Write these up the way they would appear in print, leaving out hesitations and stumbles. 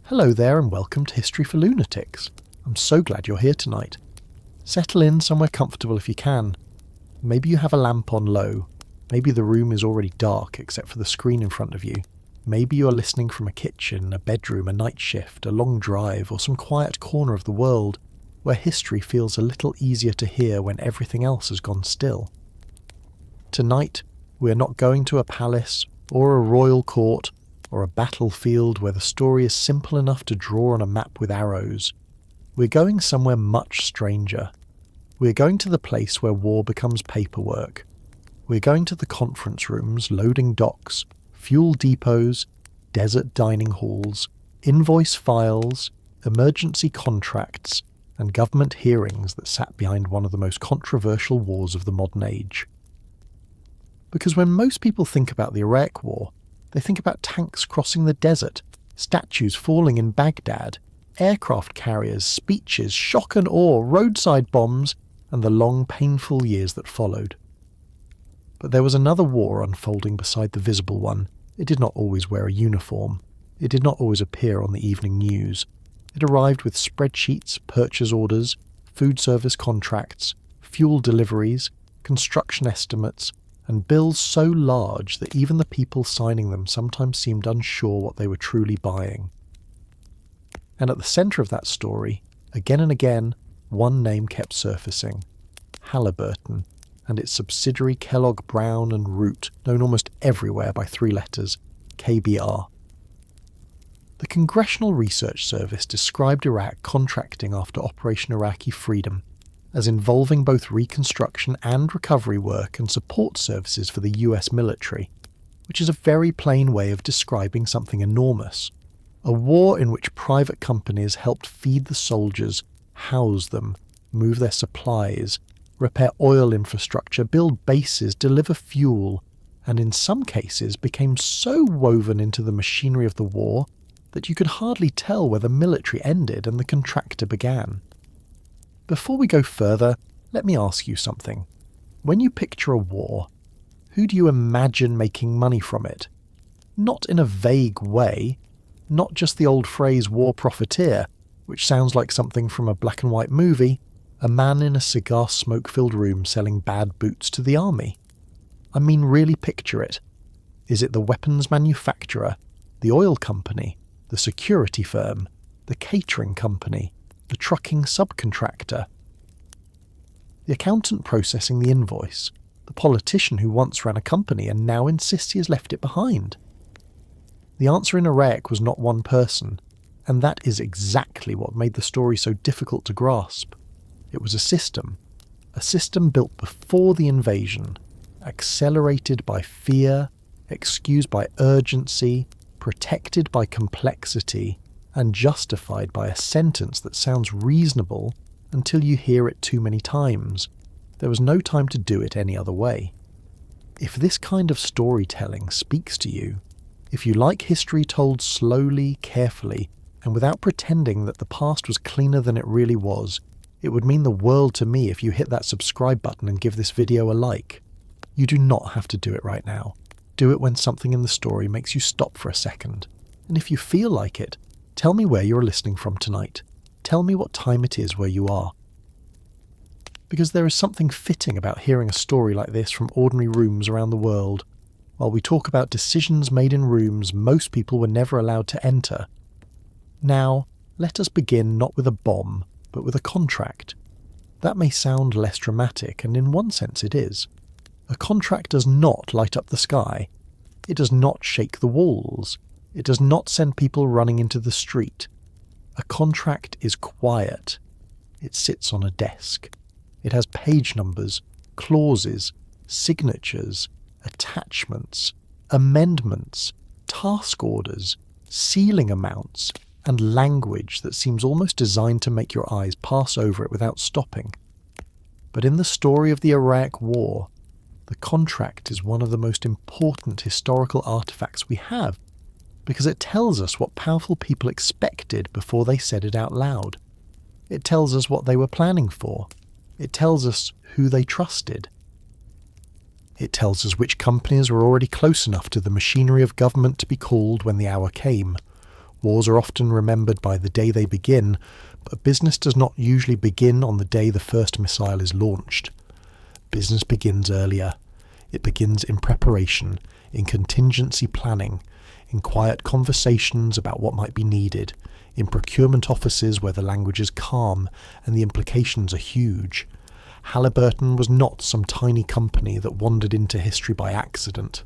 Hello there and welcome to History for Lunatics. I'm so glad you're here tonight. Settle in somewhere comfortable if you can. Maybe you have a lamp on low. Maybe the room is already dark except for the screen in front of you. Maybe you are listening from a kitchen, a bedroom, a night shift, a long drive, or some quiet corner of the world where history feels a little easier to hear when everything else has gone still. Tonight, we are not going to a palace or a royal court or a battlefield where the story is simple enough to draw on a map with arrows. We're going somewhere much stranger. We're going to the place where war becomes paperwork. We're going to the conference rooms, loading docks, fuel depots, desert dining halls, invoice files, emergency contracts, and government hearings that sat behind one of the most controversial wars of the modern age. Because when most people think about the Iraq War, they think about tanks crossing the desert, statues falling in Baghdad, aircraft carriers, speeches, shock and awe, roadside bombs, and the long, painful years that followed. But there was another war unfolding beside the visible one. It did not always wear a uniform. It did not always appear on the evening news. It arrived with spreadsheets, purchase orders, food service contracts, fuel deliveries, construction estimates, and bills so large that even the people signing them sometimes seemed unsure what they were truly buying. And at the centre of that story, again and again, one name kept surfacing: Halliburton, and its subsidiary Kellogg Brown and Root, known almost everywhere by three letters, KBR. The Congressional Research Service described Iraq contracting after Operation Iraqi Freedom as involving both reconstruction and recovery work and support services for the US military, which is a very plain way of describing something enormous. A war in which private companies helped feed the soldiers, house them, move their supplies, repair oil infrastructure, build bases, deliver fuel, and in some cases became so woven into the machinery of the war that you could hardly tell where the military ended and the contractor began. Before we go further, let me ask you something. When you picture a war, who do you imagine making money from it? Not in a vague way, not just the old phrase war profiteer, which sounds like something from a black and white movie, a man in a cigar smoke-filled room selling bad boots to the army. I mean, really picture it. Is it the weapons manufacturer, the oil company, the security firm, the catering company, the trucking subcontractor, the accountant processing the invoice, the politician who once ran a company and now insists he has left it behind? The answer in Iraq was not one person, and that is exactly what made the story so difficult to grasp. It was a system built before the invasion, accelerated by fear, excused by urgency, protected by complexity, and justified by a sentence that sounds reasonable until you hear it too many times. There was no time to do it any other way. If this kind of storytelling speaks to you, if you like history told slowly, carefully, and without pretending that the past was cleaner than it really was, it would mean the world to me if you hit that subscribe button and give this video a like. You do not have to do it right now. Do it when something in the story makes you stop for a second. And if you feel like it, tell me where you're listening from tonight. Tell me what time it is where you are. Because there is something fitting about hearing a story like this from ordinary rooms around the world, while we talk about decisions made in rooms most people were never allowed to enter. Now, let us begin not with a bomb, but with a contract. That may sound less dramatic, and in one sense it is. A contract does not light up the sky. It does not shake the walls. It does not send people running into the street. A contract is quiet. It sits on a desk. It has page numbers, clauses, signatures, attachments, amendments, task orders, ceiling amounts, and language that seems almost designed to make your eyes pass over it without stopping. But in the story of the Iraq War, the contract is one of the most important historical artifacts we have, because it tells us what powerful people expected before they said it out loud. It tells us what they were planning for. It tells us who they trusted. It tells us which companies were already close enough to the machinery of government to be called when the hour came, Wars are often remembered by the day they begin, but business does not usually begin on the day the first missile is launched. Business begins earlier. It begins in preparation, in contingency planning, in quiet conversations about what might be needed, in procurement offices where the language is calm and the implications are huge. Halliburton was not some tiny company that wandered into history by accident.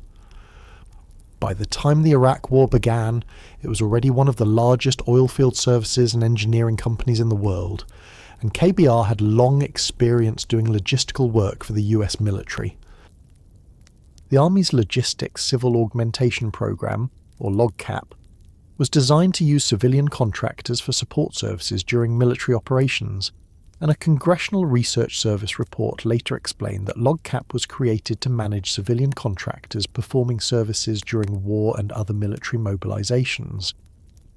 By the time the Iraq War began, it was already one of the largest oilfield services and engineering companies in the world, and KBR had long experience doing logistical work for the US military. The Army's Logistics Civil Augmentation Program, or LOGCAP, was designed to use civilian contractors for support services during military operations, and a Congressional Research Service report later explained that LOGCAP was created to manage civilian contractors performing services during war and other military mobilizations.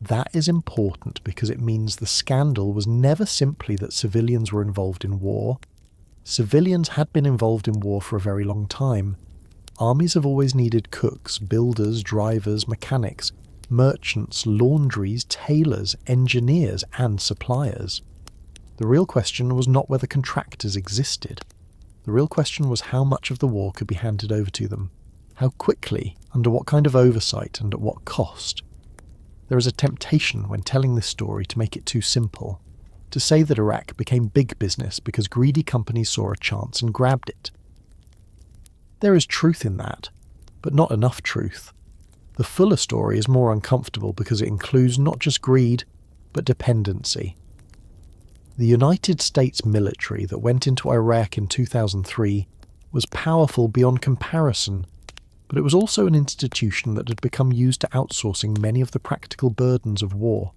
That is important because it means the scandal was never simply that civilians were involved in war. Civilians had been involved in war for a very long time. Armies have always needed cooks, builders, drivers, mechanics, merchants, laundries, tailors, engineers, and suppliers. The real question was not whether contractors existed. The real question was how much of the war could be handed over to them. How quickly, under what kind of oversight, and at what cost. There is a temptation when telling this story to make it too simple, to say that Iraq became big business because greedy companies saw a chance and grabbed it. There is truth in that, but not enough truth. The fuller story is more uncomfortable because it includes not just greed, but dependency. The United States military that went into Iraq in 2003 was powerful beyond comparison, but it was also an institution that had become used to outsourcing many of the practical burdens of war.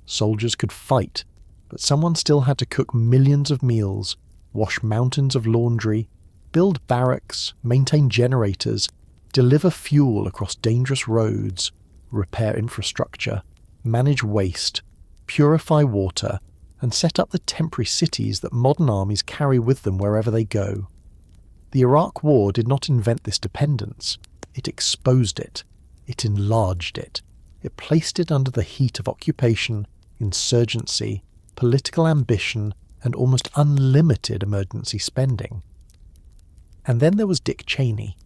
Soldiers could fight, but someone still had to cook millions of meals, wash mountains of laundry, build barracks, maintain generators, deliver fuel across dangerous roads, repair infrastructure, manage waste, purify water, and set up the temporary cities that modern armies carry with them wherever they go. The Iraq War did not invent this dependence. It exposed it. It enlarged it. It placed it under the heat of occupation, insurgency, political ambition, and almost unlimited emergency spending. And then there was Dick Cheney.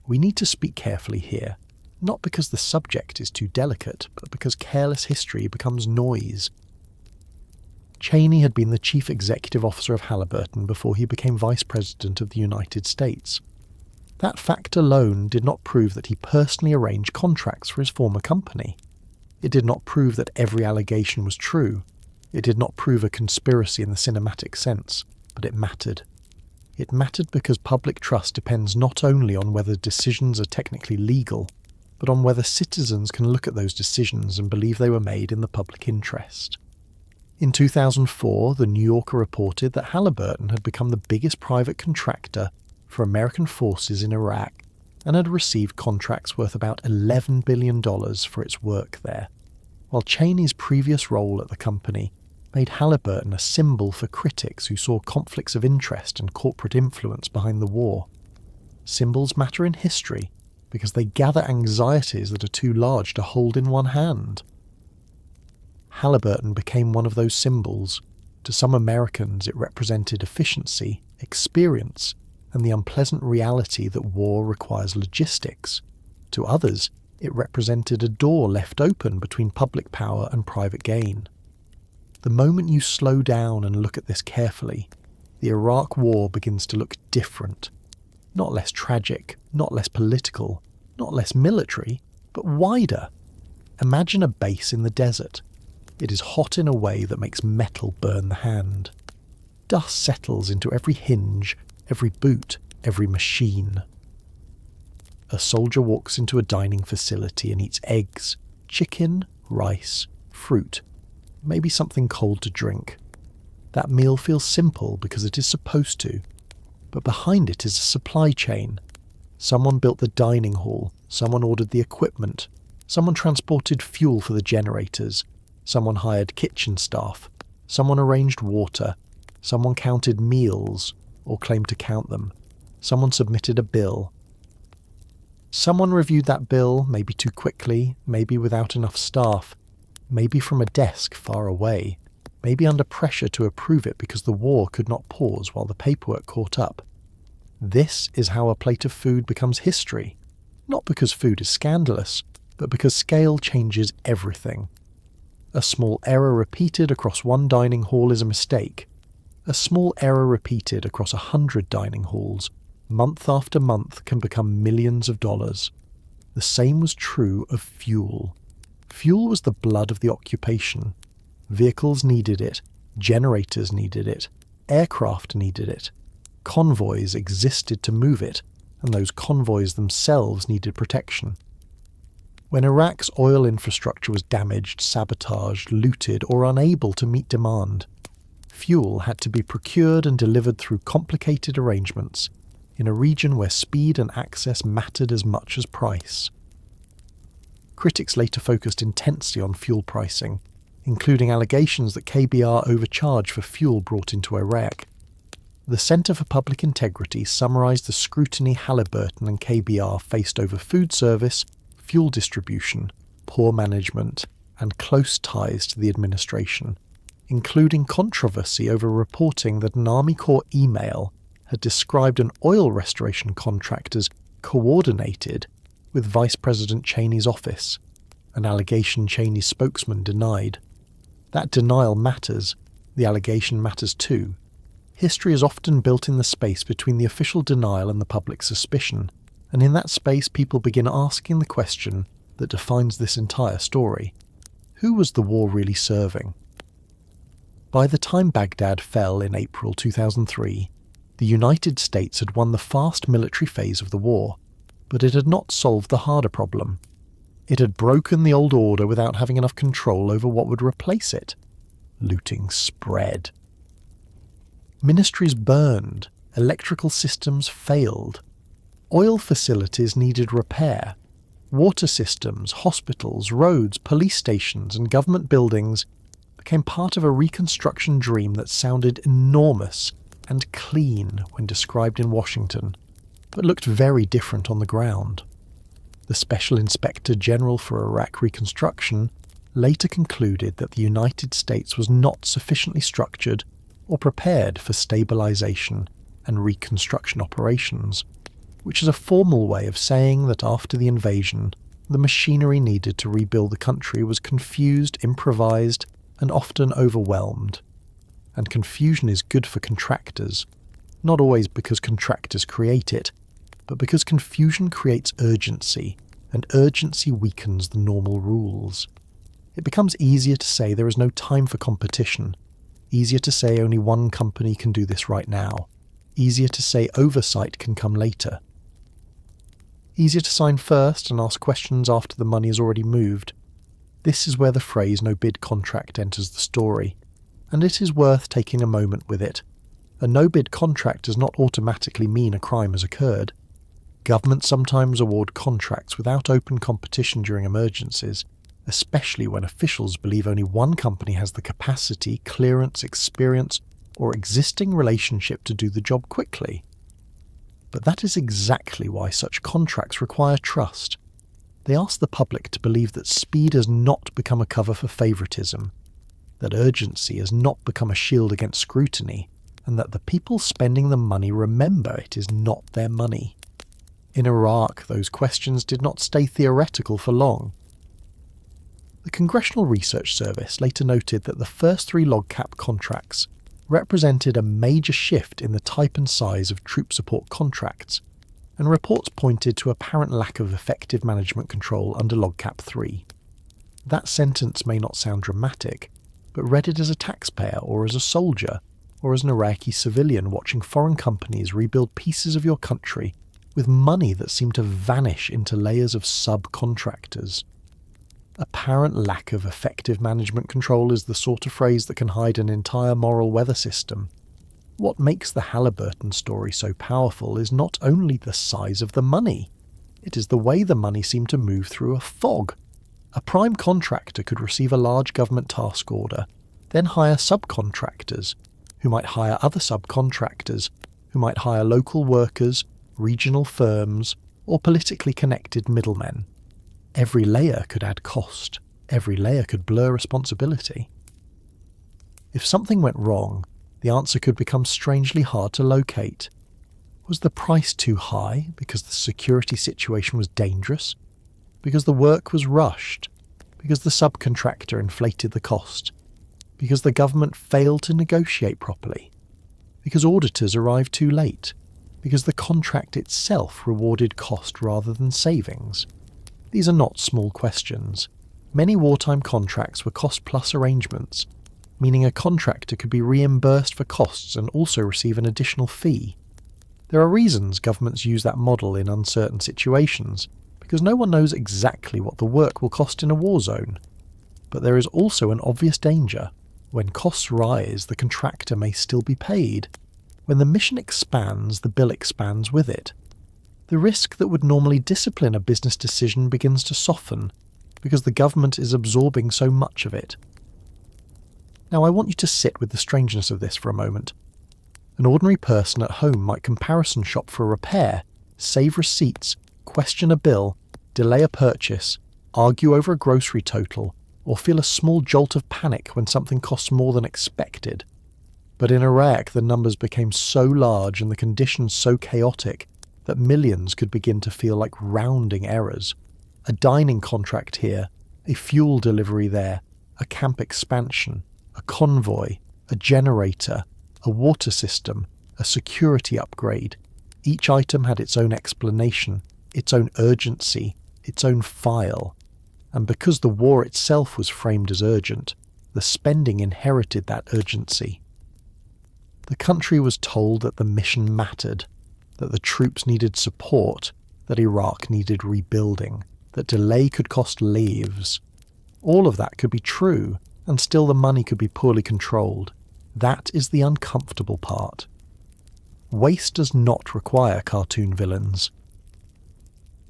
We need to speak carefully here, not because the subject is too delicate, but because careless history becomes noise. Cheney had been the chief executive officer of Halliburton before he became vice president of the United States. That fact alone did not prove that he personally arranged contracts for his former company. It did not prove that every allegation was true. It did not prove a conspiracy in the cinematic sense, but it mattered. It mattered because public trust depends not only on whether decisions are technically legal, but on whether citizens can look at those decisions and believe they were made in the public interest. In 2004, the New Yorker reported that Halliburton had become the biggest private contractor for American forces in Iraq and had received contracts worth about $11 billion for its work there, while Cheney's previous role at the company made Halliburton a symbol for critics who saw conflicts of interest and corporate influence behind the war. Symbols matter in history because they gather anxieties that are too large to hold in one hand. Halliburton became one of those symbols. To some Americans, it represented efficiency, experience, and the unpleasant reality that war requires logistics. To others, it represented a door left open between public power and private gain. The moment you slow down and look at this carefully, the Iraq War begins to look different. Not less tragic, not less political, not less military, but wider. Imagine a base in the desert. It is hot in a way that makes metal burn the hand. Dust settles into every hinge, every boot, every machine. A soldier walks into a dining facility and eats eggs, chicken, rice, fruit, maybe something cold to drink. That meal feels simple because it is supposed to, but behind it is a supply chain. Someone built the dining hall, someone ordered the equipment, someone transported fuel for the generators, someone hired kitchen staff, someone arranged water, someone counted meals, or claimed to count them, someone submitted a bill. Someone reviewed that bill, maybe too quickly, maybe without enough staff, maybe from a desk far away, maybe under pressure to approve it because the war could not pause while the paperwork caught up. This is how a plate of food becomes history, not because food is scandalous, but because scale changes everything. A small error repeated across one dining hall is a mistake. A small error repeated across 100 dining halls, month after month, can become millions of dollars. The same was true of fuel. Fuel was the blood of the occupation. Vehicles needed it, generators needed it, aircraft needed it. Convoys existed to move it, and those convoys themselves needed protection. When Iraq's oil infrastructure was damaged, sabotaged, looted, or unable to meet demand, fuel had to be procured and delivered through complicated arrangements in a region where speed and access mattered as much as price. Critics later focused intensely on fuel pricing, including allegations that KBR overcharged for fuel brought into Iraq. The Centre for Public Integrity summarised the scrutiny Halliburton and KBR faced over food service, fuel distribution, poor management, and close ties to the administration, including controversy over reporting that an Army Corps email had described an oil restoration contract as coordinated with Vice President Cheney's office, an allegation Cheney's spokesman denied. That denial matters. The allegation matters too. History is often built in the space between the official denial and the public suspicion, and in that space people begin asking the question that defines this entire story. Who was the war really serving? By the time Baghdad fell in April 2003, the United States had won the fast military phase of the war, but it had not solved the harder problem. It had broken the old order without having enough control over what would replace it. Looting spread. Ministries burned, electrical systems failed. Oil facilities needed repair. Water systems, hospitals, roads, police stations, and government buildings became part of a reconstruction dream that sounded enormous and clean when described in Washington, but looked very different on the ground. The Special Inspector General for Iraq Reconstruction later concluded that the United States was not sufficiently structured or prepared for stabilization and reconstruction operations, which is a formal way of saying that after the invasion, the machinery needed to rebuild the country was confused, improvised, and often overwhelmed. And confusion is good for contractors, not always because contractors create it, but because confusion creates urgency, and urgency weakens the normal rules. It becomes easier to say there is no time for competition, easier to say only one company can do this right now, easier to say oversight can come later. Easier to sign first and ask questions after the money is already moved. This is where the phrase no-bid contract enters the story, and it is worth taking a moment with it. A no-bid contract does not automatically mean a crime has occurred. Governments sometimes award contracts without open competition during emergencies, especially when officials believe only one company has the capacity, clearance, experience, or existing relationship to do the job quickly. But that is exactly why such contracts require trust. They ask the public to believe that speed has not become a cover for favouritism, that urgency has not become a shield against scrutiny, and that the people spending the money remember it is not their money. In Iraq, those questions did not stay theoretical for long. The Congressional Research Service later noted that the first 3 log cap contracts represented a major shift in the type and size of troop support contracts, and reports pointed to apparent lack of effective management control under log cap 3. That sentence may not sound dramatic, but read it as a taxpayer or as a soldier, or as an Iraqi civilian watching foreign companies rebuild pieces of your country with money that seemed to vanish into layers of subcontractors. Apparent lack of effective management control is the sort of phrase that can hide an entire moral weather system. What makes the Halliburton story so powerful is not only the size of the money, it is the way the money seemed to move through a fog. A prime contractor could receive a large government task order, then hire subcontractors, who might hire other subcontractors, who might hire local workers, regional firms, or politically connected middlemen. Every layer could add cost. every layer could blur responsibility. If something went wrong, the answer could become strangely hard to locate. Was the price too high because the security situation was dangerous? Because the work was rushed? Because the subcontractor inflated the cost? Because the government failed to negotiate properly? Because auditors arrived too late? Because the contract itself rewarded cost rather than savings? These are not small questions. Many wartime contracts were cost-plus arrangements, meaning a contractor could be reimbursed for costs and also receive an additional fee. There are reasons governments use that model in uncertain situations, because no one knows exactly what the work will cost in a war zone. But there is also an obvious danger. When costs rise, the contractor may still be paid. When the mission expands, the bill expands with it. The risk that would normally discipline a business decision begins to soften, because the government is absorbing so much of it. Now I want you to sit with the strangeness of this for a moment. An ordinary person at home might comparison shop for a repair, save receipts, question a bill, delay a purchase, argue over a grocery total, or feel a small jolt of panic when something costs more than expected. But in Iraq, the numbers became so large and the conditions so chaotic that millions could begin to feel like rounding errors. A dining contract here, a fuel delivery there, a camp expansion, a convoy, a generator, a water system, a security upgrade. Each item had its own explanation, its own urgency, its own file. And because the war itself was framed as urgent, the spending inherited that urgency. The country was told that the mission mattered, that the troops needed support, that Iraq needed rebuilding, that delay could cost lives. All of that could be true, and still the money could be poorly controlled. That is the uncomfortable part. Waste does not require cartoon villains.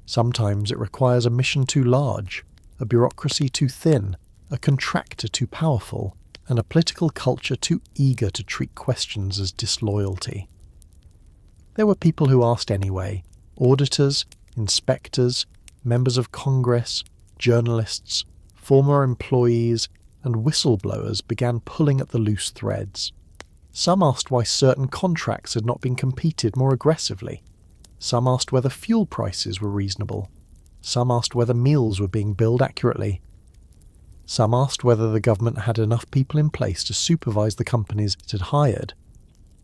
Sometimes it requires a mission too large, a bureaucracy too thin, a contractor too powerful, and a political culture too eager to treat questions as disloyalty. There were people who asked anyway: auditors, inspectors, members of Congress, journalists, former employees, and whistleblowers began pulling at the loose threads. Some asked why certain contracts had not been competed more aggressively. Some asked whether fuel prices were reasonable. Some asked whether meals were being billed accurately. Some asked whether the government had enough people in place to supervise the companies it had hired.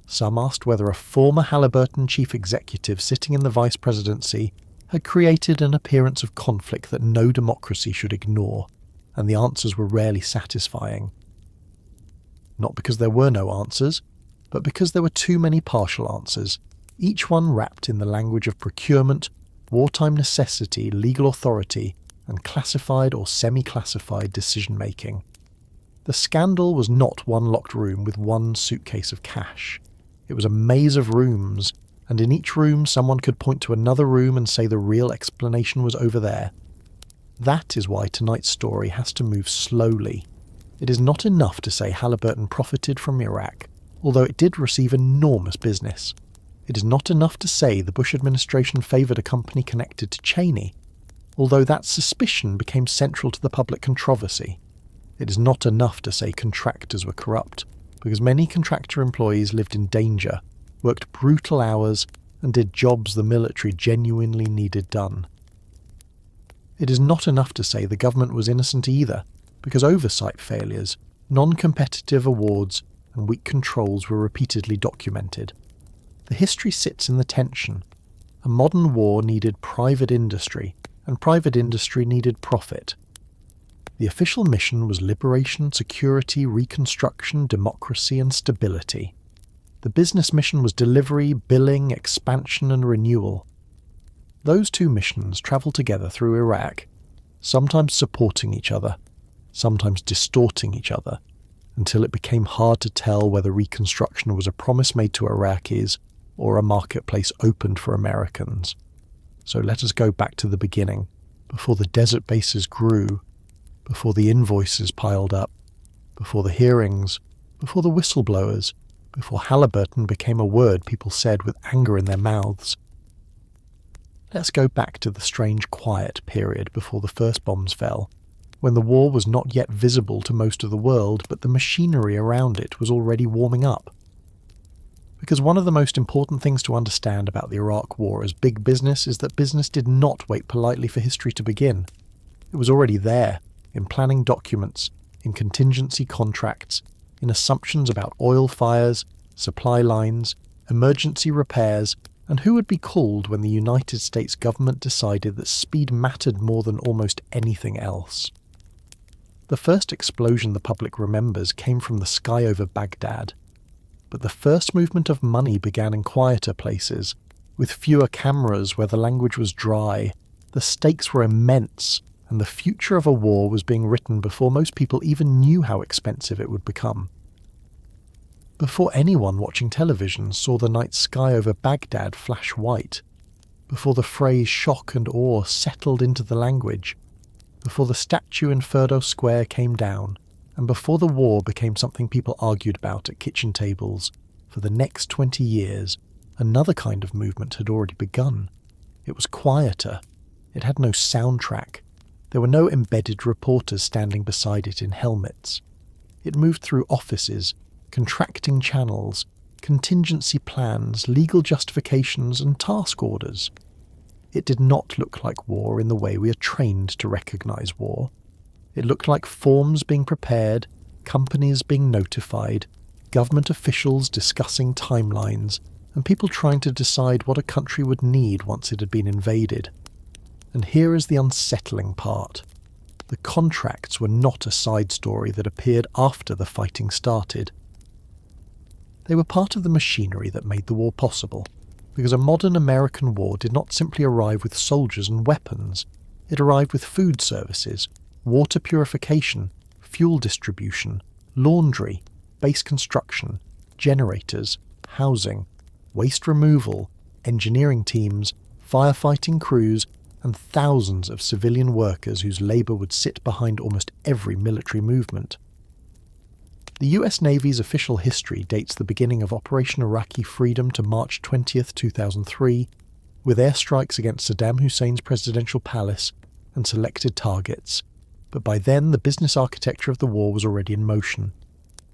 Some asked whether a former Halliburton chief executive sitting in the vice presidency had created an appearance of conflict that no democracy should ignore, and the answers were rarely satisfying. Not because there were no answers, but because there were too many partial answers, each one wrapped in the language of procurement, wartime necessity, legal authority, and classified or semi-classified decision-making. The scandal was not one locked room with one suitcase of cash. It was a maze of rooms, and in each room someone could point to another room and say the real explanation was over there. That is why tonight's story has to move slowly. It is not enough to say Halliburton profited from Iraq, although it did receive enormous business. It is not enough to say the Bush administration favoured a company connected to Cheney, although that suspicion became central to the public controversy. It is not enough to say contractors were corrupt, because many contractor employees lived in danger, worked brutal hours, and did jobs the military genuinely needed done. It is not enough to say the government was innocent either, because oversight failures, non-competitive awards, and weak controls were repeatedly documented. The history sits in the tension. A modern war needed private industry, and private industry needed profit. The official mission was liberation, security, reconstruction, democracy, and stability. The business mission was delivery, billing, expansion, and renewal. Those two missions travelled together through Iraq, sometimes supporting each other, sometimes distorting each other, until it became hard to tell whether reconstruction was a promise made to Iraqis or a marketplace opened for Americans. So let us go back to the beginning, before the desert bases grew, before the invoices piled up, before the hearings, before the whistleblowers, before Halliburton became a word people said with anger in their mouths. Let's go back to the strange quiet period before the first bombs fell, when the war was not yet visible to most of the world, but the machinery around it was already warming up. Because one of the most important things to understand about the Iraq War as big business is that business did not wait politely for history to begin. It was already there, in planning documents, in contingency contracts, in assumptions about oil fires, supply lines, emergency repairs, and who would be called when the United States government decided that speed mattered more than almost anything else. The first explosion the public remembers came from the sky over Baghdad, but the first movement of money began in quieter places, with fewer cameras where the language was dry. The stakes were immense, and the future of a war was being written before most people even knew how expensive it would become. Before anyone watching television saw the night sky over Baghdad flash white, before the phrase shock and awe settled into the language, before the statue in Ferdo Square came down, and before the war became something people argued about at kitchen tables, for the next 20 years, another kind of movement had already begun. It was quieter. It had no soundtrack. There were no embedded reporters standing beside it in helmets. It moved through offices, contracting channels, contingency plans, legal justifications, and task orders. It did not look like war in the way we are trained to recognize war. It looked like forms being prepared, companies being notified, government officials discussing timelines, and people trying to decide what a country would need once it had been invaded. And here is the unsettling part. The contracts were not a side story that appeared after the fighting started. They were part of the machinery that made the war possible, because a modern American war did not simply arrive with soldiers and weapons. It arrived with food services, water purification, fuel distribution, laundry, base construction, generators, housing, waste removal, engineering teams, firefighting crews, and thousands of civilian workers whose labour would sit behind almost every military movement. The US Navy's official history dates the beginning of Operation Iraqi Freedom to March 20th, 2003, with airstrikes against Saddam Hussein's presidential palace and selected targets, but by then the business architecture of the war was already in motion.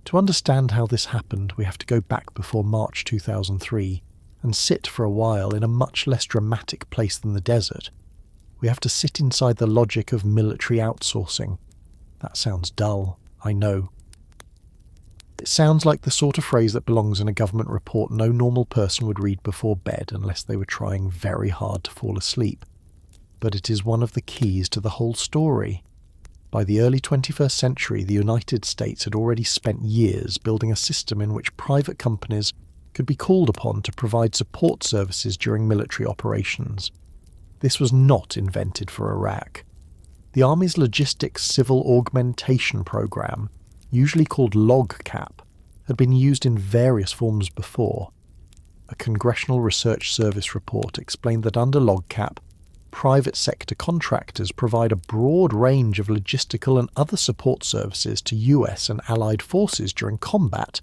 To understand how this happened, we have to go back before March 2003 and sit for a while in a much less dramatic place than the desert. We have to sit inside the logic of military outsourcing. That sounds dull, I know. It sounds like the sort of phrase that belongs in a government report no normal person would read before bed unless they were trying very hard to fall asleep. But it is one of the keys to the whole story. By the early 21st century, the United States had already spent years building a system in which private companies could be called upon to provide support services during military operations. This was not invented for Iraq. The Army's Logistics Civil Augmentation Program, usually called LOGCAP, had been used in various forms before. A Congressional Research Service report explained that under LOGCAP, private sector contractors provide a broad range of logistical and other support services to US and Allied forces during combat,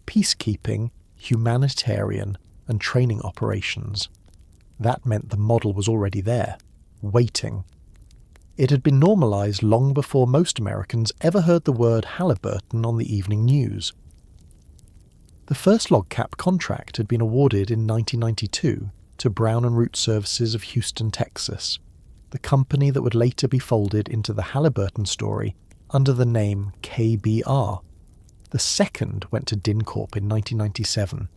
peacekeeping, humanitarian, and training operations. That meant the model was already there, waiting. It had been normalised long before most Americans ever heard the word Halliburton on the evening news. The first LOGCAP contract had been awarded in 1992 to Brown and Root Services of Houston, Texas, the company that would later be folded into the Halliburton story under the name KBR. The second went to DynCorp in 1997.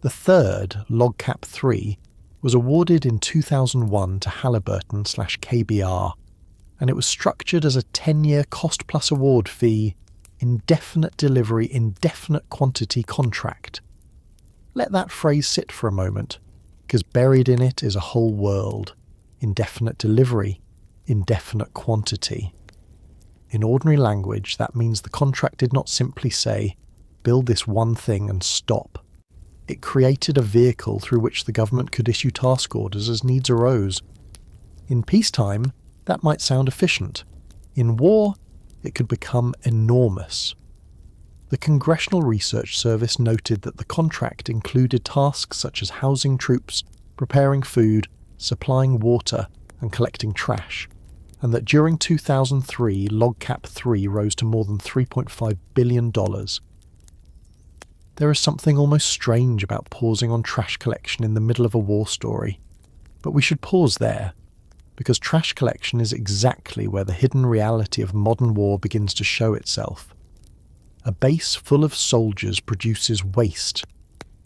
The third, LOGCAP 3, was awarded in 2001 to Halliburton/KBR, and it was structured as a 10-year cost-plus award fee, indefinite delivery, indefinite quantity contract. Let that phrase sit for a moment, because buried in it is a whole world. Indefinite delivery, indefinite quantity. In ordinary language, that means the contract did not simply say, build this one thing and stop. It created a vehicle through which the government could issue task orders as needs arose. In peacetime, that might sound efficient. In war, it could become enormous. The Congressional Research Service noted that the contract included tasks such as housing troops, preparing food, supplying water, and collecting trash, and that during 2003, LogCap 3 rose to more than $3.5 billion. There is something almost strange about pausing on trash collection in the middle of a war story, but we should pause there, because trash collection is exactly where the hidden reality of modern war begins to show itself. A base full of soldiers produces waste.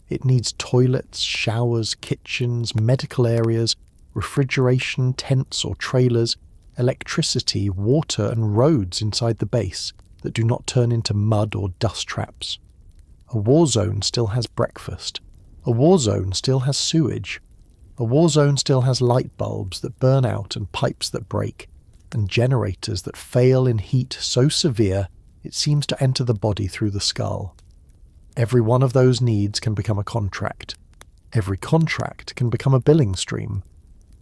It needs toilets, showers, kitchens, medical areas, refrigeration, tents or trailers, electricity, water and roads inside the base that do not turn into mud or dust traps. A war zone still has breakfast. A war zone still has sewage. A war zone still has light bulbs that burn out and pipes that break, and generators that fail in heat so severe it seems to enter the body through the skull. Every one of those needs can become a contract. Every contract can become a billing stream.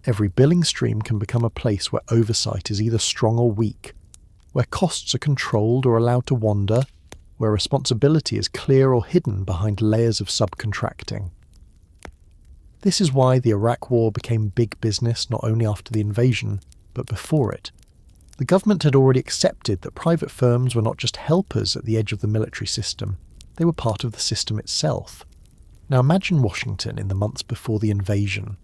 Every billing stream can become a place where oversight is either strong or weak, where costs are controlled or allowed to wander, where responsibility is clear or hidden behind layers of subcontracting. This is why the Iraq War became big business not only after the invasion, but before it. The government had already accepted that private firms were not just helpers at the edge of the military system, they were part of the system itself. Now imagine Washington in the months before the invasion.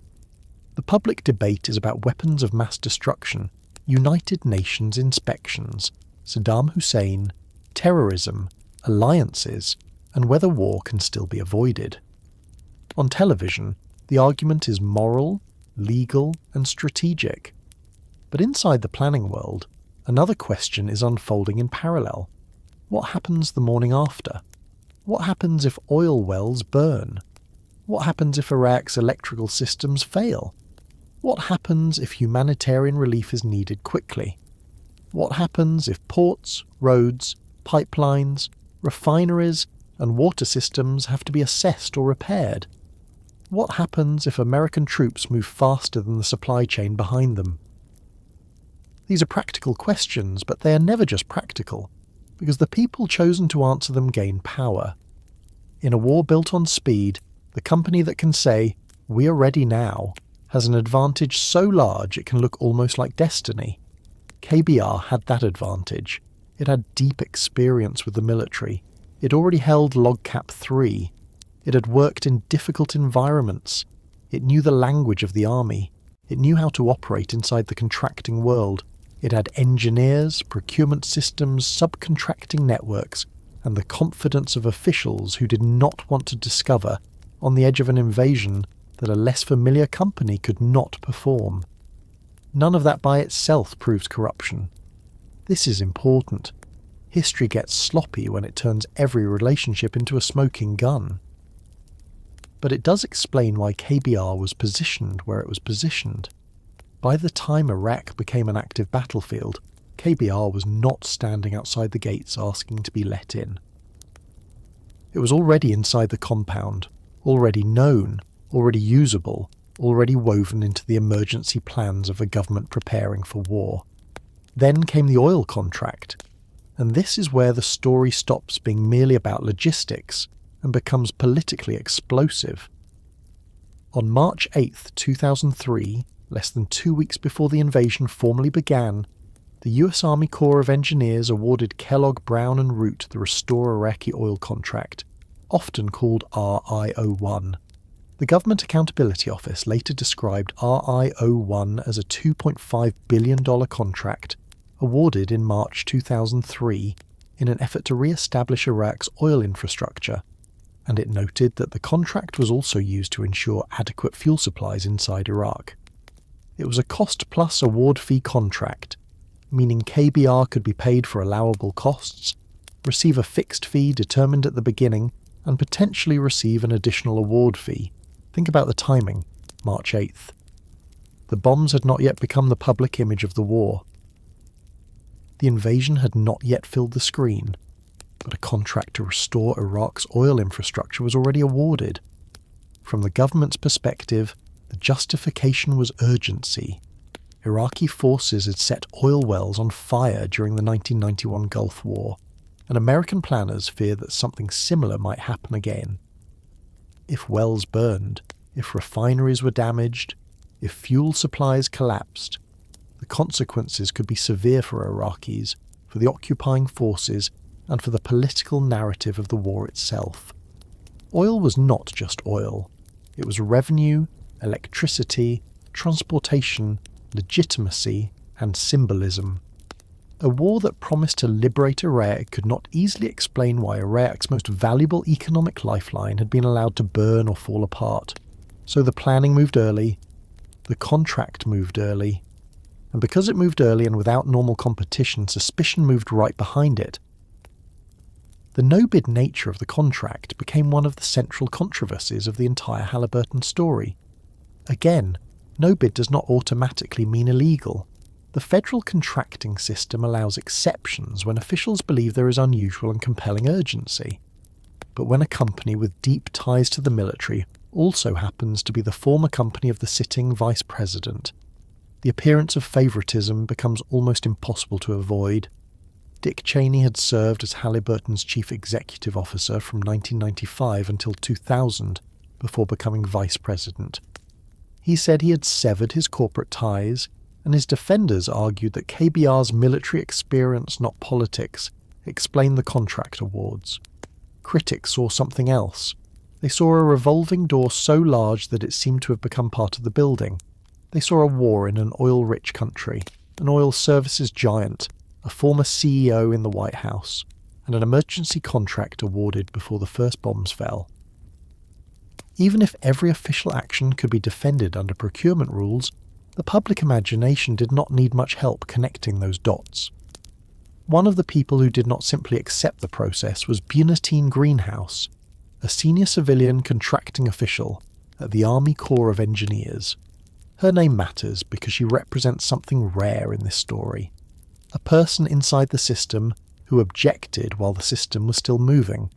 The public debate is about weapons of mass destruction, United Nations inspections, Saddam Hussein, terrorism, alliances, and whether war can still be avoided. On television, the argument is moral, legal, and strategic. But inside the planning world, another question is unfolding in parallel. What happens the morning after? What happens if oil wells burn? What happens if Iraq's electrical systems fail? What happens if humanitarian relief is needed quickly? What happens if ports, roads, pipelines, refineries, and water systems have to be assessed or repaired? What happens if American troops move faster than the supply chain behind them? These are practical questions, but they are never just practical, because the people chosen to answer them gain power. In a war built on speed, the company that can say, "We are ready now," has an advantage so large it can look almost like destiny. KBR had that advantage. It had deep experience with the military. It already held LogCap 3. It had worked in difficult environments. It knew the language of the army. It knew how to operate inside the contracting world. It had engineers, procurement systems, subcontracting networks, and the confidence of officials who did not want to discover, on the edge of an invasion, that a less familiar company could not perform. None of that by itself proves corruption. This is important. History gets sloppy when it turns every relationship into a smoking gun. But it does explain why KBR was positioned where it was positioned. By the time Iraq became an active battlefield, KBR was not standing outside the gates asking to be let in. It was already inside the compound, already known, already usable, already woven into the emergency plans of a government preparing for war. Then came the oil contract, and this is where the story stops being merely about logistics and becomes politically explosive. On March 8, 2003, less than 2 weeks before the invasion formally began, the US Army Corps of Engineers awarded Kellogg Brown and Root the Restore Iraqi Oil contract, often called RIO-1. The Government Accountability Office later described RIO-1 as a $2.5 billion contract awarded in March 2003 in an effort to re-establish Iraq's oil infrastructure, and it noted that the contract was also used to ensure adequate fuel supplies inside Iraq. It was a cost-plus award fee contract, meaning KBR could be paid for allowable costs, receive a fixed fee determined at the beginning, and potentially receive an additional award fee. Think about the timing, March 8th. The bombs had not yet become the public image of the war. The invasion had not yet filled the screen, but a contract to restore Iraq's oil infrastructure was already awarded. From the government's perspective, the justification was urgency. Iraqi forces had set oil wells on fire during the 1991 Gulf War, and American planners feared that something similar might happen again. If wells burned, if refineries were damaged, if fuel supplies collapsed, the consequences could be severe for Iraqis, for the occupying forces, and for the political narrative of the war itself. Oil was not just oil. It was revenue, electricity, transportation, legitimacy, and symbolism. A war that promised to liberate Iraq could not easily explain why Iraq's most valuable economic lifeline had been allowed to burn or fall apart. So the planning moved early, the contract moved early, and because it moved early and without normal competition, suspicion moved right behind it. The no-bid nature of the contract became one of the central controversies of the entire Halliburton story. Again, no-bid does not automatically mean illegal. The federal contracting system allows exceptions when officials believe there is unusual and compelling urgency. But when a company with deep ties to the military also happens to be the former company of the sitting vice president, the appearance of favouritism becomes almost impossible to avoid. Dick Cheney had served as Halliburton's chief executive officer from 1995 until 2000 before becoming vice president. He said he had severed his corporate ties, and his defenders argued that KBR's military experience, not politics, explained the contract awards. Critics saw something else. They saw a revolving door so large that it seemed to have become part of the building. They saw a war in an oil-rich country, an oil services giant, a former CEO in the White House, and an emergency contract awarded before the first bombs fell. Even if every official action could be defended under procurement rules, the public imagination did not need much help connecting those dots. One of the people who did not simply accept the process was Bunatine Greenhouse, a senior civilian contracting official at the Army Corps of Engineers. Her name matters because she represents something rare in this story. A person inside the system who objected while the system was still moving.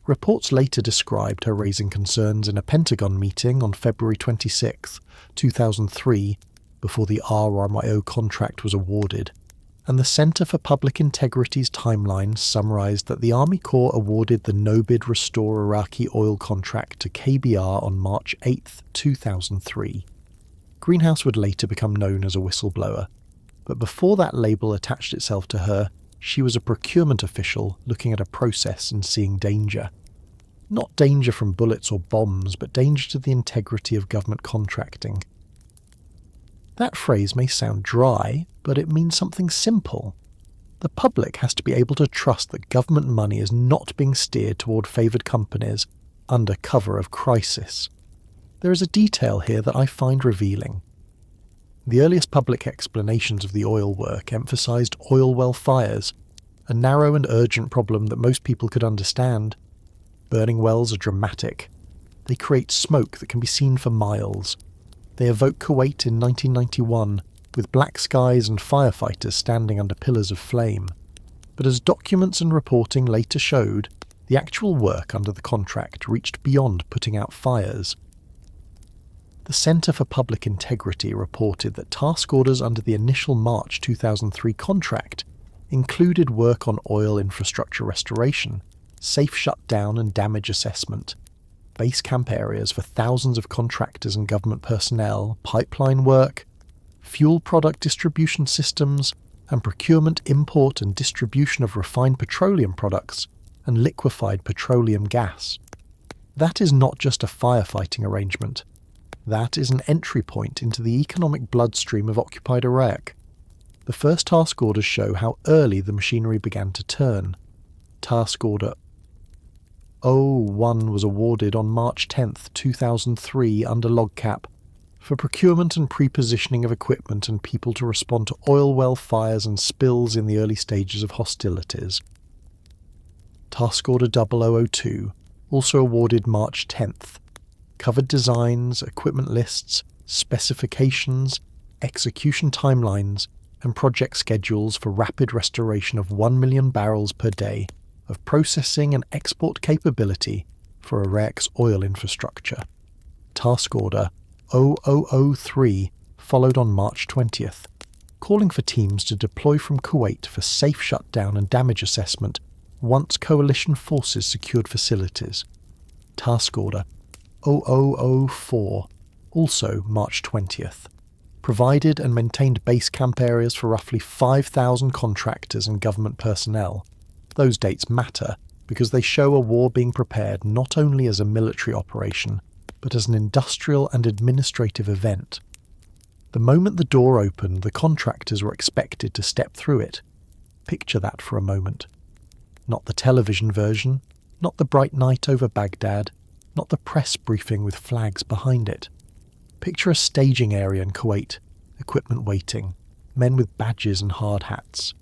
Reports later described her raising concerns in a Pentagon meeting on February 26, 2003, before the RMIO contract was awarded, and the Center for Public Integrity's timeline summarized that the Army Corps awarded the no-bid Restore Iraqi oil contract to KBR on March 8, 2003. Greenhouse would later become known as a whistleblower, but before that label attached itself to her, she was a procurement official looking at a process and seeing danger. Not danger from bullets or bombs, but danger to the integrity of government contracting. That phrase may sound dry, but it means something simple. The public has to be able to trust that government money is not being steered toward favoured companies under cover of crisis. There is a detail here that I find revealing. The earliest public explanations of the oil work emphasised oil well fires, a narrow and urgent problem that most people could understand. Burning wells are dramatic. They create smoke that can be seen for miles. They evoke Kuwait in 1991, with black skies and firefighters standing under pillars of flame. But as documents and reporting later showed, the actual work under the contract reached beyond putting out fires. The Center for Public Integrity reported that task orders under the initial March 2003 contract included work on oil infrastructure restoration, safe shutdown and damage assessment, base camp areas for thousands of contractors and government personnel, pipeline work, fuel product distribution systems, and procurement, import and distribution of refined petroleum products and liquefied petroleum gas. That is not just a firefighting arrangement. That is an entry point into the economic bloodstream of occupied Iraq. The first task orders show how early the machinery began to turn. Task Order 01 was awarded on March 10, 2003 under LOGCAP for procurement and pre-positioning of equipment and people to respond to oil well fires and spills in the early stages of hostilities. Task Order 0002, also awarded March 10th, covered designs, equipment lists, specifications, execution timelines, and project schedules for rapid restoration of 1 million barrels per day of processing and export capability for Iraq's oil infrastructure. Task Order 0003 followed on March 20th, calling for teams to deploy from Kuwait for safe shutdown and damage assessment once coalition forces secured facilities. Task Order 0004, also March 20th, provided and maintained base camp areas for roughly 5,000 contractors and government personnel. Those dates matter because they show a war being prepared not only as a military operation, but as an industrial and administrative event. The moment the door opened, the contractors were expected to step through it. Picture that for a moment. Not the television version, not the bright night over Baghdad, not the press briefing with flags behind it. Picture a staging area in Kuwait, equipment waiting, men with badges and hard hats.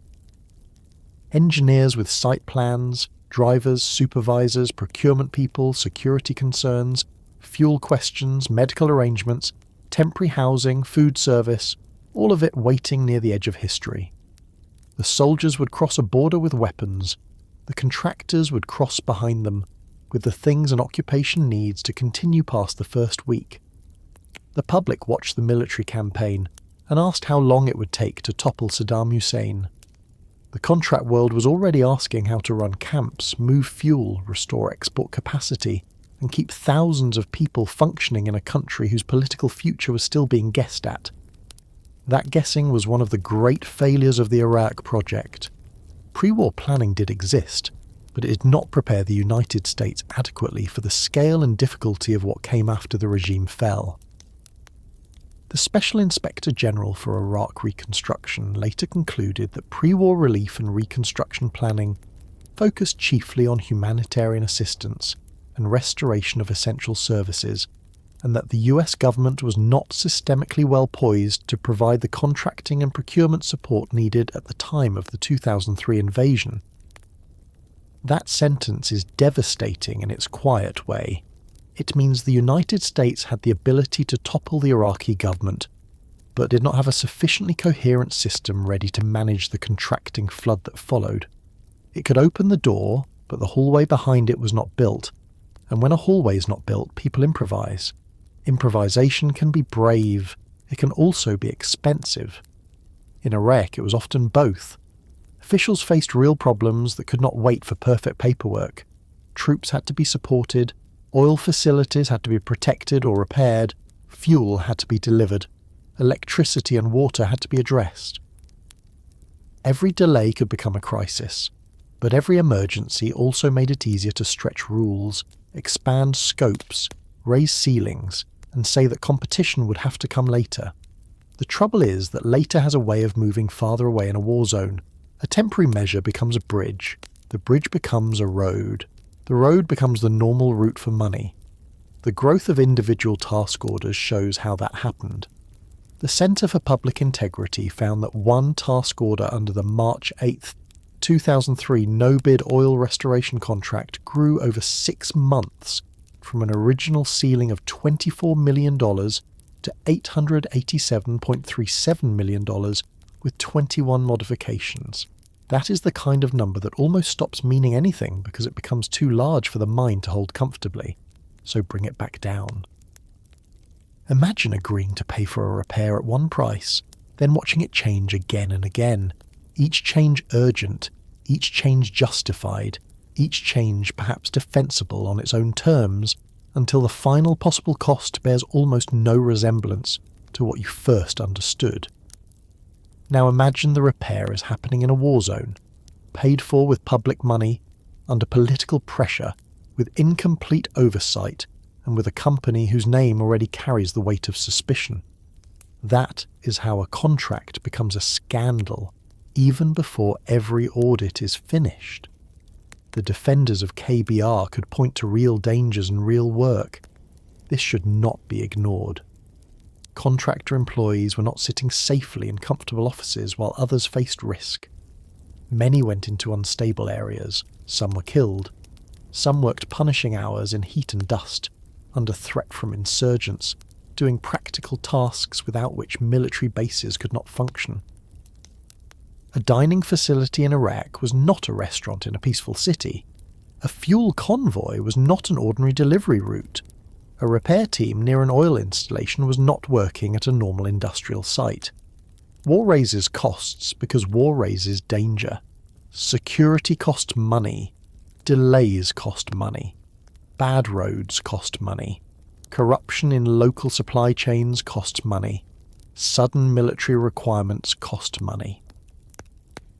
Engineers with site plans, drivers, supervisors, procurement people, security concerns, fuel questions, medical arrangements, temporary housing, food service, all of it waiting near the edge of history. The soldiers would cross a border with weapons. The contractors would cross behind them, with the things an occupation needs to continue past the first week. The public watched the military campaign and asked how long it would take to topple Saddam Hussein. The contract world was already asking how to run camps, move fuel, restore export capacity, and keep thousands of people functioning in a country whose political future was still being guessed at. That guessing was one of the great failures of the Iraq project. Pre-war planning did exist, but it did not prepare the United States adequately for the scale and difficulty of what came after the regime fell. The Special Inspector General for Iraq Reconstruction later concluded that pre-war relief and reconstruction planning focused chiefly on humanitarian assistance and restoration of essential services, and that the US government was not systemically well poised to provide the contracting and procurement support needed at the time of the 2003 invasion. That sentence is devastating in its quiet way. It means the United States had the ability to topple the Iraqi government, but did not have a sufficiently coherent system ready to manage the contracting flood that followed. It could open the door, but the hallway behind it was not built, and when a hallway is not built, people improvise. Improvisation can be brave, it can also be expensive. In Iraq, it was often both. Officials faced real problems that could not wait for perfect paperwork. Troops had to be supported, oil facilities had to be protected or repaired, fuel had to be delivered, electricity and water had to be addressed. Every delay could become a crisis, but every emergency also made it easier to stretch rules, expand scopes, raise ceilings, and say that competition would have to come later. The trouble is that later has a way of moving farther away in a war zone. A temporary measure becomes a bridge. The bridge becomes a road. The road becomes the normal route for money. The growth of individual task orders shows how that happened. The Centre for Public Integrity found that one task order under the March 8, 2003 no-bid oil restoration contract grew over 6 months from an original ceiling of $24 million to $887.37 million with 21 modifications. That is the kind of number that almost stops meaning anything because it becomes too large for the mind to hold comfortably, so bring it back down. Imagine agreeing to pay for a repair at one price, then watching it change again and again, each change urgent, each change justified, each change perhaps defensible on its own terms, until the final possible cost bears almost no resemblance to what you first understood. Now imagine the repair is happening in a war zone, paid for with public money, under political pressure, with incomplete oversight, and with a company whose name already carries the weight of suspicion. That is how a contract becomes a scandal, even before every audit is finished. The defenders of KBR could point to real dangers and real work. This should not be ignored. Contractor employees were not sitting safely in comfortable offices while others faced risk. Many went into unstable areas, some were killed. Some worked punishing hours in heat and dust, under threat from insurgents, doing practical tasks without which military bases could not function. A dining facility in Iraq was not a restaurant in a peaceful city. A fuel convoy was not an ordinary delivery route. A repair team near an oil installation was not working at a normal industrial site. War raises costs because war raises danger. Security cost money. Delays cost money. Bad roads cost money. Corruption in local supply chains costs money. Sudden military requirements cost money.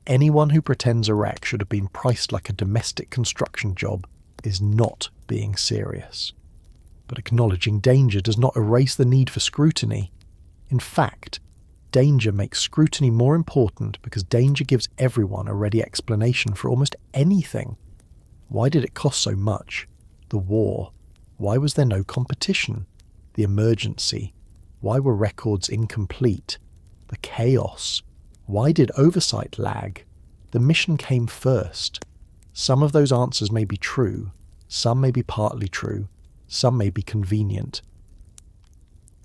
Anyone who pretends Iraq should have been priced like a domestic construction job is not being serious. But acknowledging danger does not erase the need for scrutiny. In fact, danger makes scrutiny more important because danger gives everyone a ready explanation for almost anything. Why did it cost so much? The war. Why was there no competition? The emergency. Why were records incomplete? The chaos. Why did oversight lag? The mission came first. Some of those answers may be true, some may be partly true, some may be convenient.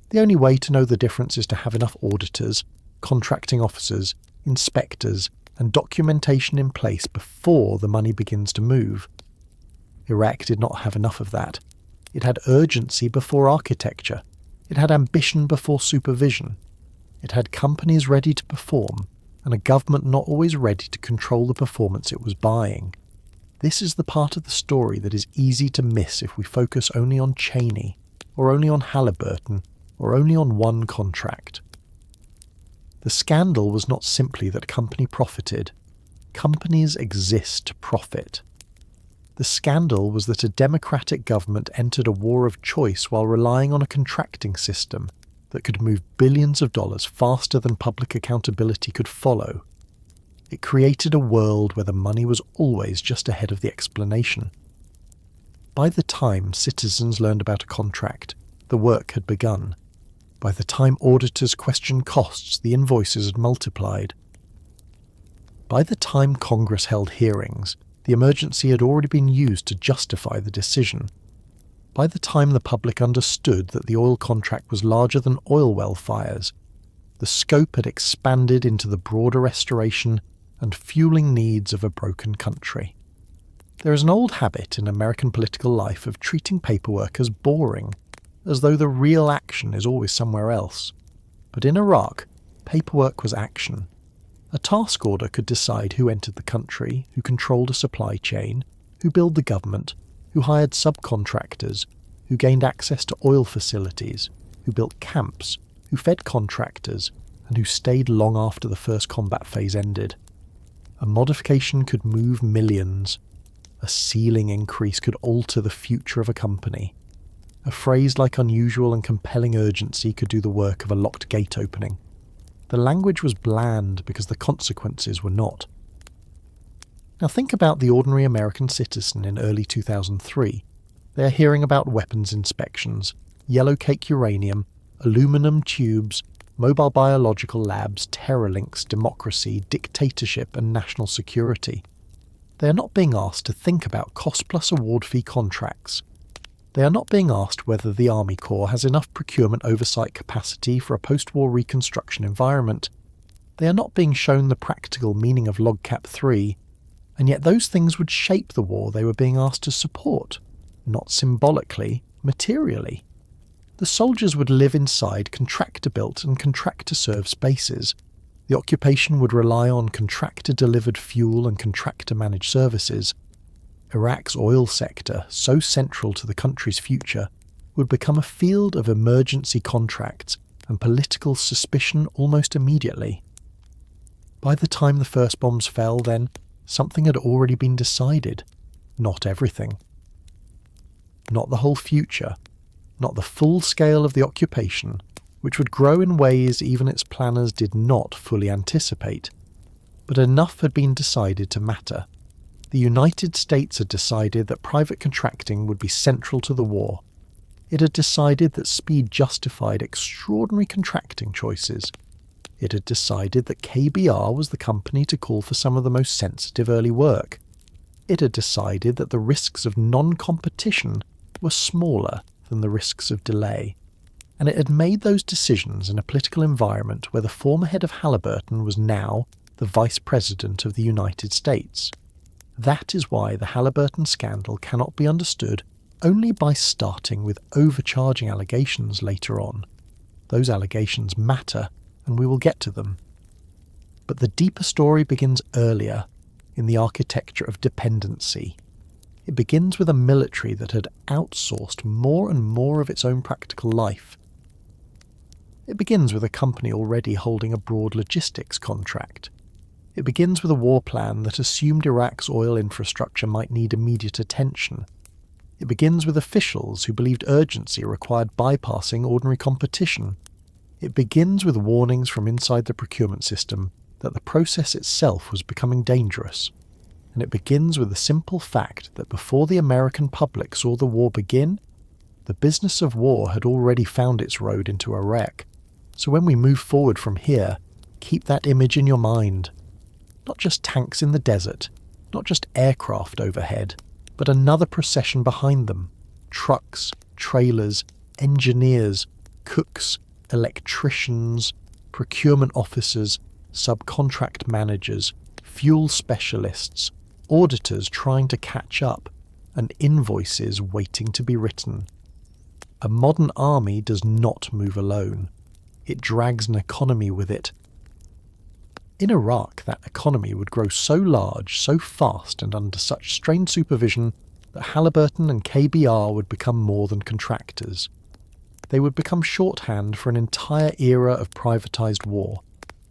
The only way to know the difference is to have enough auditors, contracting officers, inspectors, and documentation in place before the money begins to move. Iraq did not have enough of that. It had urgency before architecture. It had ambition before supervision. It had companies ready to perform, and a government not always ready to control the performance it was buying. This is the part of the story that is easy to miss if we focus only on Cheney, or only on Halliburton, or only on one contract. The scandal was not simply that a company profited. Companies exist to profit. The scandal was that a democratic government entered a war of choice while relying on a contracting system that could move billions of dollars faster than public accountability could follow. It created a world where the money was always just ahead of the explanation. By the time citizens learned about a contract, the work had begun. By the time auditors questioned costs, the invoices had multiplied. By the time Congress held hearings, the emergency had already been used to justify the decision. By the time the public understood that the oil contract was larger than oil well fires, the scope had expanded into the broader restoration and fueling needs of a broken country. There is an old habit in American political life of treating paperwork as boring, as though the real action is always somewhere else. But in Iraq, paperwork was action. A task order could decide who entered the country, who controlled a supply chain, who built the government, who hired subcontractors, who gained access to oil facilities, who built camps, who fed contractors, and who stayed long after the first combat phase ended. A modification could move millions. A ceiling increase could alter the future of a company. A phrase like unusual and compelling urgency could do the work of a locked gate opening. The language was bland because the consequences were not. Now think about the ordinary American citizen in early 2003. They are hearing about weapons inspections, yellow cake uranium, aluminum tubes, mobile biological labs, terror links, democracy, dictatorship and national security. They are not being asked to think about cost-plus award fee contracts. They are not being asked whether the Army Corps has enough procurement oversight capacity for a post-war reconstruction environment. They are not being shown the practical meaning of LogCap 3, and yet those things would shape the war they were being asked to support, not symbolically, materially. The soldiers would live inside contractor-built and contractor-served spaces. The occupation would rely on contractor-delivered fuel and contractor-managed services. Iraq's oil sector, so central to the country's future, would become a field of emergency contracts and political suspicion almost immediately. By the time the first bombs fell, then, something had already been decided. Not everything. Not the whole future. Not the full scale of the occupation, which would grow in ways even its planners did not fully anticipate. But enough had been decided to matter. The United States had decided that private contracting would be central to the war. It had decided that speed justified extraordinary contracting choices. It had decided that KBR was the company to call for some of the most sensitive early work. It had decided that the risks of non-competition were smaller than the risks of delay. And it had made those decisions in a political environment where the former head of Halliburton was now the Vice President of the United States. That is why the Halliburton scandal cannot be understood only by starting with overcharging allegations later on. Those allegations matter, and we will get to them. But the deeper story begins earlier, in the architecture of dependency. It begins with a military that had outsourced more and more of its own practical life. It begins with a company already holding a broad logistics contract. It begins with a war plan that assumed Iraq's oil infrastructure might need immediate attention. It begins with officials who believed urgency required bypassing ordinary competition. It begins with warnings from inside the procurement system that the process itself was becoming dangerous. And it begins with the simple fact that before the American public saw the war begin, the business of war had already found its road into a wreck. So when we move forward from here, keep that image in your mind. Not just tanks in the desert, not just aircraft overhead, but another procession behind them. Trucks, trailers, engineers, cooks, electricians, procurement officers, subcontract managers, fuel specialists, auditors trying to catch up, and invoices waiting to be written. A modern army does not move alone. It drags an economy with it. In Iraq, that economy would grow so large, so fast, and under such strained supervision that Halliburton and KBR would become more than contractors. They would become shorthand for an entire era of privatized war,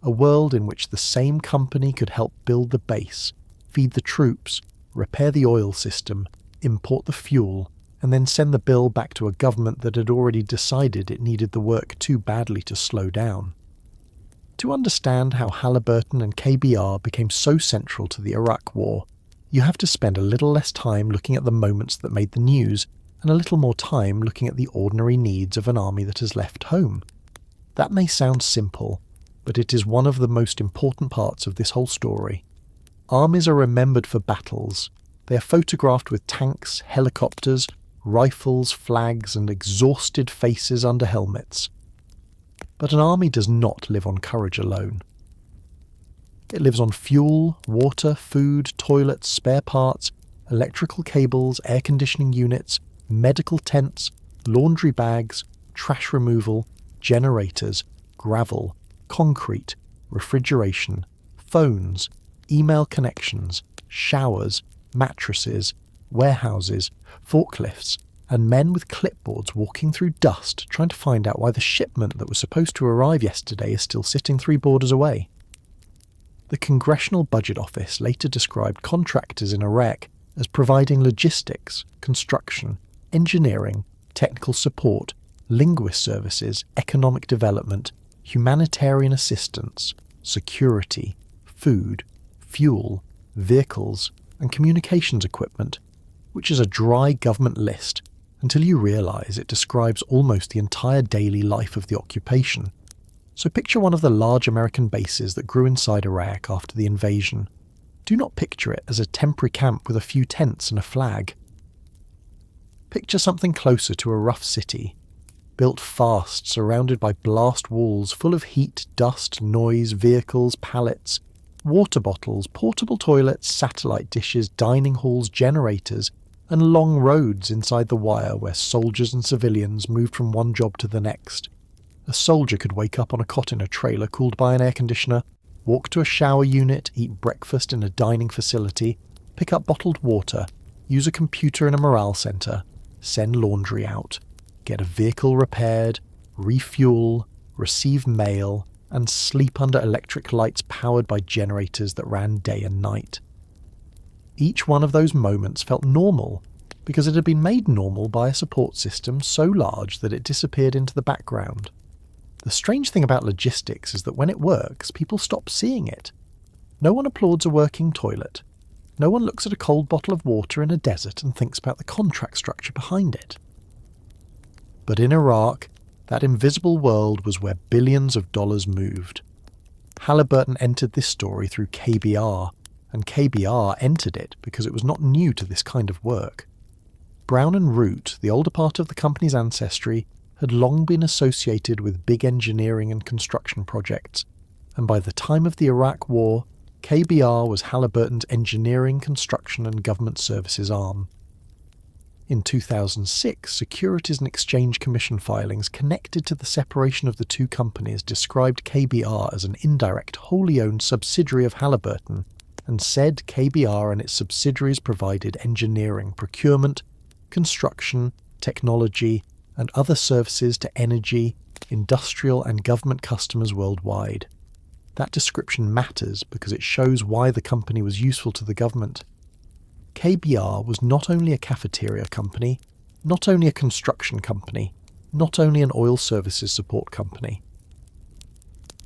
a world in which the same company could help build the base, feed the troops, repair the oil system, import the fuel, and then send the bill back to a government that had already decided it needed the work too badly to slow down. To understand how Halliburton and KBR became so central to the Iraq War, you have to spend a little less time looking at the moments that made the news and a little more time looking at the ordinary needs of an army that has left home. That may sound simple, but it is one of the most important parts of this whole story. Armies are remembered for battles. They are photographed with tanks, helicopters, rifles, flags, and exhausted faces under helmets. But an army does not live on courage alone. It lives on fuel, water, food, toilets, spare parts, electrical cables, air conditioning units, medical tents, laundry bags, trash removal, generators, gravel, concrete, refrigeration, phones, email connections, showers, mattresses, warehouses, forklifts, and men with clipboards walking through dust trying to find out why the shipment that was supposed to arrive yesterday is still sitting 3 borders away. The Congressional Budget Office later described contractors in Iraq as providing logistics, construction, engineering, technical support, linguist services, economic development, humanitarian assistance, security, food, fuel, vehicles, and communications equipment, which is a dry government list until you realise it describes almost the entire daily life of the occupation. So picture one of the large American bases that grew inside Iraq after the invasion. Do not picture it as a temporary camp with a few tents and a flag. Picture something closer to a rough city, built fast, surrounded by blast walls full of heat, dust, noise, vehicles, pallets, water bottles, portable toilets, satellite dishes, dining halls, generators, and long roads inside the wire where soldiers and civilians moved from one job to the next. A soldier could wake up on a cot in a trailer cooled by an air conditioner, walk to a shower unit, eat breakfast in a dining facility, pick up bottled water, use a computer in a morale centre, send laundry out, get a vehicle repaired, refuel, receive mail, and sleep under electric lights powered by generators that ran day and night. Each one of those moments felt normal because it had been made normal by a support system so large that it disappeared into the background. The strange thing about logistics is that when it works, people stop seeing it. No one applauds a working toilet. No one looks at a cold bottle of water in a desert and thinks about the contract structure behind it. But in Iraq, that invisible world was where billions of dollars moved. Halliburton entered this story through KBR, and KBR entered it because it was not new to this kind of work. Brown and Root, the older part of the company's ancestry, had long been associated with big engineering and construction projects, and by the time of the Iraq War, KBR was Halliburton's engineering, construction and government services arm. In 2006, Securities and Exchange Commission filings connected to the separation of the two companies described KBR as an indirect, wholly owned subsidiary of Halliburton, and said KBR and its subsidiaries provided engineering, procurement, construction, technology, and other services to energy, industrial and government customers worldwide. That description matters because it shows why the company was useful to the government. KBR was not only a cafeteria company, not only a construction company, not only an oil services support company.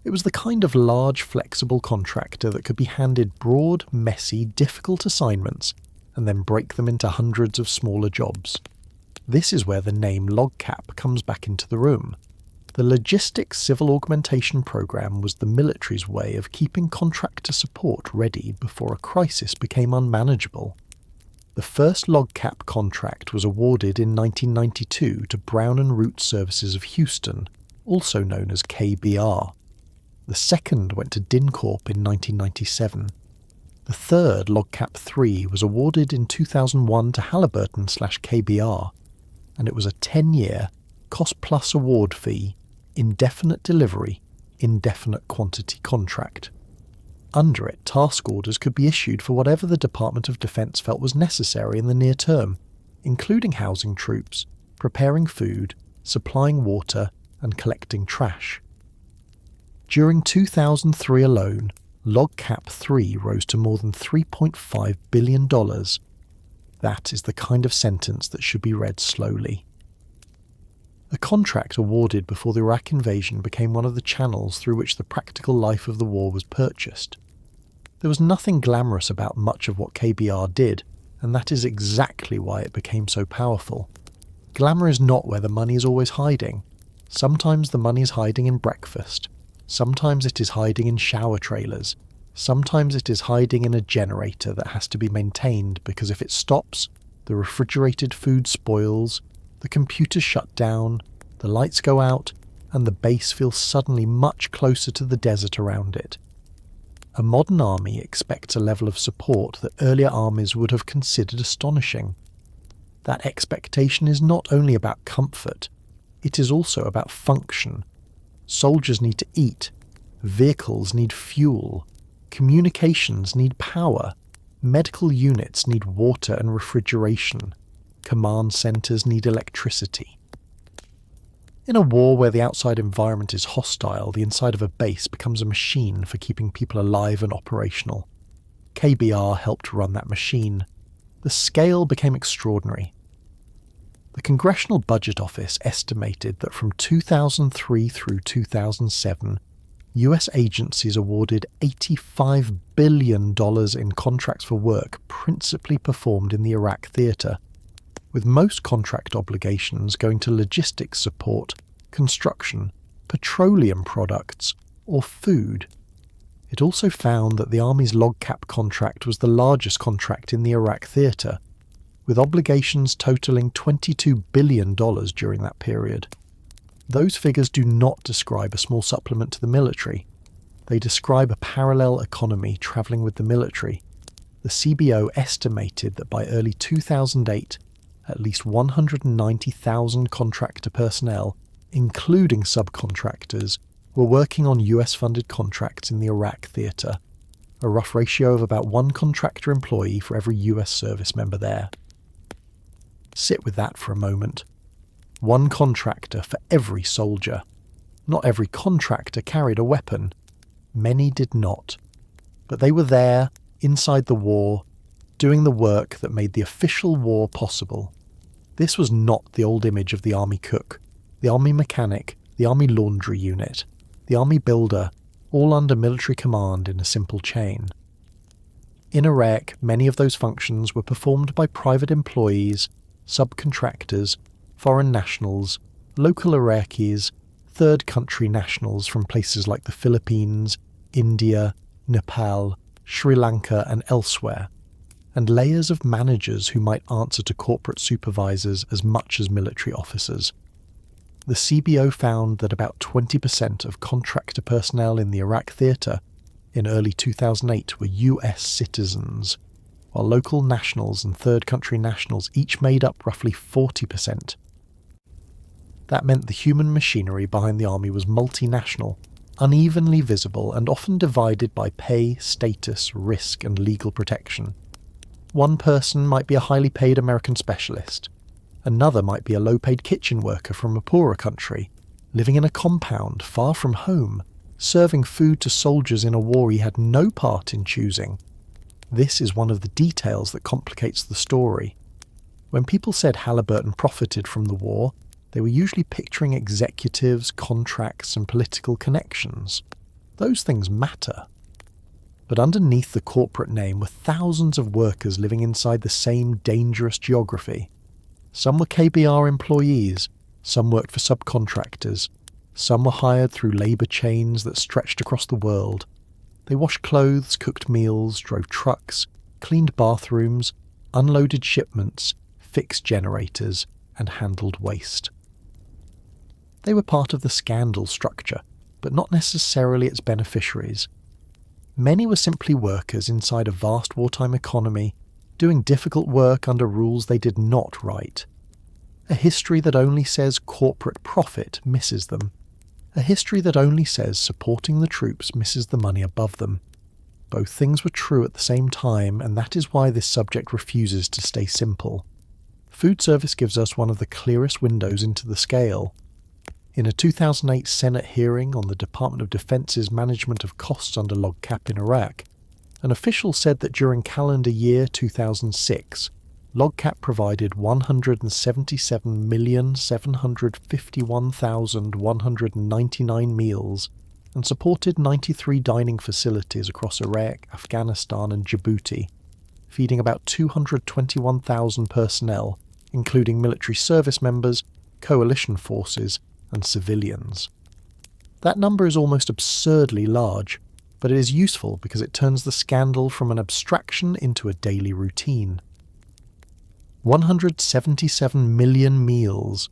It was the kind of large, flexible contractor that could be handed broad, messy, difficult assignments and then break them into hundreds of smaller jobs. This is where the name LOGCAP comes back into the room. The Logistics Civil Augmentation Program was the military's way of keeping contractor support ready before a crisis became unmanageable. The first LOGCAP contract was awarded in 1992 to Brown and Root Services of Houston, also known as KBR. The second went to DynCorp in 1997. The third, LOGCAP 3, was awarded in 2001 to Halliburton/KBR, and it was a 10-year, cost-plus award fee, indefinite delivery, indefinite quantity contract. Under it, task orders could be issued for whatever the Department of Defense felt was necessary in the near term, including housing troops, preparing food, supplying water, and collecting trash. During 2003 alone, LOGCAP 3 rose to more than $3.5 billion. That is the kind of sentence that should be read slowly. A contract awarded before the Iraq invasion became one of the channels through which the practical life of the war was purchased. There was nothing glamorous about much of what KBR did, and that is exactly why it became so powerful. Glamour is not where the money is always hiding. Sometimes the money is hiding in breakfast. Sometimes it is hiding in shower trailers. Sometimes it is hiding in a generator that has to be maintained because if it stops, the refrigerated food spoils, the computers shut down, the lights go out, and the base feels suddenly much closer to the desert around it. A modern army expects a level of support that earlier armies would have considered astonishing. That expectation is not only about comfort, it is also about function. Soldiers need to eat, vehicles need fuel, communications need power, medical units need water and refrigeration, command centres need electricity. In a war where the outside environment is hostile, the inside of a base becomes a machine for keeping people alive and operational. KBR helped run that machine. The scale became extraordinary. The Congressional Budget Office estimated that from 2003 through 2007, US agencies awarded $85 billion in contracts for work principally performed in the Iraq theatre, with most contract obligations going to logistics support, construction, petroleum products, or food. It also found that the Army's LOGCAP contract was the largest contract in the Iraq theatre, with obligations totaling $22 billion during that period. Those figures do not describe a small supplement to the military. They describe a parallel economy travelling with the military. The CBO estimated that by early 2008, at least 190,000 contractor personnel, including subcontractors, were working on US-funded contracts in the Iraq theatre, a rough ratio of about one contractor employee for every US service member there. Sit with that for a moment. One contractor for every soldier. Not every contractor carried a weapon. Many did not. But they were there, inside the war, doing the work that made the official war possible. This was not the old image of the army cook, the army mechanic, the army laundry unit, the army builder, all under military command in a simple chain. In Iraq, many of those functions were performed by private employees, subcontractors, foreign nationals, local Iraqis, third country nationals from places like the Philippines, India, Nepal, Sri Lanka and elsewhere, and layers of managers who might answer to corporate supervisors as much as military officers. The CBO found that about 20% of contractor personnel in the Iraq theatre in early 2008 were US citizens, while local nationals and third country nationals each made up roughly 40%. That meant the human machinery behind the army was multinational, unevenly visible and often divided by pay, status, risk and legal protection. One person might be a highly paid American specialist. Another might be a low-paid kitchen worker from a poorer country. living in a compound far from home, serving food to soldiers in a war he had no part in choosing. This is one of the details that complicates the story. When people said Halliburton profited from the war, they were usually picturing executives, contracts, and political connections. Those things matter. But underneath the corporate name were thousands of workers living inside the same dangerous geography. Some were KBR employees, some worked for subcontractors, some were hired through labour chains that stretched across the world. They washed clothes, cooked meals, drove trucks, cleaned bathrooms, unloaded shipments, fixed generators, and handled waste. They were part of the scandal structure, but not necessarily its beneficiaries. Many were simply workers inside a vast wartime economy, doing difficult work under rules they did not write. A history that only says corporate profit misses them. A history that only says supporting the troops misses the money above them. Both things were true at the same time, and that is why this subject refuses to stay simple. Food service gives us one of the clearest windows into the scale. In a 2008 Senate hearing on the Department of Defense's management of costs under LOGCAP in Iraq, an official said that during calendar year 2006, LOGCAP provided 177,751,199 meals and supported 93 dining facilities across Iraq, Afghanistan and Djibouti, feeding about 221,000 personnel, including military service members, coalition forces, and civilians. That number is almost absurdly large, but it is useful because it turns the scandal from an abstraction into a daily routine. 177 million meals.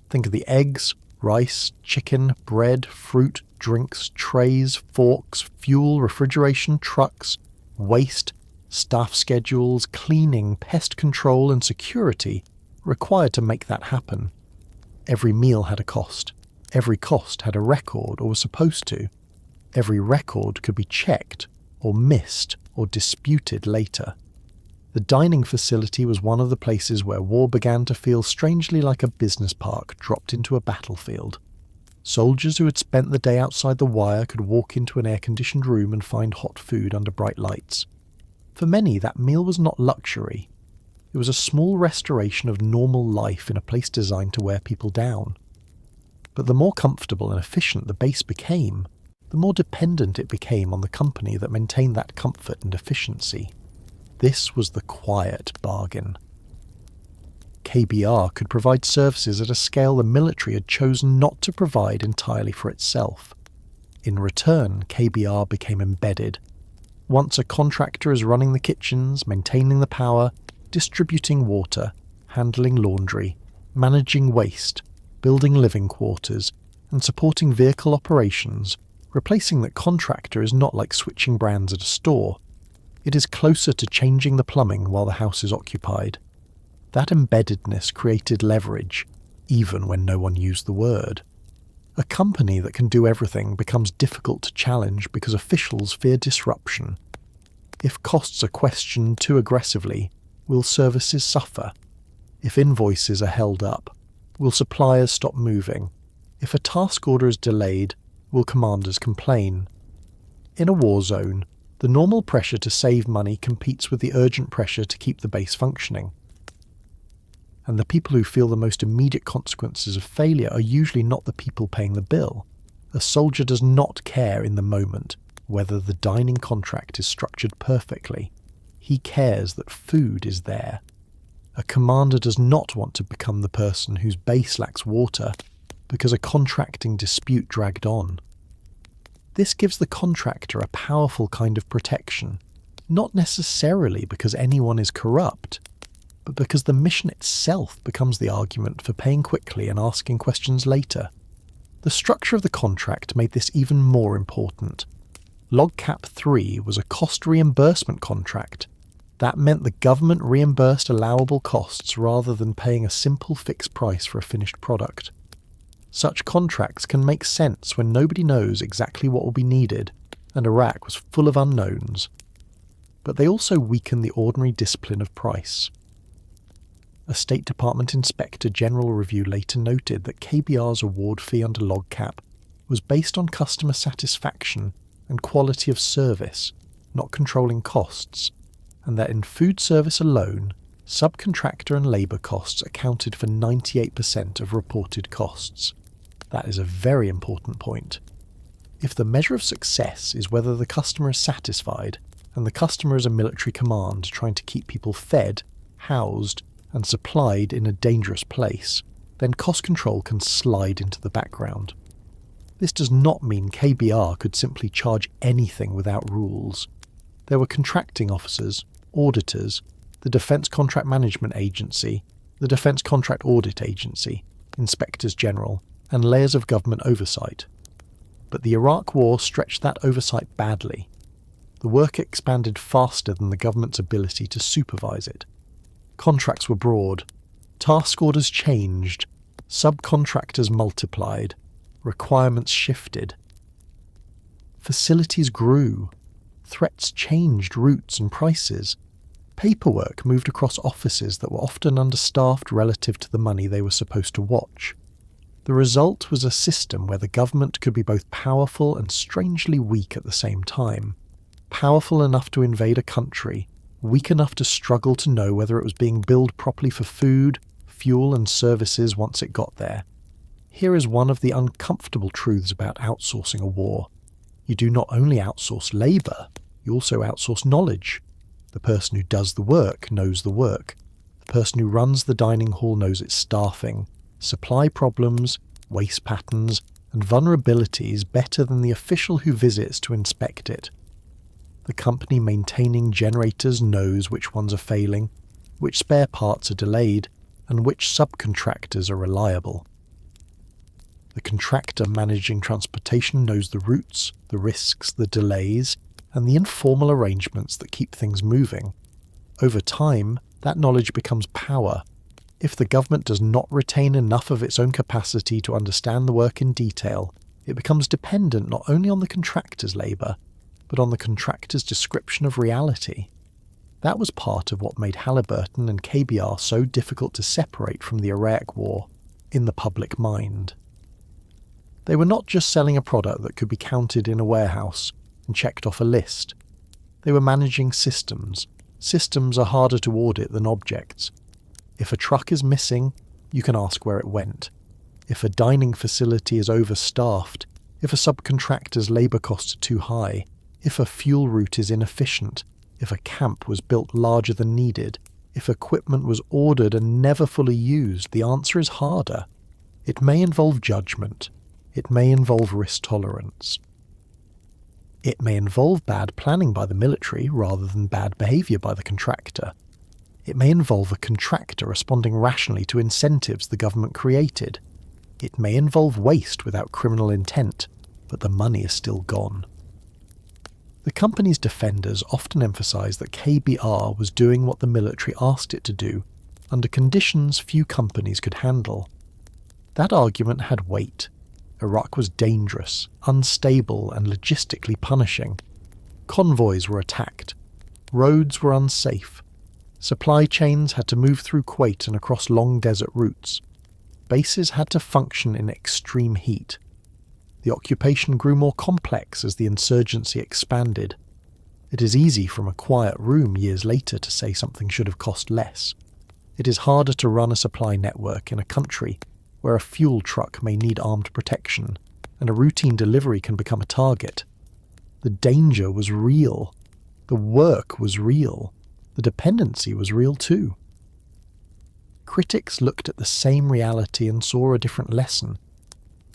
Think of the eggs, rice, chicken, bread, fruit, drinks, trays, forks, fuel, refrigeration, trucks, waste, staff schedules, cleaning, pest control and security required to make that happen. Every meal had a cost. Every cost had a record, or was supposed to. Every record could be checked, or missed, or disputed later. The dining facility was one of the places where war began to feel strangely like a business park dropped into a battlefield. Soldiers who had spent the day outside the wire could walk into an air-conditioned room and find hot food under bright lights. For many, that meal was not luxury. It was a small restoration of normal life in a place designed to wear people down. But the more comfortable and efficient the base became, the more dependent it became on the company that maintained that comfort and efficiency. This was the quiet bargain. KBR could provide services at a scale the military had chosen not to provide entirely for itself. In return, KBR became embedded. Once a contractor is running the kitchens, maintaining the power, distributing water, handling laundry, managing waste, building living quarters, and supporting vehicle operations, replacing that contractor is not like switching brands at a store. It is closer to changing the plumbing while the house is occupied. That embeddedness created leverage, even when no one used the word. A company that can do everything becomes difficult to challenge because officials fear disruption. If costs are questioned too aggressively, will services suffer? If invoices are held up, will suppliers stop moving? If a task order is delayed, will commanders complain? In a war zone, the normal pressure to save money competes with the urgent pressure to keep the base functioning. And the people who feel the most immediate consequences of failure are usually not the people paying the bill. A soldier does not care in the moment whether the dining contract is structured perfectly. He cares that food is there. A commander does not want to become the person whose base lacks water because a contracting dispute dragged on. This gives the contractor a powerful kind of protection, not necessarily because anyone is corrupt, but because the mission itself becomes the argument for paying quickly and asking questions later. The structure of the contract made this even more important. LOGCAP 3 was a cost reimbursement contract. That meant the government reimbursed allowable costs rather than paying a simple fixed price for a finished product. Such contracts can make sense when nobody knows exactly what will be needed, and Iraq was full of unknowns. But they also weaken the ordinary discipline of price. A State Department Inspector General review later noted that KBR's award fee under LogCap was based on customer satisfaction and quality of service, not controlling costs, and that in food service alone, subcontractor and labour costs accounted for 98% of reported costs. That is a very important point. If the measure of success is whether the customer is satisfied, and the customer is a military command trying to keep people fed, housed, and supplied in a dangerous place, then cost control can slide into the background. This does not mean KBR could simply charge anything without rules. There were contracting officers, auditors, the Defence Contract Management Agency, the Defence Contract Audit Agency, inspectors general, and layers of government oversight. But the Iraq War stretched that oversight badly. The work expanded faster than the government's ability to supervise it. Contracts were broad, task orders changed, subcontractors multiplied, requirements shifted. Facilities grew, threats changed routes and prices. Paperwork moved across offices that were often understaffed relative to the money they were supposed to watch. The result was a system where the government could be both powerful and strangely weak at the same time. Powerful enough to invade a country, weak enough to struggle to know whether it was being billed properly for food, fuel and services once it got there. Here is one of the uncomfortable truths about outsourcing a war. You do not only outsource labour, you also outsource knowledge. The person who does the work knows the work. The person who runs the dining hall knows its staffing, supply problems, waste patterns, and vulnerabilities better than the official who visits to inspect it. The company maintaining generators knows which ones are failing, which spare parts are delayed, and which subcontractors are reliable. The contractor managing transportation knows the routes, the risks, the delays, and the informal arrangements that keep things moving. Over time, that knowledge becomes power. If the government does not retain enough of its own capacity to understand the work in detail, it becomes dependent not only on the contractor's labour, but on the contractor's description of reality. That was part of what made Halliburton and KBR so difficult to separate from the Iraq War in the public mind. They were not just selling a product that could be counted in a warehouse and checked off a list. They were managing systems. Systems are harder to audit than objects. If a truck is missing, you can ask where it went. If a dining facility is overstaffed, if a subcontractor's labour costs are too high, if a fuel route is inefficient, if a camp was built larger than needed, if equipment was ordered and never fully used, the answer is harder. It may involve judgment. It may involve risk tolerance. It may involve bad planning by the military rather than bad behaviour by the contractor. It may involve a contractor responding rationally to incentives the government created. It may involve waste without criminal intent, but the money is still gone. The company's defenders often emphasise that KBR was doing what the military asked it to do, under conditions few companies could handle. That argument had weight. Iraq was dangerous, unstable, and logistically punishing. Convoys were attacked. Roads were unsafe. Supply chains had to move through Kuwait and across long desert routes. Bases had to function in extreme heat. The occupation grew more complex as the insurgency expanded. It is easy from a quiet room years later to say something should have cost less. It is harder to run a supply network in a country where a fuel truck may need armed protection and a routine delivery can become a target. The danger was real. The work was real. The dependency was real too. Critics looked at the same reality and saw a different lesson.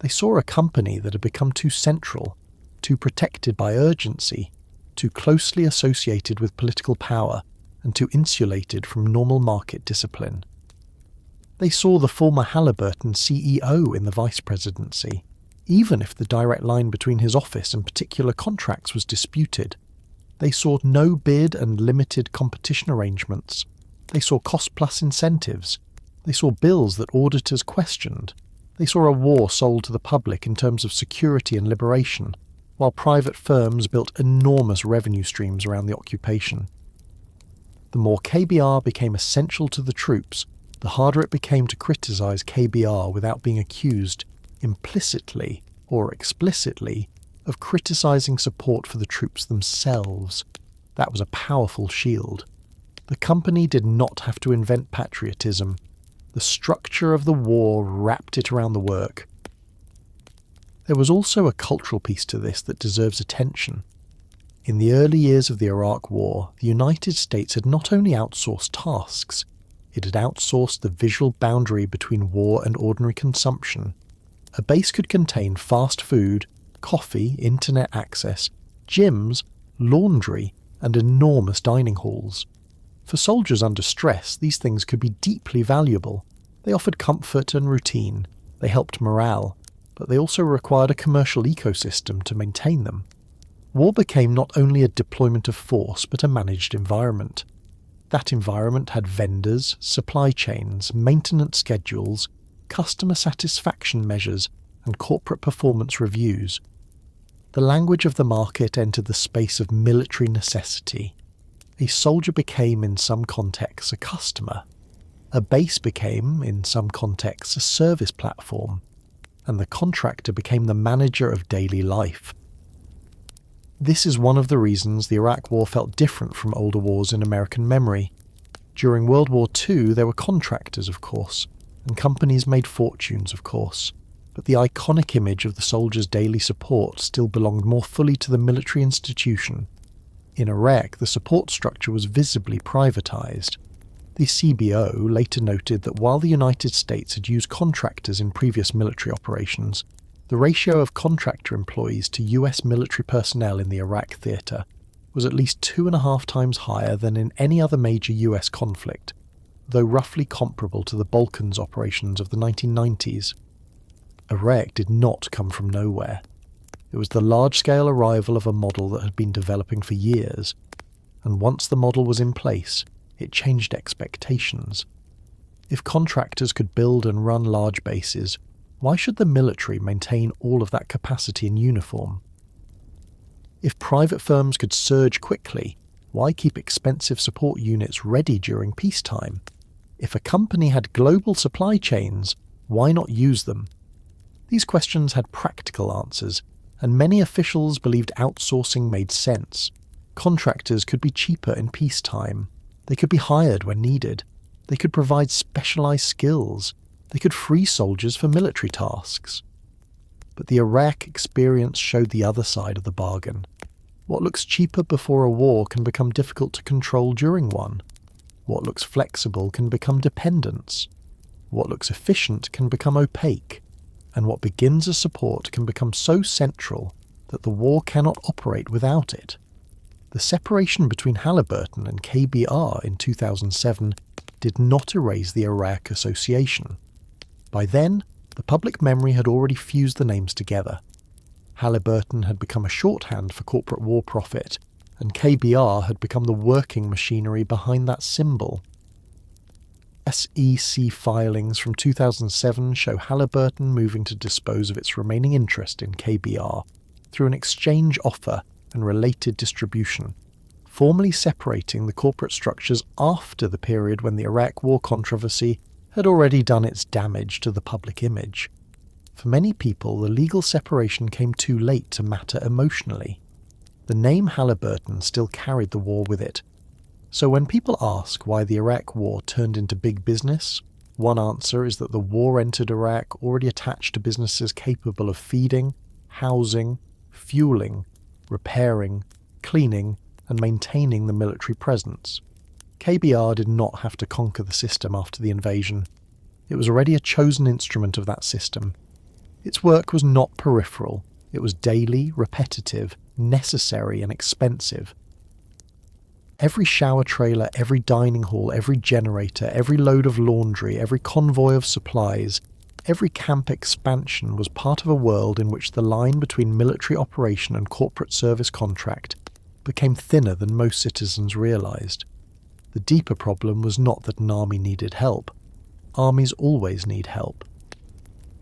They saw a company that had become too central, too protected by urgency, too closely associated with political power, and too insulated from normal market discipline. They saw the former Halliburton CEO in the vice presidency, even if the direct line between his office and particular contracts was disputed. They saw no bid and limited competition arrangements. They saw cost-plus incentives. They saw bills that auditors questioned. They saw a war sold to the public in terms of security and liberation, while private firms built enormous revenue streams around the occupation. The more KBR became essential to the troops, the harder it became to criticize KBR without being accused, implicitly or explicitly, of criticizing support for the troops themselves. That was a powerful shield. The company did not have to invent patriotism. The structure of the war wrapped it around the work. There was also a cultural piece to this that deserves attention. In the early years of the Iraq War, the United States had not only outsourced tasks, it had outsourced the visual boundary between war and ordinary consumption. A base could contain fast food, coffee, internet access, gyms, laundry, and enormous dining halls. For soldiers under stress, these things could be deeply valuable. They offered comfort and routine. They helped morale, but they also required a commercial ecosystem to maintain them. War became not only a deployment of force, but a managed environment. That environment had vendors, supply chains, maintenance schedules, customer satisfaction measures, and corporate performance reviews. The language of the market entered the space of military necessity. A soldier became, in some contexts, a customer. A base became, in some contexts, a service platform. And the contractor became the manager of daily life. This is one of the reasons the Iraq War felt different from older wars in American memory. During World War II, there were contractors, of course, and companies made fortunes, of course, but the iconic image of the soldier's daily support still belonged more fully to the military institution. In Iraq, the support structure was visibly privatized. The CBO later noted that while the United States had used contractors in previous military operations, the ratio of contractor employees to US military personnel in the Iraq theatre was at least 2.5 times higher than in any other major US conflict, though roughly comparable to the Balkans operations of the 1990s. Iraq did not come from nowhere. It was the large-scale arrival of a model that had been developing for years, and once the model was in place, it changed expectations. If contractors could build and run large bases, why should the military maintain all of that capacity in uniform? If private firms could surge quickly, why keep expensive support units ready during peacetime? If a company had global supply chains, why not use them? These questions had practical answers, and many officials believed outsourcing made sense. Contractors could be cheaper in peacetime. They could be hired when needed. They could provide specialized skills. They could free soldiers for military tasks. But the Iraq experience showed the other side of the bargain. What looks cheaper before a war can become difficult to control during one. What looks flexible can become dependence. What looks efficient can become opaque. And what begins as support can become so central that the war cannot operate without it. The separation between Halliburton and KBR in 2007 did not erase the Iraq association. By then, the public memory had already fused the names together. Halliburton had become a shorthand for corporate war profit, and KBR had become the working machinery behind that symbol. SEC filings from 2007 show Halliburton moving to dispose of its remaining interest in KBR through an exchange offer and related distribution, formally separating the corporate structures after the period when the Iraq War controversy had already done its damage to the public image. For many people, the legal separation came too late to matter emotionally. The name Halliburton still carried the war with it. So when people ask why the Iraq War turned into big business, one answer is that the war entered Iraq already attached to businesses capable of feeding, housing, fueling, repairing, cleaning, and maintaining the military presence. KBR did not have to conquer the system after the invasion. It was already a chosen instrument of that system. Its work was not peripheral. It was daily, repetitive, necessary, and expensive. Every shower trailer, every dining hall, every generator, every load of laundry, every convoy of supplies, every camp expansion was part of a world in which the line between military operation and corporate service contract became thinner than most citizens realized. The deeper problem was not that an army needed help. Armies always need help.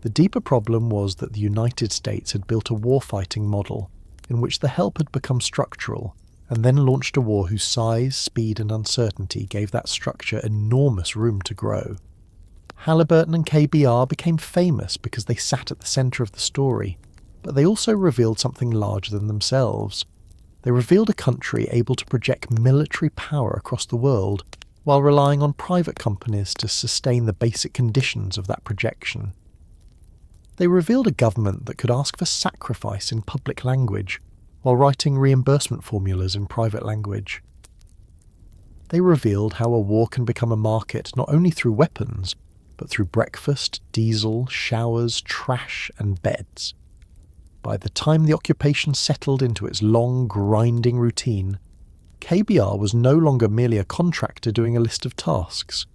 The deeper problem was that the United States had built a warfighting model in which the help had become structural, and then launched a war whose size, speed, and uncertainty gave that structure enormous room to grow. Halliburton and KBR became famous because they sat at the centre of the story, but they also revealed something larger than themselves. They revealed a country able to project military power across the world while relying on private companies to sustain the basic conditions of that projection. They revealed a government that could ask for sacrifice in public language while writing reimbursement formulas in private language. They revealed how a war can become a market not only through weapons, but through breakfast, diesel, showers, trash, and beds. By the time the occupation settled into its long, grinding routine, KBR was no longer merely a contractor doing a list of tasks.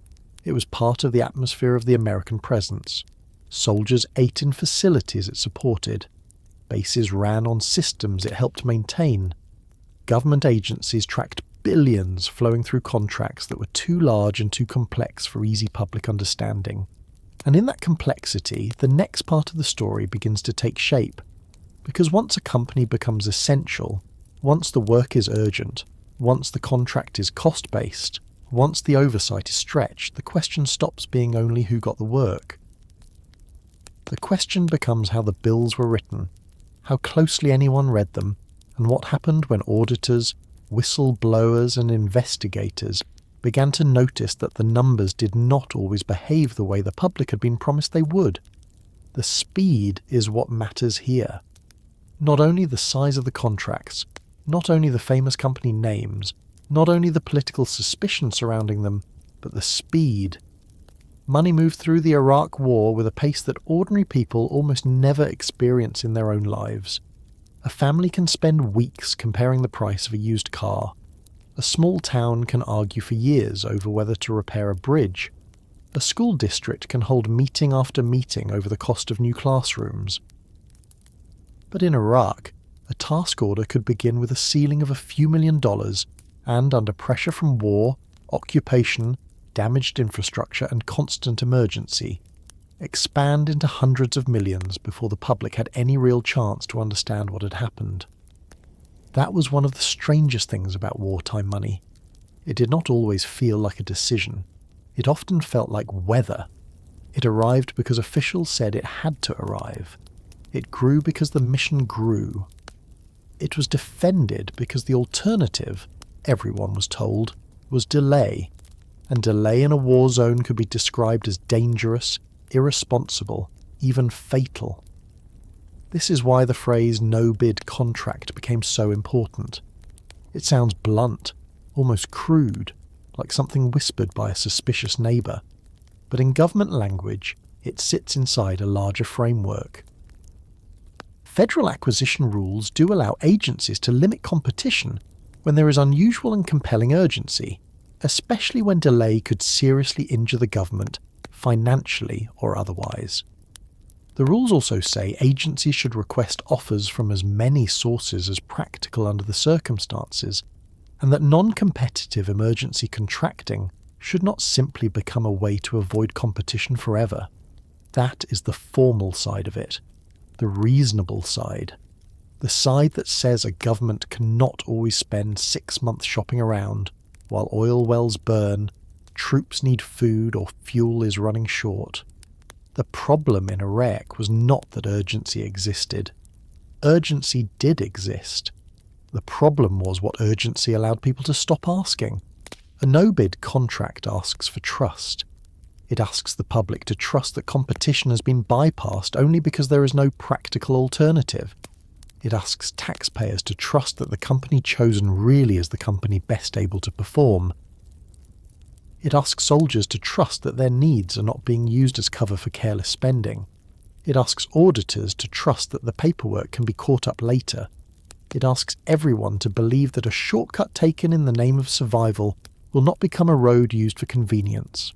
It was part of the atmosphere of the American presence. Soldiers ate in facilities it supported. Bases ran on systems it helped maintain. Government agencies tracked billions flowing through contracts that were too large and too complex for easy public understanding. And in that complexity, the next part of the story begins to take shape. Because once a company becomes essential, once the work is urgent, once the contract is cost-based, once the oversight is stretched, the question stops being only who got the work. The question becomes how the bills were written, how closely anyone read them, and what happened when auditors, whistleblowers and investigators began to notice that the numbers did not always behave the way the public had been promised they would. The speed is what matters here. Not only the size of the contracts, not only the famous company names, not only the political suspicion surrounding them, but the speed. Money moved through the Iraq War with a pace that ordinary people almost never experience in their own lives. A family can spend weeks comparing the price of a used car. A small town can argue for years over whether to repair a bridge. A school district can hold meeting after meeting over the cost of new classrooms. But in Iraq, a task order could begin with a ceiling of a few $1,000,000 and, under pressure from war, occupation, damaged infrastructure and constant emergency, expand into hundreds of millions before the public had any real chance to understand what had happened. That was one of the strangest things about wartime money. It did not always feel like a decision. It often felt like weather. It arrived because officials said it had to arrive. It grew because the mission grew. It was defended because the alternative, everyone was told, was delay. And delay in a war zone could be described as dangerous, irresponsible, even fatal. This is why the phrase no-bid contract became so important. It sounds blunt, almost crude, like something whispered by a suspicious neighbour. But in government language, it sits inside a larger framework. Federal acquisition rules do allow agencies to limit competition when there is unusual and compelling urgency, especially when delay could seriously injure the government, financially or otherwise. The rules also say agencies should request offers from as many sources as practical under the circumstances, and that non-competitive emergency contracting should not simply become a way to avoid competition forever. That is the formal side of it. The reasonable side. The side that says a government cannot always spend 6 months shopping around while oil wells burn, troops need food or fuel is running short. The problem in Iraq was not that urgency existed. Urgency did exist. The problem was what urgency allowed people to stop asking. A no-bid contract asks for trust. It asks the public to trust that competition has been bypassed only because there is no practical alternative. It asks taxpayers to trust that the company chosen really is the company best able to perform. It asks soldiers to trust that their needs are not being used as cover for careless spending. It asks auditors to trust that the paperwork can be caught up later. It asks everyone to believe that a shortcut taken in the name of survival will not become a road used for convenience.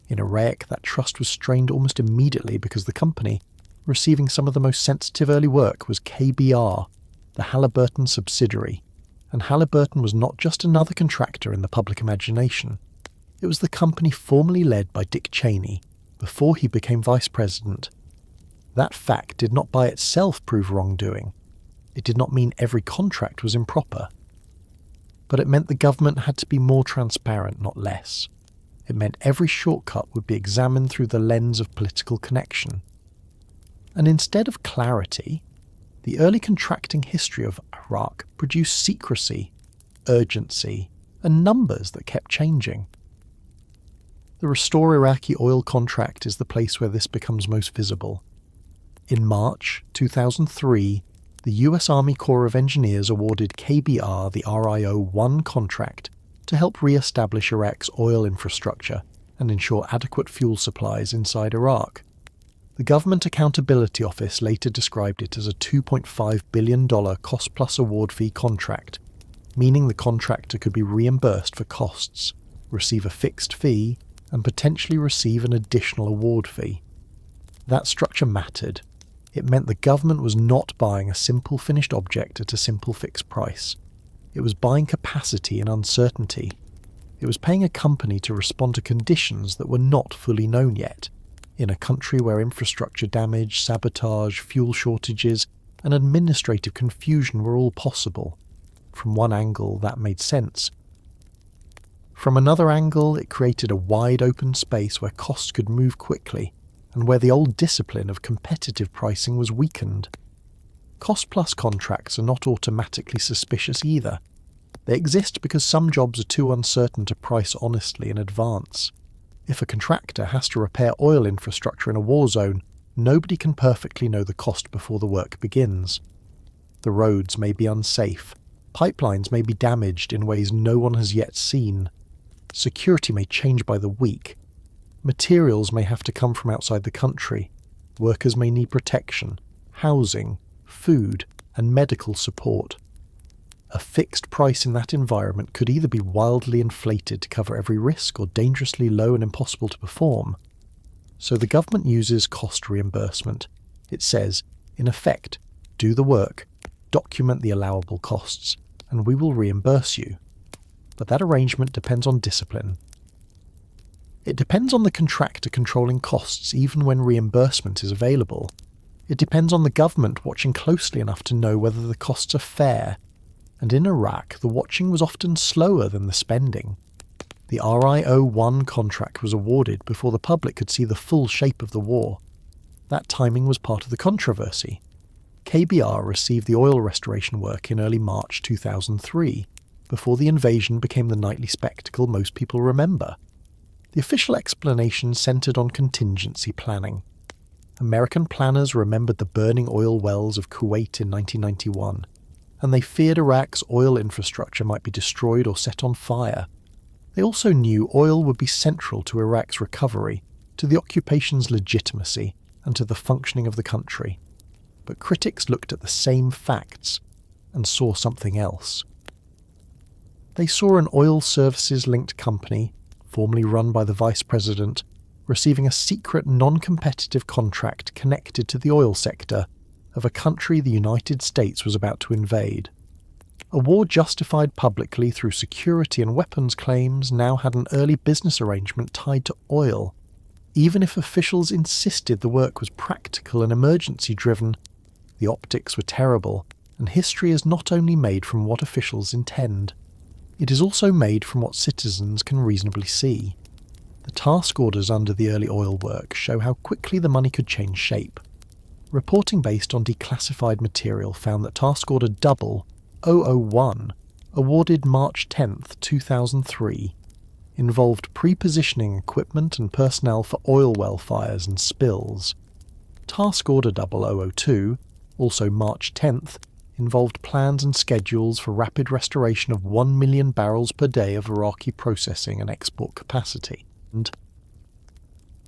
In Iraq, that trust was strained almost immediately because the company, receiving some of the most sensitive early work, was KBR, the Halliburton subsidiary. And Halliburton was not just another contractor in the public imagination. It was the company formerly led by Dick Cheney before he became vice president. That fact did not by itself prove wrongdoing. It did not mean every contract was improper. But it meant the government had to be more transparent, not less. It meant every shortcut would be examined through the lens of political connection. And instead of clarity, the early contracting history of Iraq produced secrecy, urgency, and numbers that kept changing. The Restore Iraqi Oil contract is the place where this becomes most visible. In March 2003, the US Army Corps of Engineers awarded KBR the RIO-1 contract to help re-establish Iraq's oil infrastructure and ensure adequate fuel supplies inside Iraq. The Government Accountability Office later described it as a $2.5 billion cost-plus award fee contract, meaning the contractor could be reimbursed for costs, receive a fixed fee, and potentially receive an additional award fee. That structure mattered. It meant the government was not buying a simple finished object at a simple fixed price. It was buying capacity and uncertainty. It was paying a company to respond to conditions that were not fully known yet, in a country where infrastructure damage, sabotage, fuel shortages, and administrative confusion were all possible. From one angle, that made sense. From another angle, it created a wide open space where costs could move quickly, and where the old discipline of competitive pricing was weakened. Cost-plus contracts are not automatically suspicious either. They exist because some jobs are too uncertain to price honestly in advance. If a contractor has to repair oil infrastructure in a war zone, nobody can perfectly know the cost before the work begins. The roads may be unsafe. Pipelines may be damaged in ways no one has yet seen. Security may change by the week. Materials may have to come from outside the country. Workers may need protection, housing, food, and medical support. A fixed price in that environment could either be wildly inflated to cover every risk or dangerously low and impossible to perform. So the government uses cost reimbursement. It says, in effect, do the work, document the allowable costs, and we will reimburse you. But that arrangement depends on discipline. It depends on the contractor controlling costs even when reimbursement is available. It depends on the government watching closely enough to know whether the costs are fair. And in Iraq, the watching was often slower than the spending. The RIO-1 contract was awarded before the public could see the full shape of the war. That timing was part of the controversy. KBR received the oil restoration work in early March 2003, before the invasion became the nightly spectacle most people remember. The official explanation centered on contingency planning. American planners remembered the burning oil wells of Kuwait in 1991, and they feared Iraq's oil infrastructure might be destroyed or set on fire. They also knew oil would be central to Iraq's recovery, to the occupation's legitimacy, and to the functioning of the country. But critics looked at the same facts and saw something else. They saw an oil services-linked company, formerly run by the vice president, receiving a secret non-competitive contract connected to the oil sector of a country the United States was about to invade. A war justified publicly through security and weapons claims now had an early business arrangement tied to oil. Even if officials insisted the work was practical and emergency-driven, the optics were terrible, and history is not only made from what officials intend. It is also made from what citizens can reasonably see. The task orders under the early oil work show how quickly the money could change shape. Reporting based on declassified material found that Task Order 0001, awarded March 10, 2003, involved pre-positioning equipment and personnel for oil well fires and spills. Task Order 0002, also March 10th, involved plans and schedules for rapid restoration of 1 million barrels per day of Iraqi processing and export capacity. And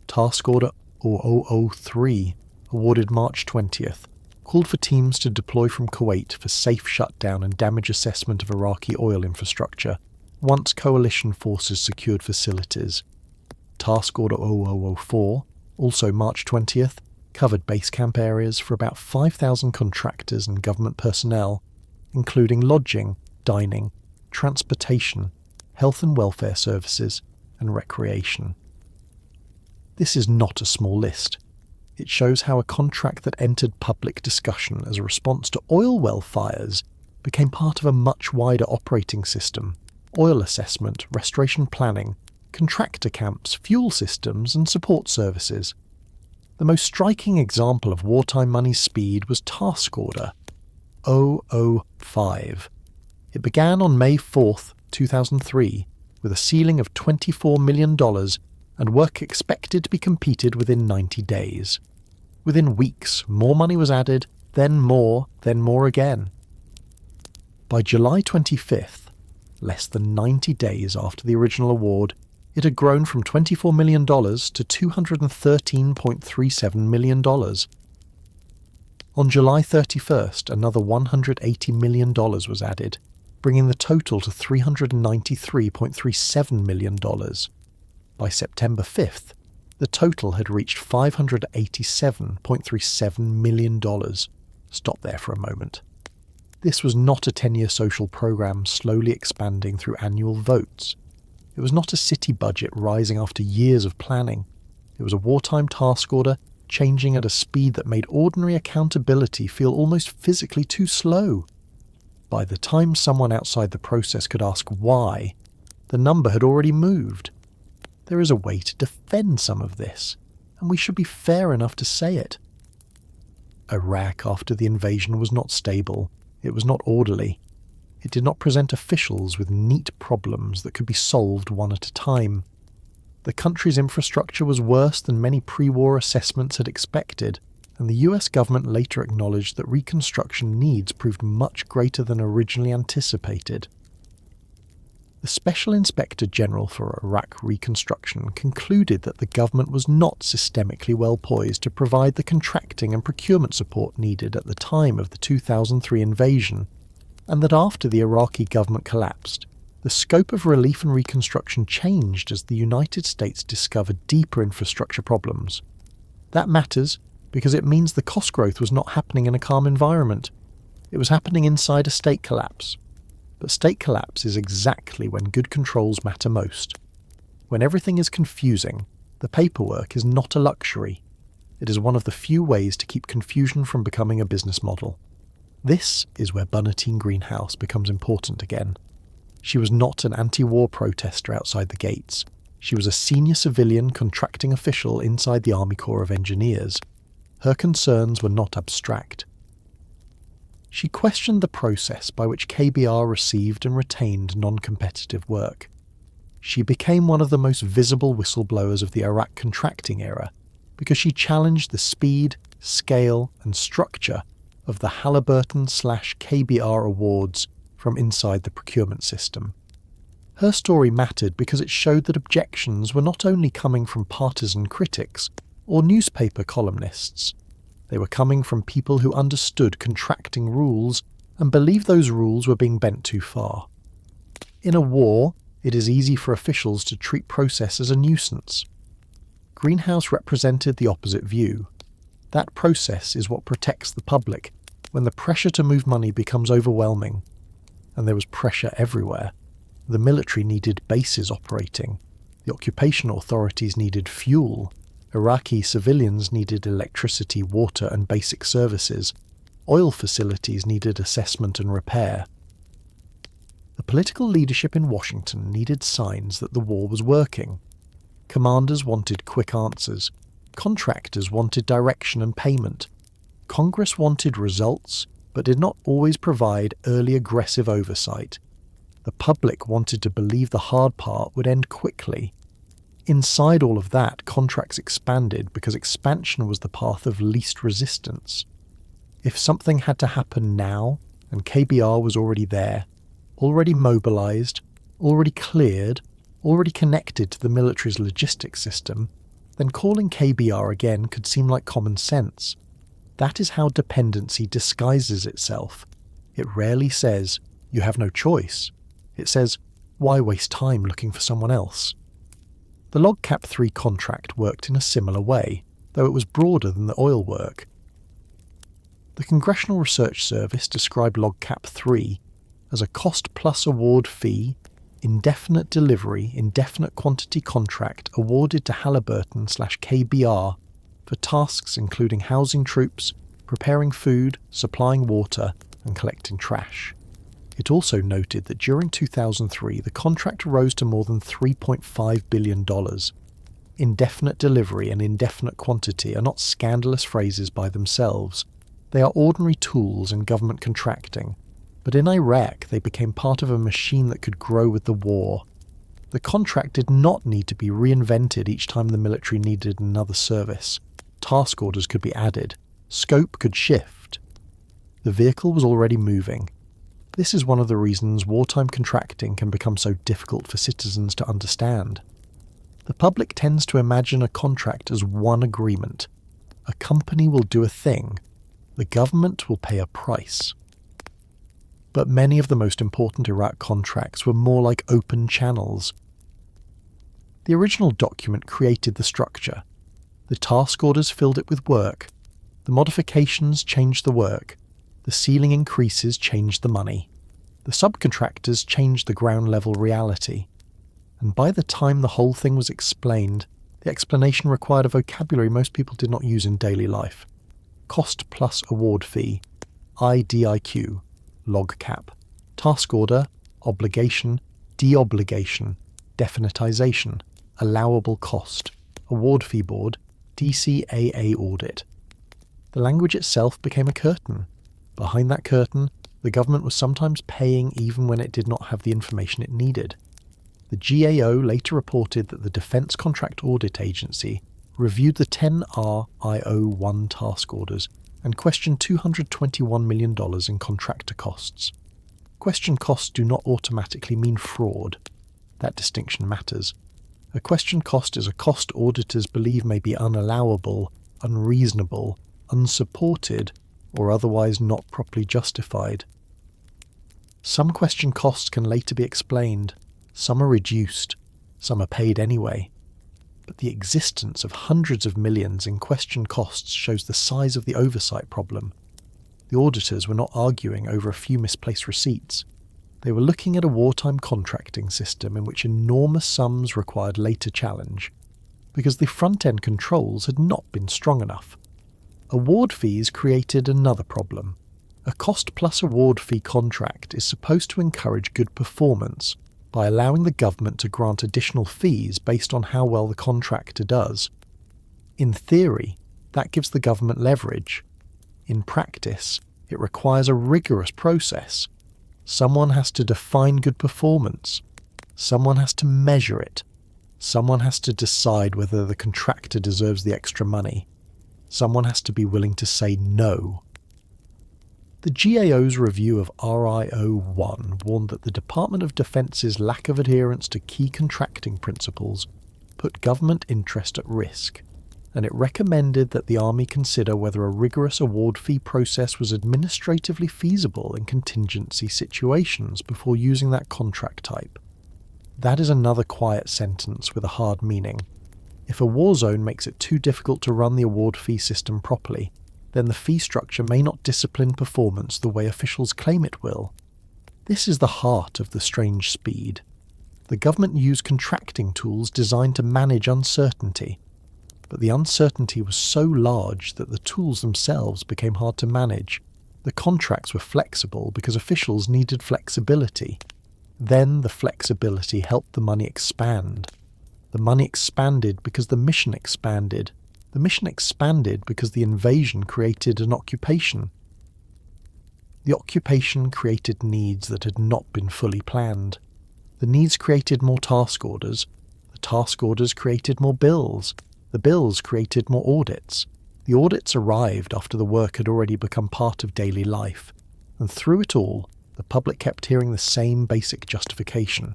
Task Order 0003, awarded March 20th, called for teams to deploy from Kuwait for safe shutdown and damage assessment of Iraqi oil infrastructure once coalition forces secured facilities. Task Order 0004, also March 20th, covered base camp areas for about 5,000 contractors and government personnel, including lodging, dining, transportation, health and welfare services, and recreation. This is not a small list. It shows how a contract that entered public discussion as a response to oil well fires became part of a much wider operating system, oil assessment, restoration planning, contractor camps, fuel systems, and support services. The most striking example of wartime money's speed was Task Order 005. It began on May 4, 2003, with a ceiling of $24 million and work expected to be completed within 90 days. Within weeks, more money was added, then more again. By July 25th, less than 90 days after the original award, it had grown from $24 million to $213.37 million. On July 31st, another $180 million was added, bringing the total to $393.37 million. By September 5th, the total had reached $587.37 million. Stop there for a moment. This was not a 10-year social program slowly expanding through annual votes. It was not a city budget rising after years of planning. It was a wartime task order changing at a speed that made ordinary accountability feel almost physically too slow. By the time someone outside the process could ask why, the number had already moved. There is a way to defend some of this, and we should be fair enough to say it. Iraq after the invasion was not stable. It was not orderly. It did not present officials with neat problems that could be solved one at a time. The country's infrastructure was worse than many pre-war assessments had expected, and the US government later acknowledged that reconstruction needs proved much greater than originally anticipated. The Special Inspector General for Iraq Reconstruction concluded that the government was not systemically well poised to provide the contracting and procurement support needed at the time of the 2003 invasion, and that after the Iraqi government collapsed, the scope of relief and reconstruction changed as the United States discovered deeper infrastructure problems. That matters because it means the cost growth was not happening in a calm environment. It was happening inside a state collapse. But state collapse is exactly when good controls matter most. When everything is confusing, the paperwork is not a luxury. It is one of the few ways to keep confusion from becoming a business model. This is where Bernadine Greenhouse becomes important again. She was not an anti-war protester outside the gates. She was a senior civilian contracting official inside the Army Corps of Engineers. Her concerns were not abstract. She questioned the process by which KBR received and retained non-competitive work. She became one of the most visible whistleblowers of the Iraq contracting era because she challenged the speed, scale, and structure of the Halliburton/KBR awards from inside the procurement system. Her story mattered because it showed that objections were not only coming from partisan critics or newspaper columnists. They were coming from people who understood contracting rules and believed those rules were being bent too far. In a war, it is easy for officials to treat process as a nuisance. Greenhouse represented the opposite view. That process is what protects the public when the pressure to move money becomes overwhelming. And there was pressure everywhere. The military needed bases operating. The occupation authorities needed fuel. Iraqi civilians needed electricity, water, and basic services. Oil facilities needed assessment and repair. The political leadership in Washington needed signs that the war was working. Commanders wanted quick answers. Contractors wanted direction and payment. Congress wanted results, but did not always provide early aggressive oversight. The public wanted to believe the hard part would end quickly. Inside all of that, contracts expanded because expansion was the path of least resistance. If something had to happen now, and KBR was already there, already mobilized, already cleared, already connected to the military's logistics system, then calling KBR again could seem like common sense. That is how dependency disguises itself. It rarely says, "You have no choice." It says, "Why waste time looking for someone else?" The LOGCAP 3 contract worked in a similar way, though it was broader than the oil work. The Congressional Research Service described LOGCAP 3 as a cost-plus award fee, indefinite delivery, indefinite quantity contract awarded to Halliburton/KBR for tasks including housing troops, preparing food, supplying water, and collecting trash. It also noted that during 2003 the contract rose to more than $3.5 billion. Indefinite delivery and indefinite quantity are not scandalous phrases by themselves. They are ordinary tools in government contracting, but in Iraq they became part of a machine that could grow with the war. The contract did not need to be reinvented each time the military needed another service. Task orders could be added. Scope could shift. The vehicle was already moving. This is one of the reasons wartime contracting can become so difficult for citizens to understand. The public tends to imagine a contract as one agreement. A company will do a thing. The government will pay a price. But many of the most important Iraq contracts were more like open channels. The original document created the structure. The task orders filled it with work. The modifications changed the work. The ceiling increases changed the money. The subcontractors changed the ground level reality. And by the time the whole thing was explained, the explanation required a vocabulary most people did not use in daily life. Cost plus award fee, IDIQ, log cap, task order, obligation, deobligation, definitization, allowable cost, award fee board, DCAA audit. The language itself became a curtain. Behind that curtain, the government was sometimes paying even when it did not have the information it needed. The GAO later reported that the Defense Contract Audit Agency reviewed the 10 RIO-1 task orders and questioned $221 million in contractor costs. Question costs do not automatically mean fraud. That distinction matters. A question cost is a cost auditors believe may be unallowable, unreasonable, unsupported, or otherwise not properly justified. Some question costs can later be explained, some are reduced, some are paid anyway. But the existence of hundreds of millions in question costs shows the size of the oversight problem. The auditors were not arguing over a few misplaced receipts. They were looking at a wartime contracting system in which enormous sums required later challenge, because the front-end controls had not been strong enough. Award fees created another problem. A cost-plus award fee contract is supposed to encourage good performance by allowing the government to grant additional fees based on how well the contractor does. In theory, that gives the government leverage. In practice, it requires a rigorous process. Someone has to define good performance. Someone has to measure it. Someone has to decide whether the contractor deserves the extra money. Someone has to be willing to say no. The GAO's review of RIO-1 warned that the Department of Defense's lack of adherence to key contracting principles put government interest at risk, and it recommended that the Army consider whether a rigorous award fee process was administratively feasible in contingency situations before using that contract type. That is another quiet sentence with a hard meaning. If a war zone makes it too difficult to run the award fee system properly, then the fee structure may not discipline performance the way officials claim it will. This is the heart of the strange speed. The government used contracting tools designed to manage uncertainty, but the uncertainty was so large that the tools themselves became hard to manage. The contracts were flexible because officials needed flexibility. Then the flexibility helped the money expand. The money expanded because the mission expanded. The mission expanded because the invasion created an occupation. The occupation created needs that had not been fully planned. The needs created more task orders. The task orders created more bills. The bills created more audits. The audits arrived after the work had already become part of daily life. And through it all, the public kept hearing the same basic justification.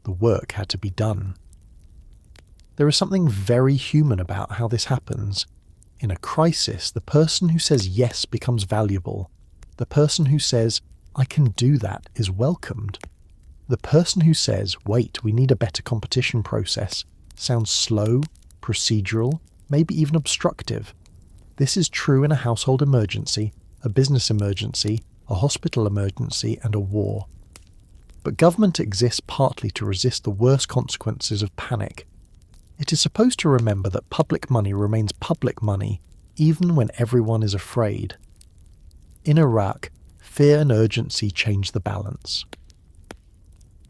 The work had to be done. There is something very human about how this happens. In a crisis, the person who says yes becomes valuable. The person who says, I can do that, is welcomed. The person who says, wait, we need a better competition process, sounds slow, procedural, maybe even obstructive. This is true in a household emergency, a business emergency, a hospital emergency, and a war. But government exists partly to resist the worst consequences of panic. It is supposed to remember that public money remains public money even when everyone is afraid. In Iraq, Fear and urgency changed the balance.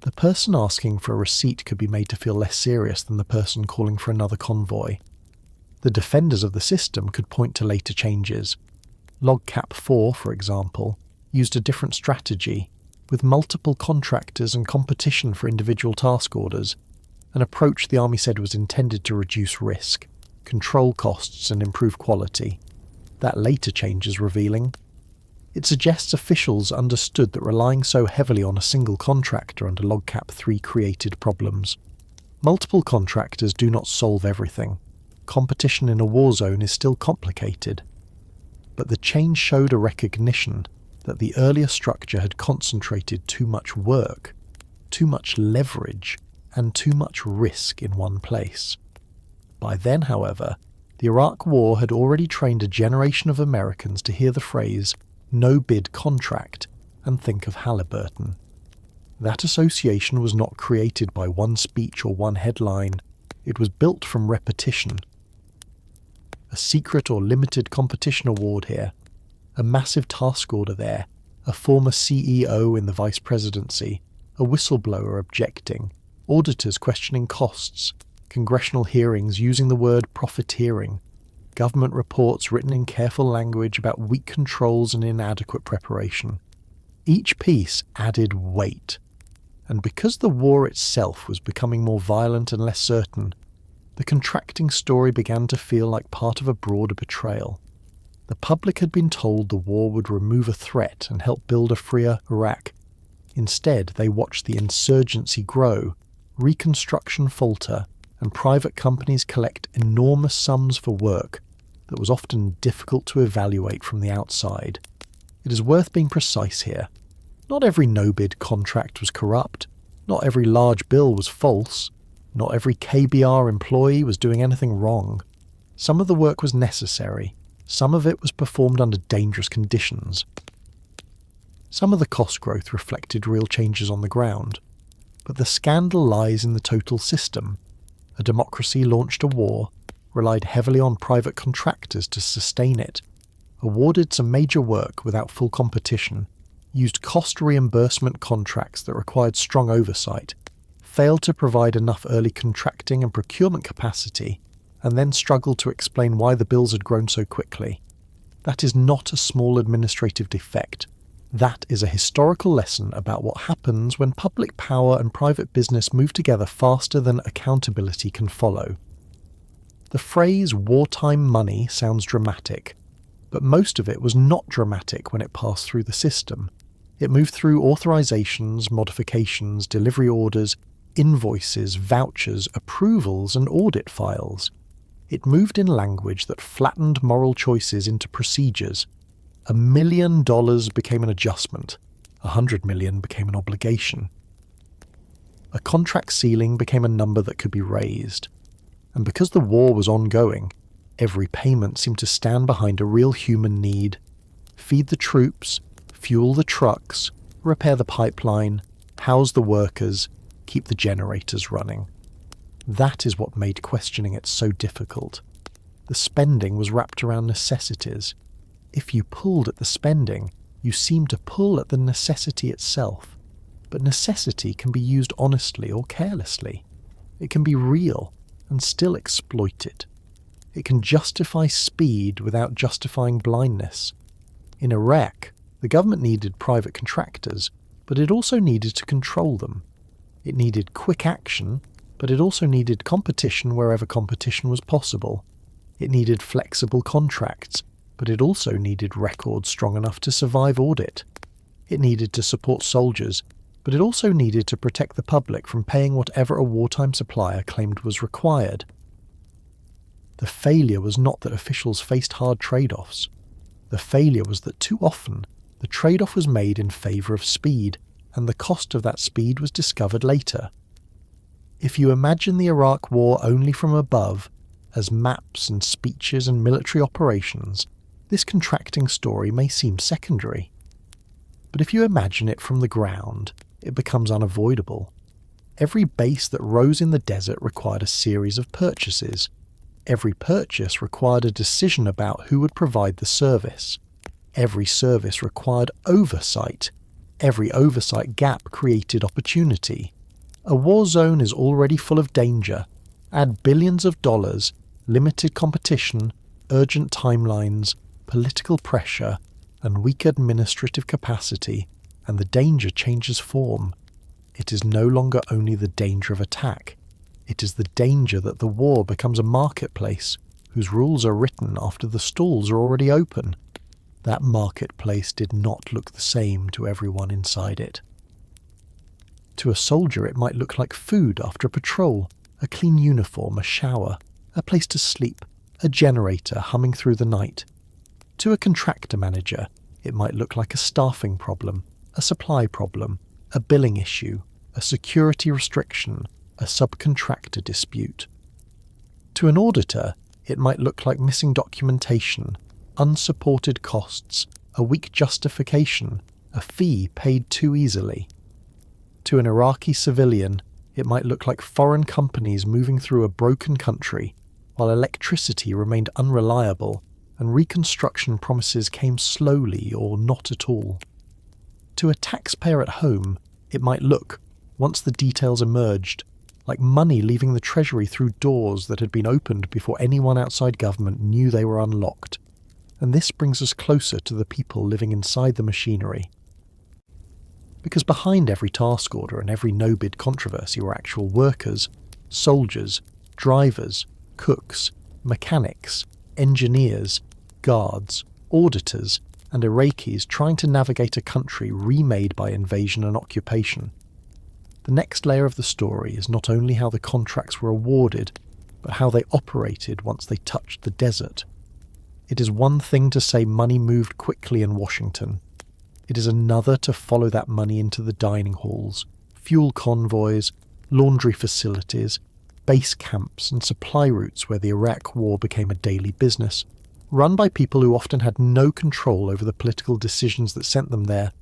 The person asking for a receipt could be made to feel less serious than the person calling for another convoy. The defenders of the system could point to later changes. LogCap 4, for example, used a different strategy, with multiple contractors and competition for individual task orders, an approach the Army said was intended to reduce risk, control costs and improve quality. That later change is revealing. It suggests officials understood that relying so heavily on a single contractor under LogCap 3 created problems. Multiple contractors do not solve everything. Competition in a war zone is still complicated. But the change showed a recognition that the earlier structure had concentrated too much work, too much leverage, and too much risk in one place. By then, however, the Iraq War had already trained a generation of Americans to hear the phrase no-bid contract and think of Halliburton. That association was not created by one speech or one headline. It was built from repetition. A secret or limited competition award here, a massive task order there, a former CEO in the vice presidency, a whistleblower objecting, auditors questioning costs, congressional hearings using the word profiteering, government reports written in careful language about weak controls and inadequate preparation. Each piece added weight. And because the war itself was becoming more violent and less certain, the contracting story began to feel like part of a broader betrayal. The public had been told the war would remove a threat and help build a freer Iraq. Instead, they watched the insurgency grow, reconstruction falter, and private companies collect enormous sums for work that was often difficult to evaluate from the outside. It is worth being precise here. Not every no-bid contract was corrupt. Not every large bill was false. Not every KBR employee was doing anything wrong. Some of the work was necessary. Some of it was performed under dangerous conditions. Some of the cost growth reflected real changes on the ground. But the scandal lies in the total system. A democracy launched a war, relied heavily on private contractors to sustain it, awarded some major work without full competition, used cost reimbursement contracts that required strong oversight, failed to provide enough early contracting and procurement capacity, and then struggled to explain why the bills had grown so quickly. That is not a small administrative defect. That is a historical lesson about what happens when public power and private business move together faster than accountability can follow. The phrase wartime money sounds dramatic, but most of it was not dramatic when it passed through the system. It moved through authorizations, modifications, delivery orders, invoices, vouchers, approvals, and audit files. It moved in language that flattened moral choices into procedures. $1 million became an adjustment. $100 million became an obligation. A contract ceiling became a number that could be raised. And because the war was ongoing, every payment seemed to stand behind a real human need. Feed the troops, fuel the trucks, repair the pipeline, house the workers, keep the generators running. That is what made questioning it so difficult. The spending was wrapped around necessities. If you pulled at the spending, you seemed to pull at the necessity itself. But necessity can be used honestly or carelessly. It can be real and still exploited. It can justify speed without justifying blindness. In Iraq, the government needed private contractors, but it also needed to control them. It needed quick action, but it also needed competition wherever competition was possible. It needed flexible contracts, but it also needed records strong enough to survive audit. It needed to support soldiers, but it also needed to protect the public from paying whatever a wartime supplier claimed was required. The failure was not that officials faced hard trade-offs. The failure was that too often the trade-off was made in favour of speed, and the cost of that speed was discovered later. If you imagine the Iraq War only from above, as maps and speeches and military operations, this contracting story may seem secondary. But if you imagine it from the ground, it becomes unavoidable. Every base that rose in the desert required a series of purchases. Every purchase required a decision about who would provide the service. Every service required oversight. Every oversight gap created opportunity. A war zone is already full of danger. Add billions of dollars, limited competition, urgent timelines, political pressure, and weak administrative capacity, and the danger changes form. It is no longer only the danger of attack. It is the danger that the war becomes a marketplace whose rules are written after the stalls are already open. That marketplace did not look the same to everyone inside it. To a soldier it might look like food after a patrol, a clean uniform, a shower, a place to sleep, a generator humming through the night. To a contractor manager, it might look like a staffing problem, a supply problem, a billing issue, a security restriction, a subcontractor dispute. To an auditor, it might look like missing documentation, unsupported costs, a weak justification, a fee paid too easily. To an Iraqi civilian, it might look like foreign companies moving through a broken country, while electricity remained unreliable and reconstruction promises came slowly or not at all. To a taxpayer at home, it might look, once the details emerged, like money leaving the Treasury through doors that had been opened before anyone outside government knew they were unlocked. And this brings us closer to the people living inside the machinery. Because behind every task order and every no-bid controversy were actual workers, soldiers, drivers, cooks, mechanics, engineers, guards, auditors, and Iraqis trying to navigate a country remade by invasion and occupation. The next layer of the story is not only how the contracts were awarded, but how they operated once they touched the desert. It is one thing to say money moved quickly in Washington. It is another to follow that money into the dining halls, fuel convoys, laundry facilities, base camps and supply routes where the Iraq War became a daily business, run by people who often had no control over the political decisions that sent them there,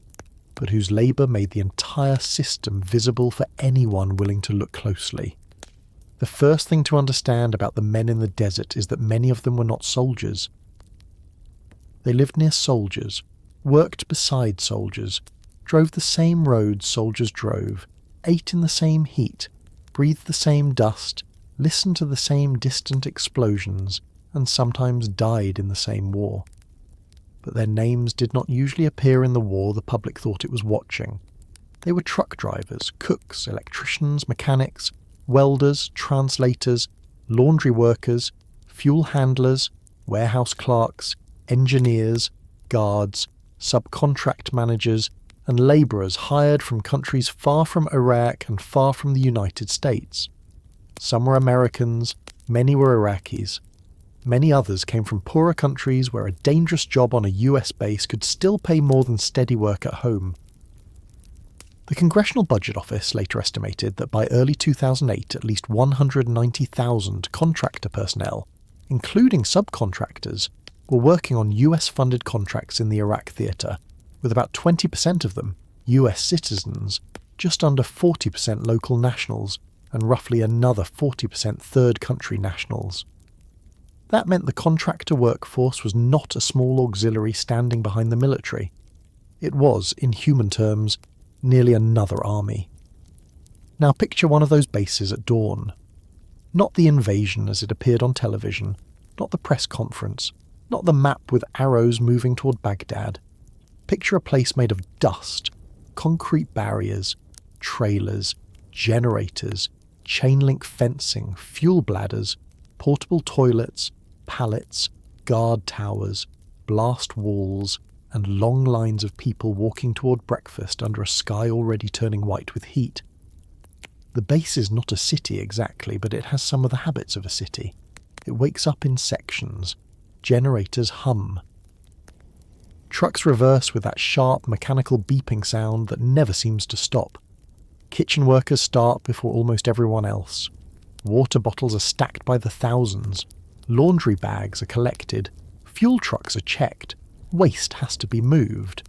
but whose labour made the entire system visible for anyone willing to look closely. The first thing to understand about the men in the desert is that many of them were not soldiers. They lived near soldiers, worked beside soldiers, drove the same roads soldiers drove, ate in the same heat, breathed the same dust, listened to the same distant explosions, and sometimes died in the same war. But their names did not usually appear in the war the public thought it was watching. They were truck drivers, cooks, electricians, mechanics, welders, translators, laundry workers, fuel handlers, warehouse clerks, engineers, guards, subcontract managers, and labourers hired from countries far from Iraq and far from the United States. Some were Americans, many were Iraqis. Many others came from poorer countries where a dangerous job on a US base could still pay more than steady work at home. The Congressional Budget Office later estimated that by early 2008 at least 190,000 contractor personnel, including subcontractors, were working on US-funded contracts in the Iraq theatre, with about 20% of them US citizens, just under 40% local nationals, and roughly another 40% third country nationals. That meant the contractor workforce was not a small auxiliary standing behind the military. It was, in human terms, nearly another army. Now picture one of those bases at dawn. Not the invasion as it appeared on television, not the press conference, not the map with arrows moving toward Baghdad. Picture a place made of dust, concrete barriers, trailers, generators, chain-link fencing, fuel bladders, portable toilets, pallets, guard towers, blast walls, and long lines of people walking toward breakfast under a sky already turning white with heat. The base is not a city exactly, but it has some of the habits of a city. It wakes up in sections. Generators hum. Trucks reverse with that sharp mechanical beeping sound that never seems to stop. Kitchen workers start before almost everyone else. Water bottles are stacked by the thousands. Laundry bags are collected. Fuel trucks are checked. Waste has to be moved.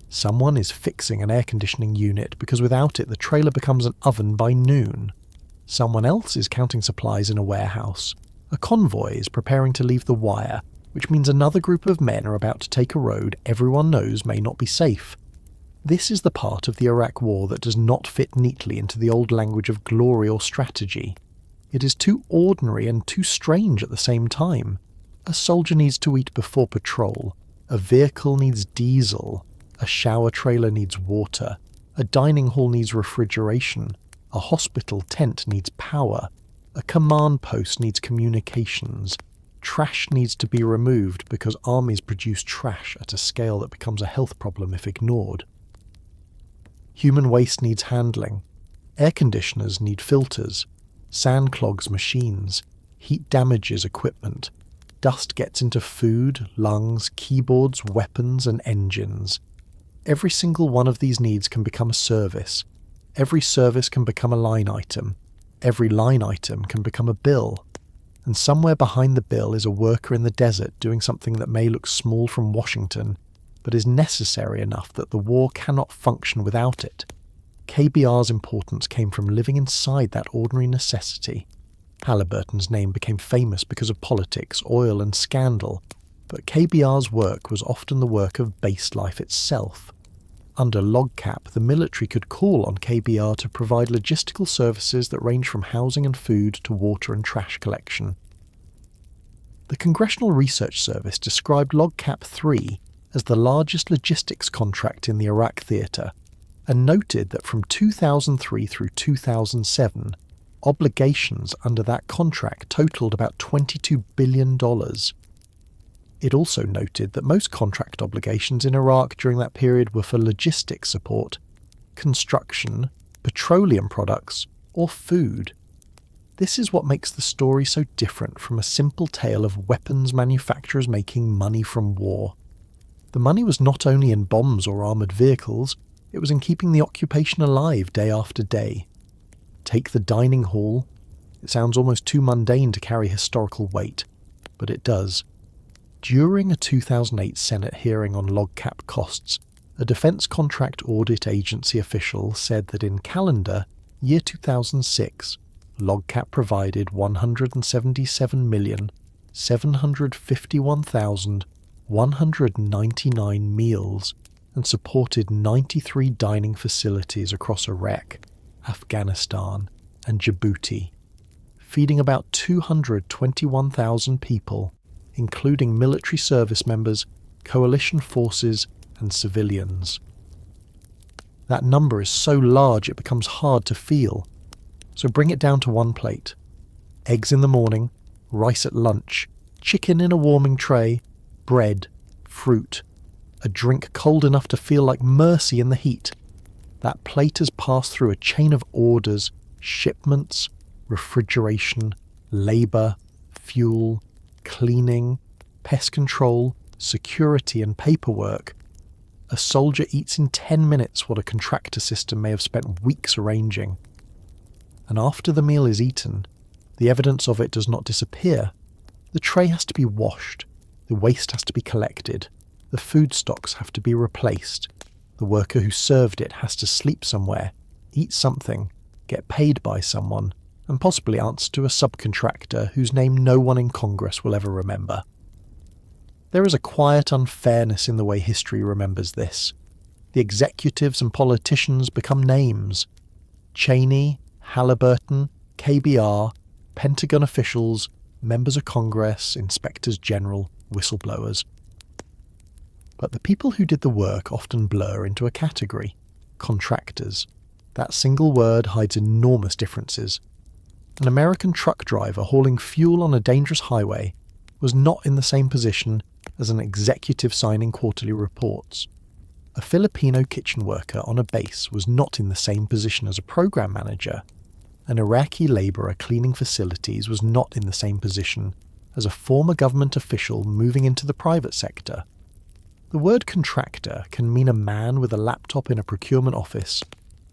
Someone is fixing an air conditioning unit because without it the trailer becomes an oven by noon. Someone else is counting supplies in a warehouse. A convoy is preparing to leave the wire, which means another group of men are about to take a road everyone knows may not be safe. This is the part of the Iraq War that does not fit neatly into the old language of glory or strategy. It is too ordinary and too strange at the same time. A soldier needs to eat before patrol, a vehicle needs diesel, a shower trailer needs water, a dining hall needs refrigeration, a hospital tent needs power, a command post needs communications, trash needs to be removed because armies produce trash at a scale that becomes a health problem if ignored. Human waste needs handling, air conditioners need filters, sand clogs machines, heat damages equipment, dust gets into food, lungs, keyboards, weapons and engines. Every single one of these needs can become a service. Every service can become a line item. Every line item can become a bill. And somewhere behind the bill is a worker in the desert doing something that may look small from Washington, but is necessary enough that the war cannot function without it. KBR's importance came from living inside that ordinary necessity. Halliburton's name became famous because of politics, oil and scandal, but KBR's work was often the work of base life itself. Under LOGCAP, the military could call on KBR to provide logistical services that range from housing and food to water and trash collection. The Congressional Research Service described LOGCAP 3 as the largest logistics contract in the Iraq theatre, and noted that from 2003 through 2007, obligations under that contract totaled about $22 billion. It also noted that most contract obligations in Iraq during that period were for logistics support, construction, petroleum products, or food. This is what makes the story so different from a simple tale of weapons manufacturers making money from war. The money was not only in bombs or armoured vehicles, it was in keeping the occupation alive day after day. Take the dining hall. It sounds almost too mundane to carry historical weight, but it does. During a 2008 Senate hearing on LOGCAP costs, a Defence Contract Audit Agency official said that in calendar year 2006, LOGCAP provided 177,751,199 meals and supported 93 dining facilities across Iraq, Afghanistan, and Djibouti, feeding about 221,000 people, including military service members, coalition forces, and civilians. That number is so large it becomes hard to feel, so bring it down to one plate. Eggs in the morning, rice at lunch, chicken in a warming tray, bread, fruit, a drink cold enough to feel like mercy in the heat. That plate has passed through a chain of orders, shipments, refrigeration, labour, fuel, cleaning, pest control, security and paperwork. A soldier eats in 10 minutes what a contractor system may have spent weeks arranging. And after the meal is eaten, the evidence of it does not disappear. The tray has to be washed, the waste has to be collected, the food stocks have to be replaced, the worker who served it has to sleep somewhere, eat something, get paid by someone, and possibly answer to a subcontractor whose name no one in Congress will ever remember. There is a quiet unfairness in the way history remembers this. The executives and politicians become names. Cheney, Halliburton, KBR, Pentagon officials, members of Congress, inspectors general, whistleblowers. But the people who did the work often blur into a category: contractors. That single word hides enormous differences. An American truck driver hauling fuel on a dangerous highway was not in the same position as an executive signing quarterly reports. A Filipino kitchen worker on a base was not in the same position as a program manager. An Iraqi labourer cleaning facilities was not in the same position as a former government official moving into the private sector. The word contractor can mean a man with a laptop in a procurement office,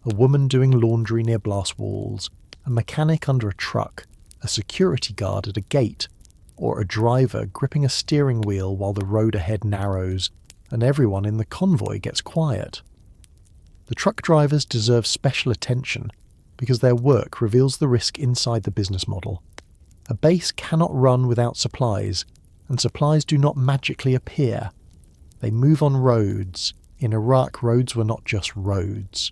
a woman doing laundry near blast walls, a mechanic under a truck, a security guard at a gate, or a driver gripping a steering wheel while the road ahead narrows and everyone in the convoy gets quiet. The truck drivers deserve special attention because their work reveals the risk inside the business model. A base cannot run without supplies, and supplies do not magically appear. They move on roads. In Iraq, roads were not just roads.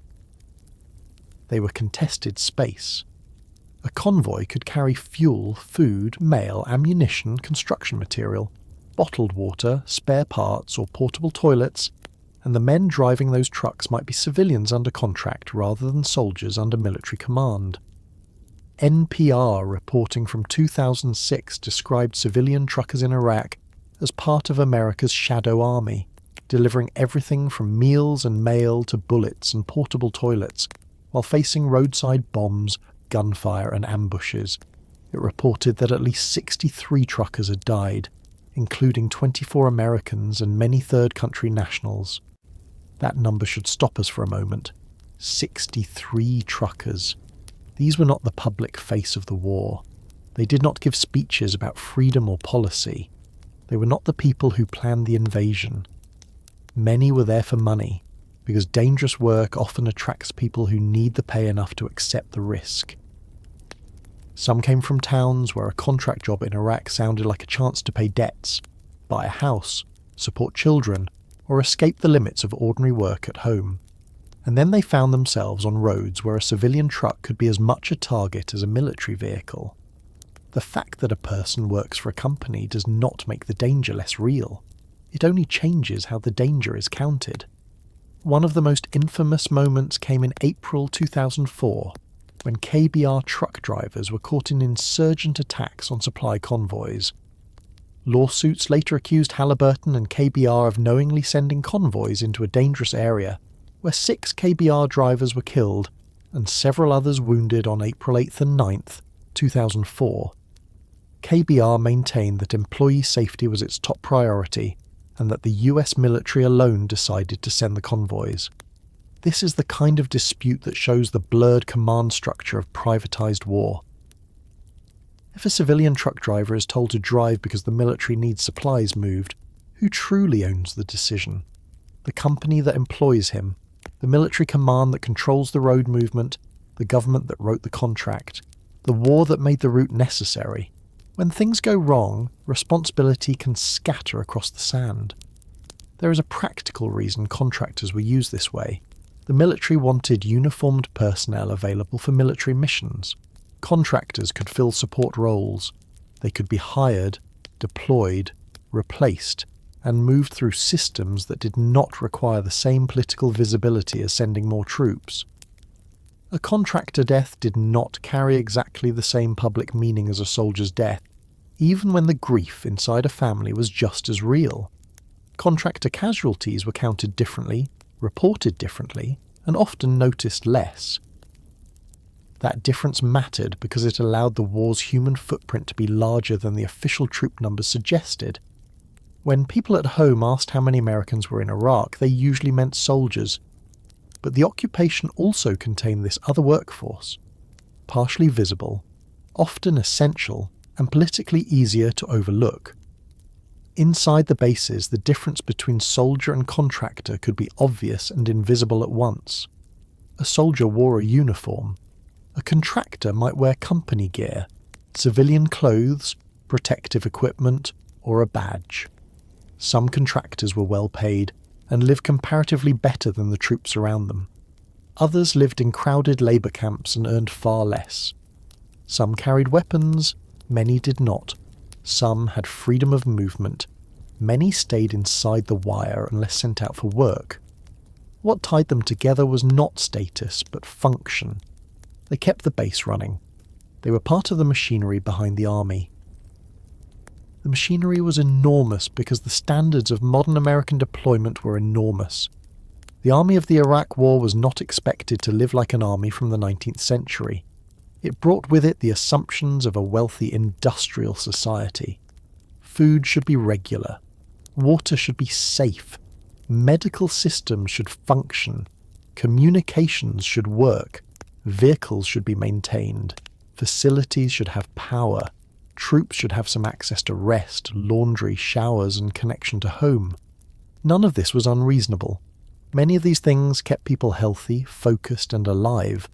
They were contested space. A convoy could carry fuel, food, mail, ammunition, construction material, bottled water, spare parts, or portable toilets, and the men driving those trucks might be civilians under contract rather than soldiers under military command. NPR reporting from 2006 described civilian truckers in Iraq as part of America's shadow army, delivering everything from meals and mail to bullets and portable toilets, while facing roadside bombs, gunfire and ambushes. It reported that at least 63 truckers had died, including 24 Americans and many third country nationals. That number should stop us for a moment. 63 truckers. These were not the public face of the war. They did not give speeches about freedom or policy. They were not the people who planned the invasion. Many were there for money, because dangerous work often attracts people who need the pay enough to accept the risk. Some came from towns where a contract job in Iraq sounded like a chance to pay debts, buy a house, support children, or escape the limits of ordinary work at home. And then they found themselves on roads where a civilian truck could be as much a target as a military vehicle. The fact that a person works for a company does not make the danger less real. It only changes how the danger is counted. One of the most infamous moments came in April 2004, when KBR truck drivers were caught in insurgent attacks on supply convoys. Lawsuits later accused Halliburton and KBR of knowingly sending convoys into a dangerous area, where 6 KBR drivers were killed and several others wounded on April 8th and 9th, 2004. KBR maintained that employee safety was its top priority and that the US military alone decided to send the convoys. This is the kind of dispute that shows the blurred command structure of privatized war. If a civilian truck driver is told to drive because the military needs supplies moved, who truly owns the decision? The company that employs him, the military command that controls the road movement, the government that wrote the contract, the war that made the route necessary. When things go wrong, responsibility can scatter across the sand. There is a practical reason contractors were used this way. The military wanted uniformed personnel available for military missions. Contractors could fill support roles. They could be hired, deployed, replaced, and moved through systems that did not require the same political visibility as sending more troops. A contractor death did not carry exactly the same public meaning as a soldier's death, even when the grief inside a family was just as real. Contractor casualties were counted differently, reported differently, and often noticed less. That difference mattered because it allowed the war's human footprint to be larger than the official troop numbers suggested. When people at home asked how many Americans were in Iraq, they usually meant soldiers. But the occupation also contained this other workforce, partially visible, often essential, and politically easier to overlook. Inside the bases, the difference between soldier and contractor could be obvious and invisible at once. A soldier wore a uniform. A contractor might wear company gear, civilian clothes, protective equipment, or a badge. Some contractors were well paid and lived comparatively better than the troops around them. Others lived in crowded labour camps and earned far less. Some carried weapons, many did not. Some had freedom of movement. Many stayed inside the wire unless sent out for work. What tied them together was not status, but function. They kept the base running. They were part of the machinery behind the army. The machinery was enormous because the standards of modern American deployment were enormous. The army of the Iraq War was not expected to live like an army from the 19th century. It brought with it the assumptions of a wealthy industrial society. Food should be regular. Water should be safe. Medical systems should function. Communications should work. Vehicles should be maintained. Facilities should have power. Troops should have some access to rest, laundry, showers, and connection to home. None of this was unreasonable. Many of these things kept people healthy, focused, and alive,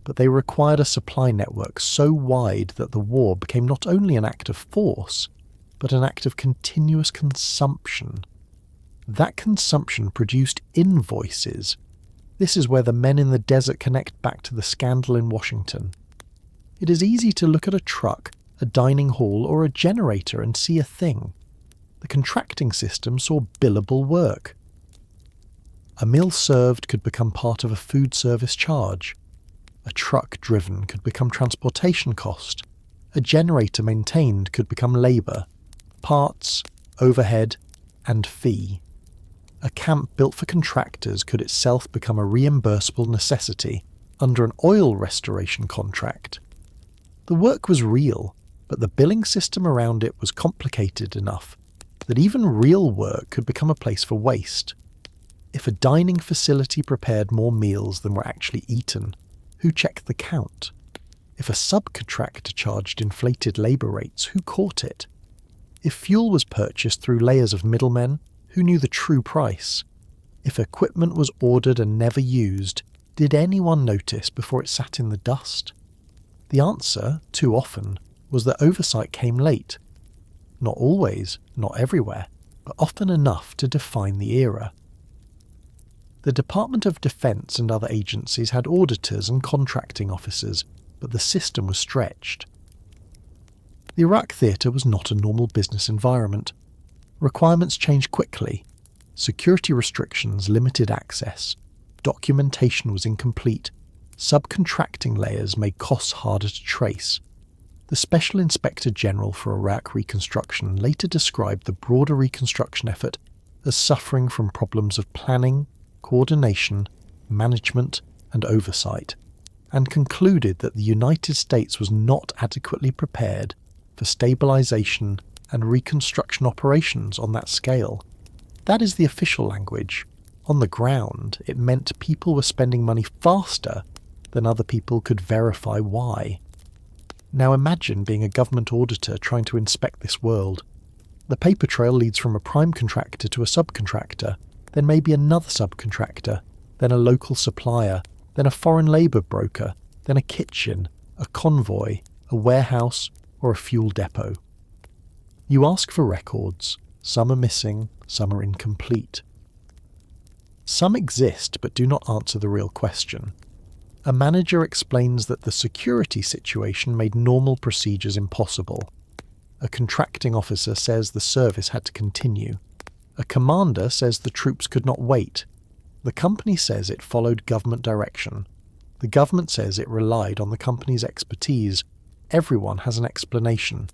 but they required a supply network so wide that the war became not only an act of force, but an act of continuous consumption. That consumption produced invoices. This is where the men in the desert connect back to the scandal in Washington. It is easy to look at a truck, a dining hall, or a generator and see a thing. The contracting system saw billable work. A meal served could become part of a food service charge. A truck driven could become transportation cost. A generator maintained could become labour, parts, overhead, and fee. A camp built for contractors could itself become a reimbursable necessity under an oil restoration contract. The work was real, but the billing system around it was complicated enough that even real work could become a place for waste. If a dining facility prepared more meals than were actually eaten, who checked the count? If a subcontractor charged inflated labour rates, who caught it? If fuel was purchased through layers of middlemen, who knew the true price? If equipment was ordered and never used, did anyone notice before it sat in the dust? The answer, too often, was that oversight came late. Not always, not everywhere, but often enough to define the era. The Department of Defense and other agencies had auditors and contracting officers, but the system was stretched. The Iraq theatre was not a normal business environment. Requirements changed quickly. Security restrictions limited access. Documentation was incomplete. Subcontracting layers made costs harder to trace. The Special Inspector General for Iraq Reconstruction later described the broader reconstruction effort as suffering from problems of planning, coordination, management, and oversight, and concluded that the United States was not adequately prepared for stabilization and reconstruction operations on that scale. That is the official language. On the ground, it meant people were spending money faster than other people could verify why. Now imagine being a government auditor trying to inspect this world. The paper trail leads from a prime contractor to a subcontractor, then maybe another subcontractor, then a local supplier, then a foreign labour broker, then a kitchen, a convoy, a warehouse, or a fuel depot. You ask for records. Some are missing, some are incomplete. Some exist but do not answer the real question. A manager explains that the security situation made normal procedures impossible. A contracting officer says the service had to continue. A commander says the troops could not wait. The company says it followed government direction. The government says it relied on the company's expertise. Everyone has an explanation.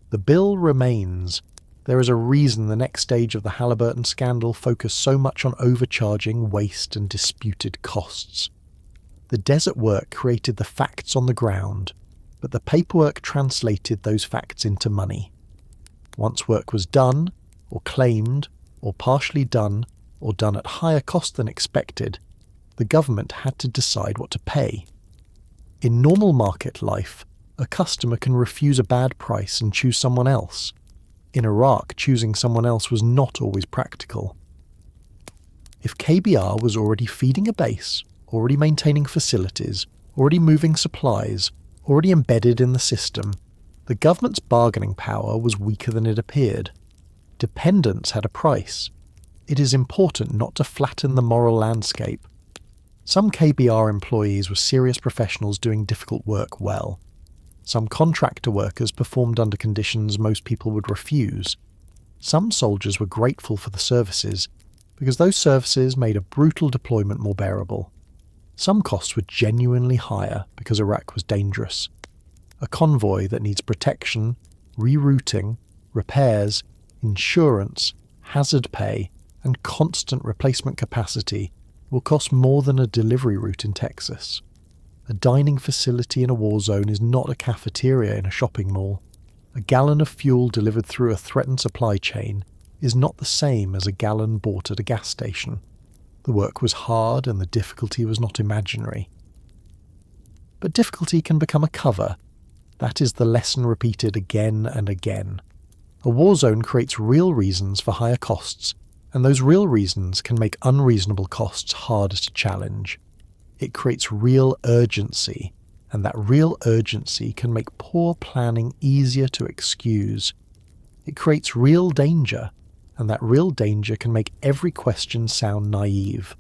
The bill remains. There is a reason the next stage of the Halliburton scandal focused so much on overcharging, waste, and disputed costs. The desert work created the facts on the ground, but the paperwork translated those facts into money. Once work was done, or claimed, or partially done, or done at higher cost than expected, the government had to decide what to pay. In normal market life, a customer can refuse a bad price and choose someone else. In Iraq, choosing someone else was not always practical. If KBR was already feeding a base, already maintaining facilities, already moving supplies, already embedded in the system, the government's bargaining power was weaker than it appeared. Dependence had a price. It is important not to flatten the moral landscape. Some KBR employees were serious professionals doing difficult work well. Some contractor workers performed under conditions most people would refuse. Some soldiers were grateful for the services, because those services made a brutal deployment more bearable. Some costs were genuinely higher because Iraq was dangerous. A convoy that needs protection, rerouting, repairs, insurance, hazard pay, and constant replacement capacity will cost more than a delivery route in Texas. A dining facility in a war zone is not a cafeteria in a shopping mall. A gallon of fuel delivered through a threatened supply chain is not the same as a gallon bought at a gas station. The work was hard and the difficulty was not imaginary. But difficulty can become a cover. That is the lesson repeated again and again. A war zone creates real reasons for higher costs, and those real reasons can make unreasonable costs harder to challenge. It creates real urgency, and that real urgency can make poor planning easier to excuse. It creates real danger, and that real danger can make every question sound naive.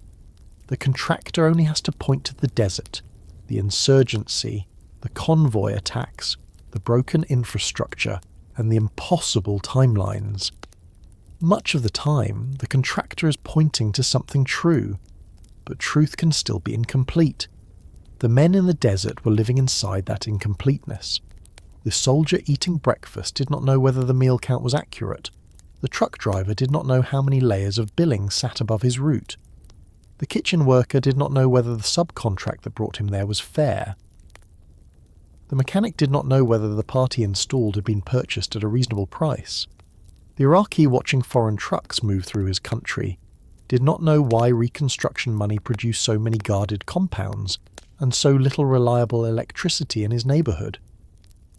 The contractor only has to point to the desert, the insurgency, the convoy attacks, the broken infrastructure, and the impossible timelines. Much of the time, the contractor is pointing to something true, but truth can still be incomplete. The men in the desert were living inside that incompleteness. The soldier eating breakfast did not know whether the meal count was accurate. The truck driver did not know how many layers of billing sat above his route. The kitchen worker did not know whether the subcontract that brought him there was fair. The mechanic did not know whether the part he installed had been purchased at a reasonable price. The Iraqi watching foreign trucks move through his country did not know why reconstruction money produced so many guarded compounds and so little reliable electricity in his neighbourhood.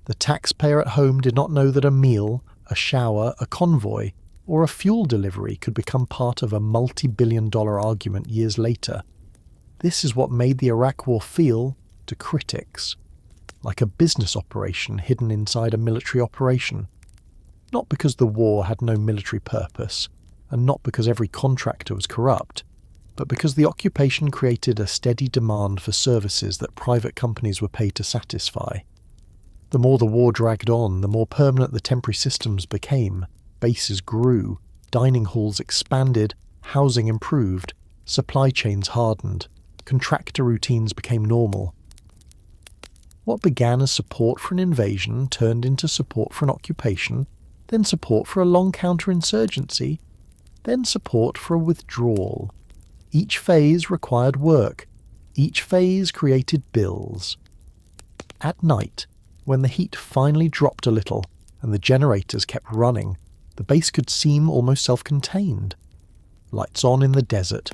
The taxpayer at home did not know that a meal, a shower, a convoy, or a fuel delivery could become part of a multi-billion-dollar argument years later. This is what made the Iraq War feel, to critics, like a business operation hidden inside a military operation. Not because the war had no military purpose, and not because every contractor was corrupt, but because the occupation created a steady demand for services that private companies were paid to satisfy. The more the war dragged on, the more permanent the temporary systems became. Bases grew, dining halls expanded, housing improved, supply chains hardened, contractor routines became normal. What began as support for an invasion turned into support for an occupation, then support for a long counterinsurgency, then support for a withdrawal. Each phase required work. Each phase created bills. At night, when the heat finally dropped a little and the generators kept running, the base could seem almost self-contained. Lights on in the desert,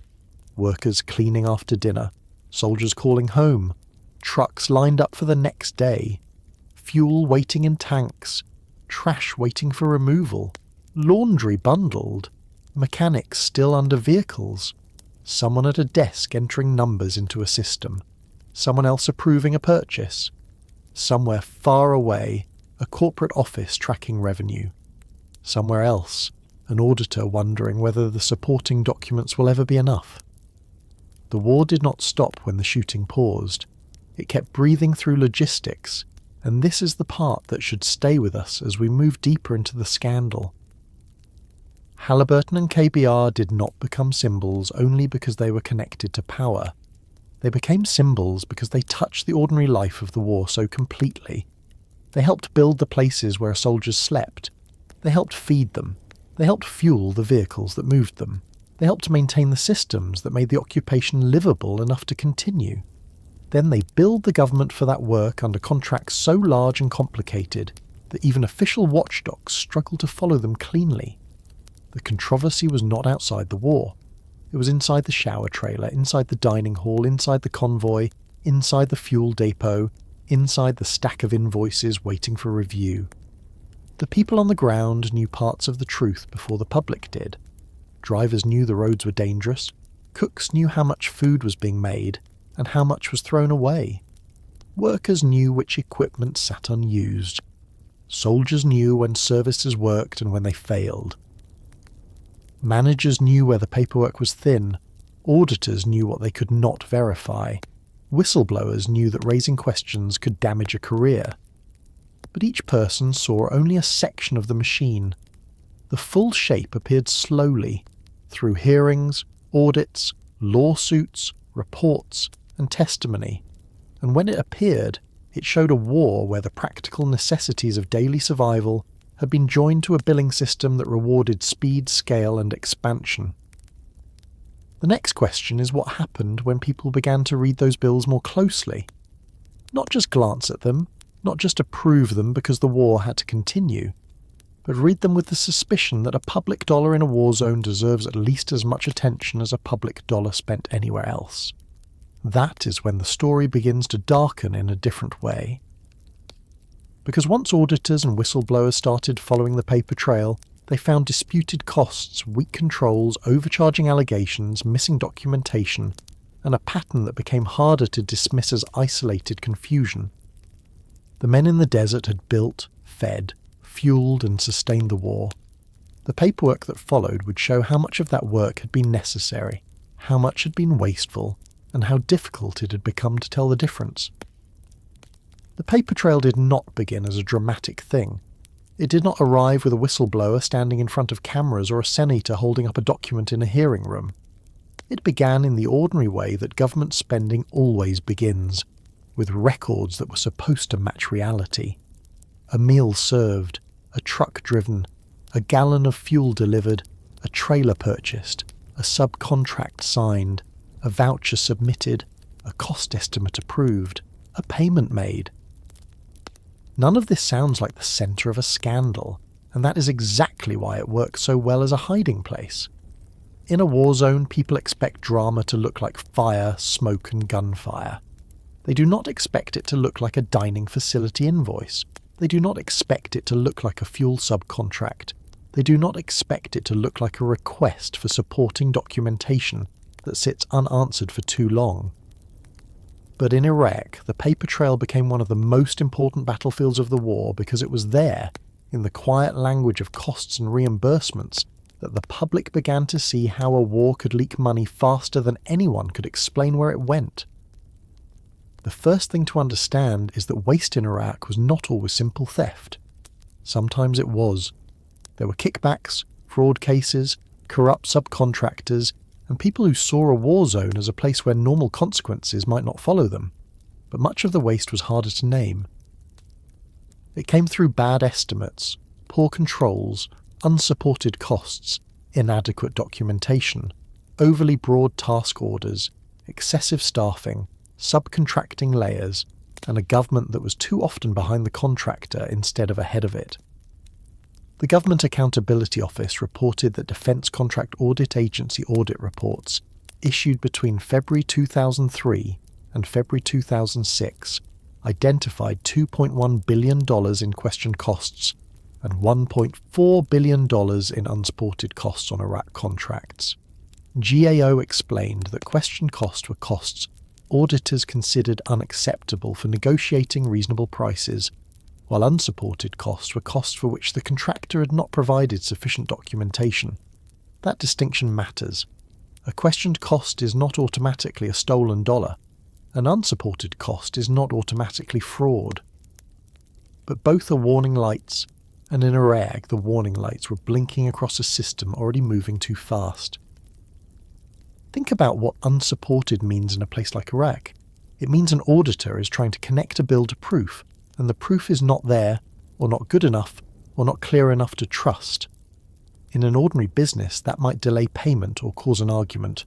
workers cleaning after dinner, soldiers calling home, trucks lined up for the next day, fuel waiting in tanks, trash waiting for removal, laundry bundled, mechanics still under vehicles, someone at a desk entering numbers into a system, someone else approving a purchase, somewhere far away, a corporate office tracking revenue, somewhere else, an auditor wondering whether the supporting documents will ever be enough. The war did not stop when the shooting paused. It kept breathing through logistics, and this is the part that should stay with us as we move deeper into the scandal. Halliburton and KBR did not become symbols only because they were connected to power. They became symbols because they touched the ordinary life of the war so completely. They helped build the places where soldiers slept. They helped feed them. They helped fuel the vehicles that moved them. They helped maintain the systems that made the occupation livable enough to continue. Then they billed the government for that work under contracts so large and complicated that even official watchdogs struggled to follow them cleanly. The controversy was not outside the war. It was inside the shower trailer, inside the dining hall, inside the convoy, inside the fuel depot, inside the stack of invoices waiting for review. The people on the ground knew parts of the truth before the public did. Drivers knew the roads were dangerous. Cooks knew how much food was being made and how much was thrown away. Workers knew which equipment sat unused. Soldiers knew when services worked and when they failed. Managers knew where the paperwork was thin. Auditors knew what they could not verify. Whistleblowers knew that raising questions could damage a career. But each person saw only a section of the machine. The full shape appeared slowly, through hearings, audits, lawsuits, reports, and testimony, and when it appeared, it showed a war where the practical necessities of daily survival had been joined to a billing system that rewarded speed, scale, and expansion. The next question is what happened when people began to read those bills more closely. Not just glance at them, not just approve them because the war had to continue, but read them with the suspicion that a public dollar in a war zone deserves at least as much attention as a public dollar spent anywhere else. That is when the story begins to darken in a different way. Because once auditors and whistleblowers started following the paper trail, they found disputed costs, weak controls, overcharging allegations, missing documentation, and a pattern that became harder to dismiss as isolated confusion. The men in the desert had built, fed, fueled and sustained the war. The paperwork that followed would show how much of that work had been necessary, how much had been wasteful, and how difficult it had become to tell the difference. The paper trail did not begin as a dramatic thing. It did not arrive with a whistleblower standing in front of cameras or a senator holding up a document in a hearing room. It began in the ordinary way that government spending always begins, with records that were supposed to match reality. A meal served, a truck driven, a gallon of fuel delivered, a trailer purchased, a subcontract signed, a voucher submitted, a cost estimate approved, a payment made. None of this sounds like the centre of a scandal, and that is exactly why it works so well as a hiding place. In a war zone, people expect drama to look like fire, smoke and gunfire. They do not expect it to look like a dining facility invoice. They do not expect it to look like a fuel subcontract. They do not expect it to look like a request for supporting documentation that sits unanswered for too long. But in Iraq, the paper trail became one of the most important battlefields of the war because it was there, in the quiet language of costs and reimbursements, that the public began to see how a war could leak money faster than anyone could explain where it went. The first thing to understand is that waste in Iraq was not always simple theft. Sometimes it was. There were kickbacks, fraud cases, corrupt subcontractors, and people who saw a war zone as a place where normal consequences might not follow them. But much of the waste was harder to name. It came through bad estimates, poor controls, unsupported costs, inadequate documentation, overly broad task orders, excessive staffing, subcontracting layers, and a government that was too often behind the contractor instead of ahead of it. The Government Accountability Office reported that Defence Contract Audit Agency audit reports issued between February 2003 and February 2006 identified $2.1 billion in questioned costs and $1.4 billion in unsupported costs on Iraq contracts. GAO explained that questioned costs were costs auditors considered unacceptable for negotiating reasonable prices, while unsupported costs were costs for which the contractor had not provided sufficient documentation. That distinction matters. A questioned cost is not automatically a stolen dollar. An unsupported cost is not automatically fraud. But both are warning lights, and in Iraq the warning lights were blinking across a system already moving too fast. Think about what unsupported means in a place like Iraq. It means an auditor is trying to connect a bill to proof, and the proof is not there, or not good enough, or not clear enough to trust. In an ordinary business, that might delay payment or cause an argument.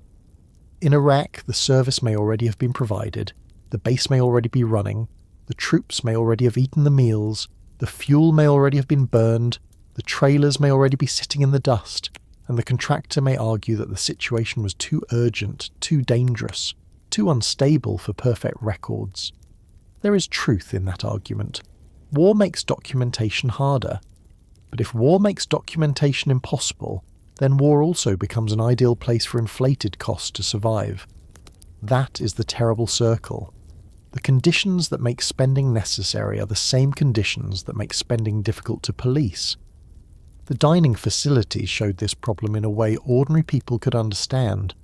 In Iraq, the service may already have been provided, the base may already be running, the troops may already have eaten the meals, the fuel may already have been burned, the trailers may already be sitting in the dust, and the contractor may argue that the situation was too urgent, too dangerous, too unstable for perfect records. There is truth in that argument. War makes documentation harder. But if war makes documentation impossible, then war also becomes an ideal place for inflated costs to survive. That is the terrible circle. The conditions that make spending necessary are the same conditions that make spending difficult to police. The dining facilities showed this problem in a way ordinary people could understand.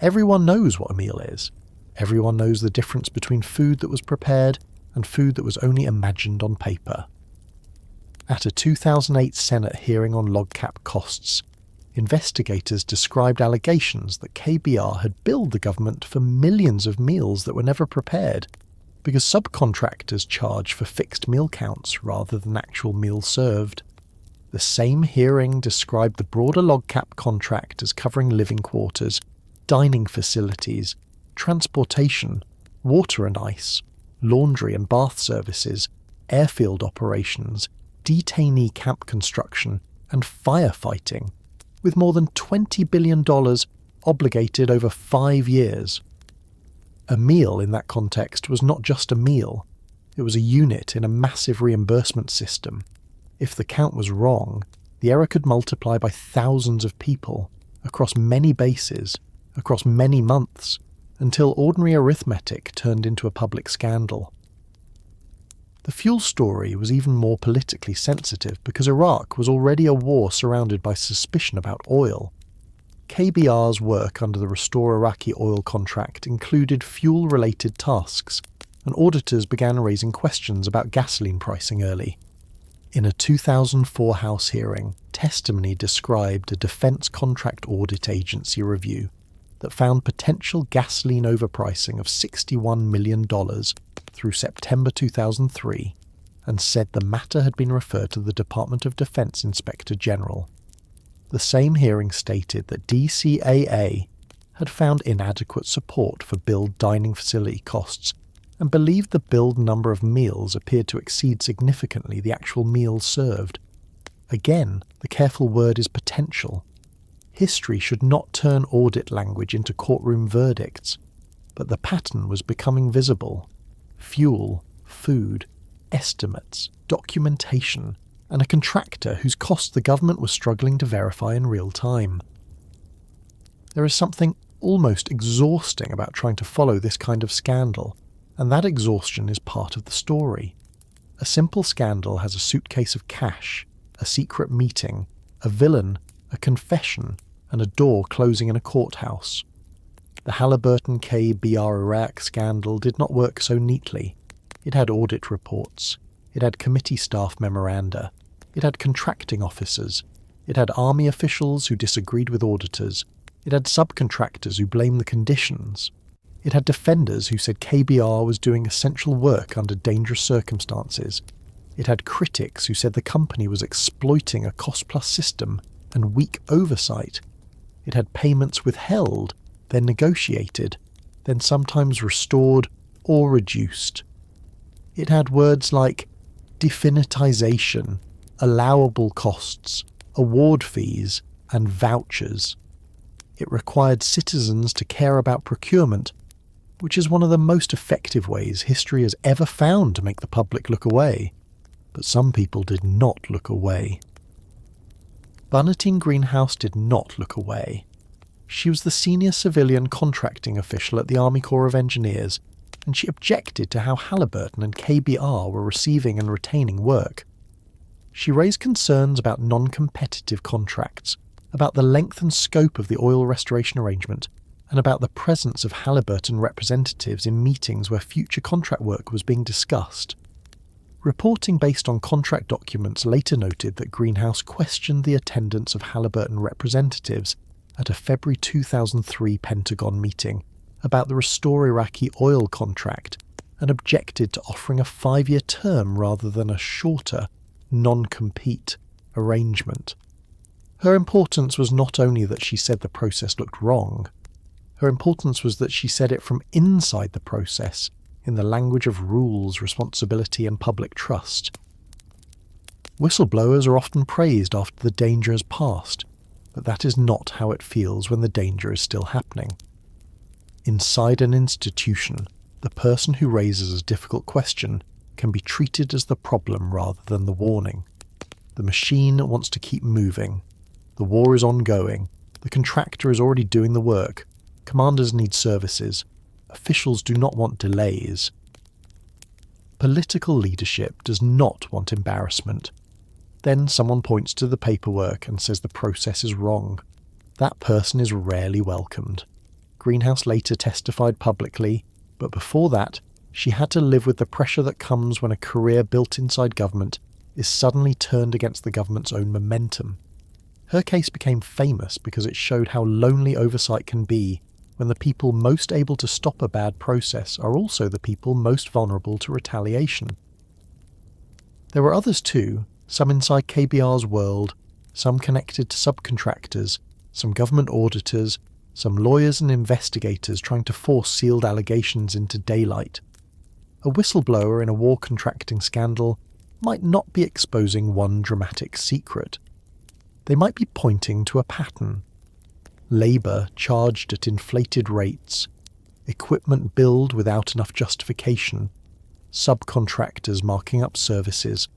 Everyone knows what a meal is. Everyone knows the difference between food that was prepared and food that was only imagined on paper. At a 2008 Senate hearing on log cap costs, investigators described allegations that KBR had billed the government for millions of meals that were never prepared, because subcontractors charge for fixed meal counts rather than actual meals served. The same hearing described the broader log cap contract as covering living quarters, dining facilities, transportation, water and ice, laundry and bath services, airfield operations, detainee camp construction, and firefighting, with more than $20 billion obligated over 5 years. A meal in that context was not just a meal, it was a unit in a massive reimbursement system. If the count was wrong, the error could multiply by thousands of people, across many bases, across many months, until ordinary arithmetic turned into a public scandal. The fuel story was even more politically sensitive because Iraq was already a war surrounded by suspicion about oil. KBR's work under the Restore Iraqi Oil contract included fuel-related tasks, and auditors began raising questions about gasoline pricing early. In a 2004 House hearing, testimony described a Defense Contract Audit Agency review that found potential gasoline overpricing of $61 million through September 2003 and said the matter had been referred to the Department of Defense Inspector General. The same hearing stated that DCAA had found inadequate support for billed dining facility costs and believed the billed number of meals appeared to exceed significantly the actual meals served. Again, the careful word is potential. History should not turn audit language into courtroom verdicts, but the pattern was becoming visible. Fuel, food, estimates, documentation, and a contractor whose costs the government was struggling to verify in real time. There is something almost exhausting about trying to follow this kind of scandal, and that exhaustion is part of the story. A simple scandal has a suitcase of cash, a secret meeting, a villain, a confession, and a door closing in a courthouse. The Halliburton KBR Iraq scandal did not work so neatly. It had audit reports. It had committee staff memoranda. It had contracting officers. It had army officials who disagreed with auditors. It had subcontractors who blamed the conditions. It had defenders who said KBR was doing essential work under dangerous circumstances. It had critics who said the company was exploiting a cost-plus system and weak oversight. It had payments withheld, then negotiated, then sometimes restored or reduced. It had words like definitization, allowable costs, award fees, and vouchers. It required citizens to care about procurement, which is one of the most effective ways history has ever found to make the public look away. But some people did not look away. Bernadine Greenhouse did not look away. She was the senior civilian contracting official at the Army Corps of Engineers, and she objected to how Halliburton and KBR were receiving and retaining work. She raised concerns about non-competitive contracts, about the length and scope of the oil restoration arrangement, and about the presence of Halliburton representatives in meetings where future contract work was being discussed. Reporting based on contract documents later noted that Greenhouse questioned the attendance of Halliburton representatives at a February 2003 Pentagon meeting about the Restore Iraqi oil contract and objected to offering a 5-year term rather than a shorter, non-compete arrangement. Her importance was not only that she said the process looked wrong, her importance was that she said it from inside the process, in the language of rules, responsibility, and public trust. Whistleblowers are often praised after the danger has passed, but that is not how it feels when the danger is still happening. Inside an institution, the person who raises a difficult question can be treated as the problem rather than the warning. The machine wants to keep moving. The war is ongoing. The contractor is already doing the work. Commanders need services. Officials do not want delays. Political leadership does not want embarrassment. Then someone points to the paperwork and says the process is wrong. That person is rarely welcomed. Greenhouse later testified publicly, but before that, she had to live with the pressure that comes when a career built inside government is suddenly turned against the government's own momentum. Her case became famous because it showed how lonely oversight can be when the people most able to stop a bad process are also the people most vulnerable to retaliation. There were others too, some inside KBR's world, some connected to subcontractors, some government auditors, some lawyers and investigators trying to force sealed allegations into daylight. A whistleblower in a war contracting scandal might not be exposing one dramatic secret. They might be pointing to a pattern. Labour charged at inflated rates, equipment billed without enough justification, subcontractors marking up services,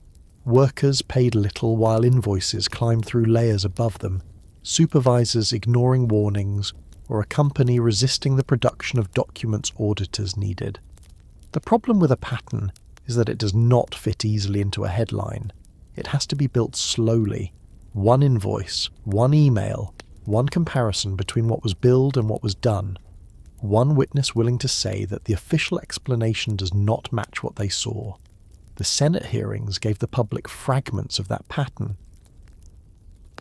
workers paid little while invoices climbed through layers above them, supervisors ignoring warnings, or a company resisting the production of documents auditors needed. The problem with a pattern is that it does not fit easily into a headline. It has to be built slowly. One invoice, one email, one comparison between what was billed and what was done. One witness willing to say that the official explanation does not match what they saw. The Senate hearings gave the public fragments of that pattern.